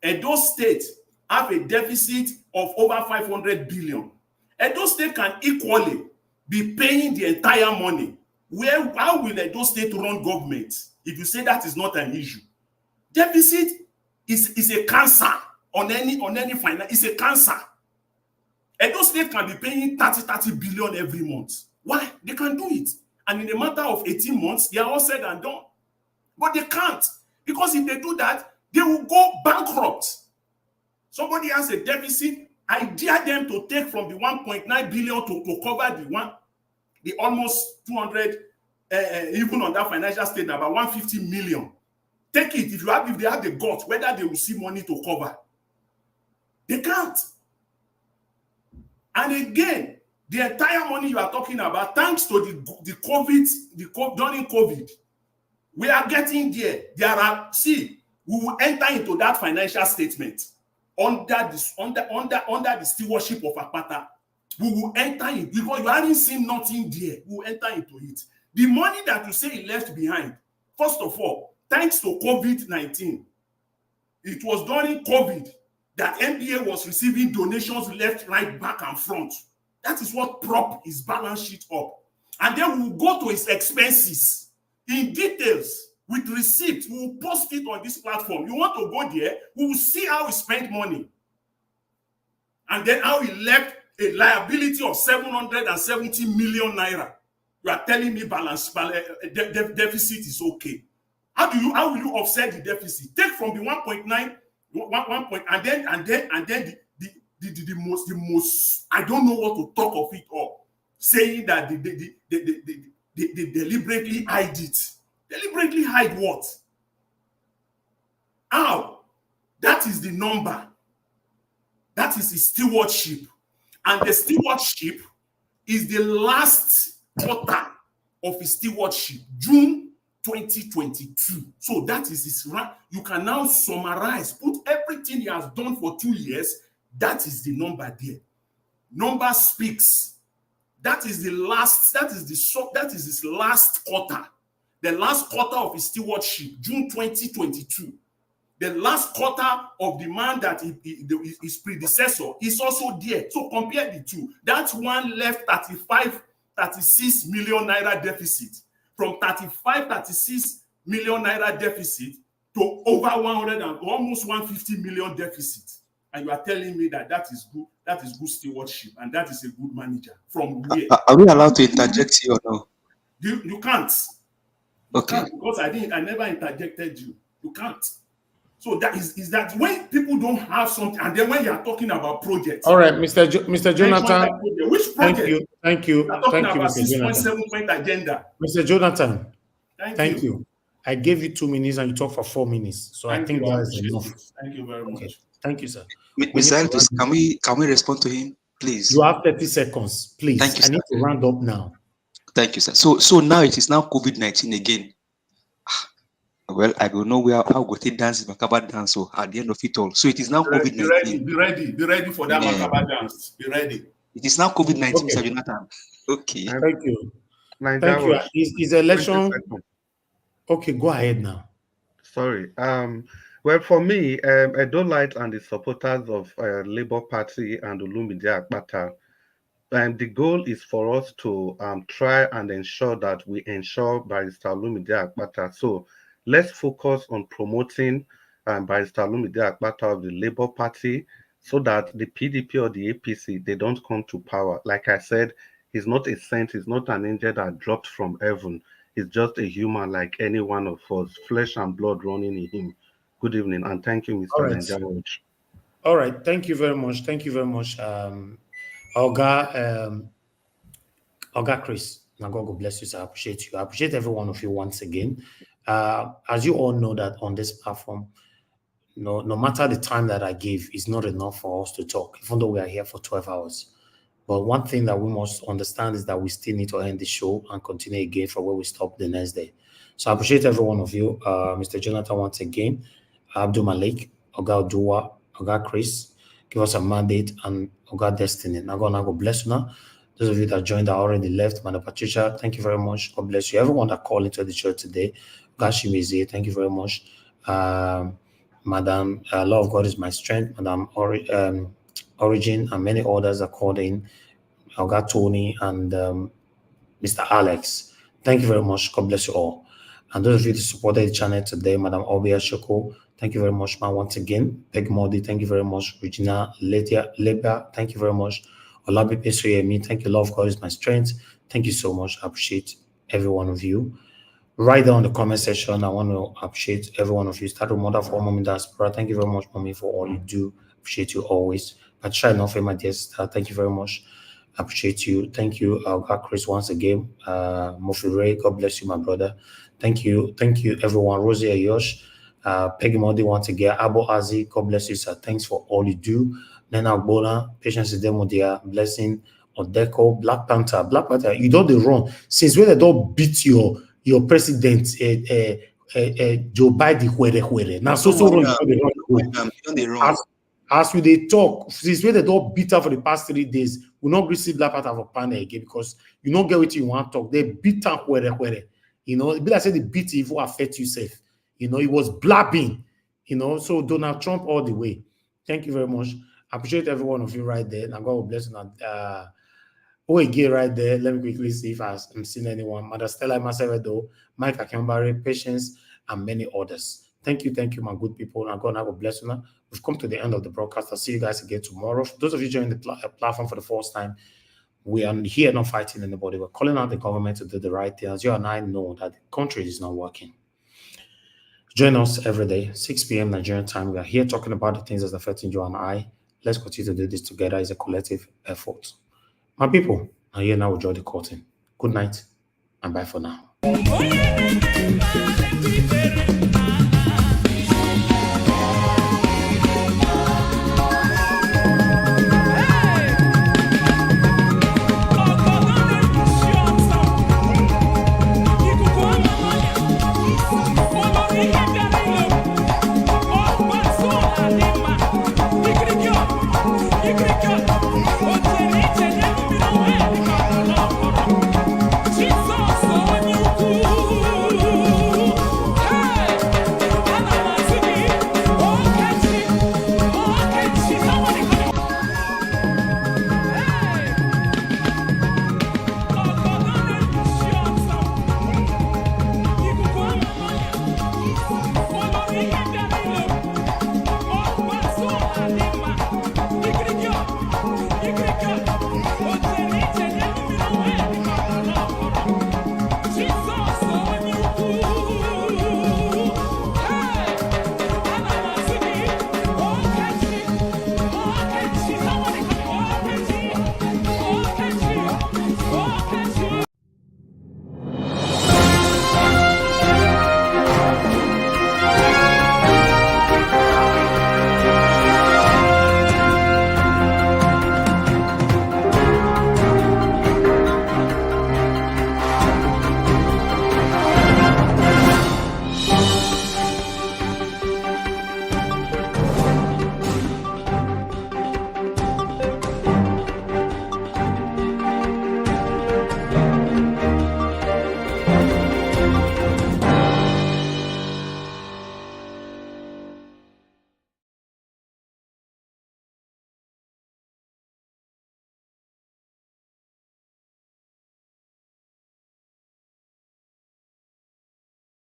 Edo State have a deficit of over 500 billion. Edo State can equally be paying the entire money. How will Edo State run government if you say that is not an issue? Deficit is a cancer on any finance. It's a cancer. Edo State can be paying 30 billion every month. Why? They can do it. And in a matter of 18 months, they are all said and done. But they can't. Because if they do that, they will go bankrupt. Somebody has a deficit. I dare them to take from the 1.9 billion to cover the almost 200, even on that financial statement, about 150 million. Take it if they have the guts, whether they will see money to cover. They can't. And again, the entire money you are talking about, thanks to the COVID, during COVID, we are getting there. We will enter into that financial statement under the stewardship of Akpata. We will enter it because you haven't seen nothing there. We will enter into it. The money that you say he left behind, first of all, thanks to COVID-19, it was during COVID that NBA was receiving donations left, right, back, and front. That is what prop his balance sheet up. And then we will go to his expenses in details with receipts. We will post it on this platform. You want to go there, we will see how he spent money. And then how he left a liability of 770 million naira. You are telling me deficit is okay. How will you offset the deficit? Take from the 1.9, and then the most I don't know what to talk of it all, saying that they deliberately hide it. Deliberately hide what? How? That is the number. That is his stewardship. And the stewardship is the last quarter of his stewardship, June 2022. So that is his rank. You can now summarize, put everything he has done for 2 years. That is the number there. Number speaks. That is the last, that is his last quarter. The last quarter of his stewardship, June 2022. The last quarter of the man that his predecessor is also there. So compare the two. That one left 36 million naira deficit. From 36 million naira deficit to over 100 and almost 150 million deficit. And you are telling me that is good stewardship, and that is a good manager. From where? Are we allowed to interject here or no? You can't. Okay. Because I never interjected you. You can't. So that is that when people don't have something, and then when you are talking about projects. All right, Mr. Jonathan. Which project? Thank you, Mr. Jonathan. 6.7-point agenda. Mr. Jonathan, thank you. I gave you 2 minutes and you talk for 4 minutes. So I think that is enough. Thank you very much. Thank you, sir. Mr. Elvis, can we respond to him, please? You have 30 seconds, please. Thank you, sir. I need to round up now. Thank you, sir. So now it is now COVID-19 again. Well, I don't know how go take dance Makaba dance at the end of it all. So it is now COVID-19. Be ready for that Makaba dance. Be ready. It is now COVID-19, Mr. Jonathan. Okay. Thank you. Thank you. Is election? Okay, go ahead now. Sorry. Well, for me, Edolite and the supporters of Labour Party and Nnamdi Kanu, the goal is for us to try and ensure that we ensure Barrister Nnamdi Kanu. So let's focus on promoting Barrister Nnamdi Kanu of the Labour Party, so that the PDP or the APC, they don't come to power. Like I said, he's not a saint, he's not an angel that dropped from heaven. He's just a human like any one of us, flesh and blood running in him. Good evening, and thank you, Mr. Nenjawoch. All right. Thank you very much. Thank you very much, Olga. Olga Chris. Now God bless you. So I appreciate you. I appreciate every one of you once again. As you all know that on this platform, no matter the time that I give, it's not enough for us to talk, even though we are here for 12 hours. But one thing that we must understand is that we still need to end the show and continue again from where we stopped the next day. So I appreciate every one of you. Mr. Jonathan, once again, Abdul Malik, Oga Odua, Oga Chris, give us a mandate, and Oga Destiny. Now God bless you now. Those of you that joined that already left, Madam Patricia, thank you very much. God bless you. Everyone that called into the show today, Gashimizi, thank you very much. Madam, Love of God is my strength, Madam Origin, and many others that called in. Oga Tony and Mr. Alex. Thank you very much. God bless you all. And those of you that supported the channel today, Madam Obia Shoko, thank you very much, man. Once again, Peg Modi, thank you very much. Regina Lebia, thank you very much. Olabi Pesoyemi, thank you. Love of God is my strength. Thank you so much. I appreciate every one of you. Right there on the comment section, I want to appreciate every one of you. Start with Mother for Mommy Diaspora. Thank you very much, Mommy, for all you do. Appreciate you always. But try not for my dear sister. Thank you very much. Appreciate you. Thank you, Chris, once again. Mofi Ray, God bless you, my brother. Thank you. Thank you, everyone. Rosie Ayosh, Peggy Modi, once again. Abo Azi, God bless you, sir. Thanks for all you do. Nena Bona, Patience is Demodia, Blessing, Odeko, Black Panther, you don't the wrong. Since when they don't beat your president, Joe Biden, now so wrong. As we they talk, since when they don't beat her for the past 3 days, we not receive Black Panther for panel again because you don't get what you want to talk. They beat her where. You know, it be like say the beat if you affect yourself. You know, it was blabbing. You know, so Donald Trump all the way. Thank you very much. I appreciate every one of you right there. Now God will bless you. Again, right there. Let me quickly see if I'm seeing anyone. Mother Stella Masevedo, Mike Akembari, Patience, and many others. Thank you, my good people. Now God will bless you now. We've come to the end of the broadcast. I'll see you guys again tomorrow. For those of you joining the platform for the first time, we are here not fighting anybody. We're calling out the government to do the right thing. As you and I know that the country is not working. Join us every day, 6 p.m. Nigerian time. We are here talking about the things that's affecting you and I. Let's continue to do this together as a collective effort. My people are here now with Joy the Curtain. Good night and bye for now. Africa.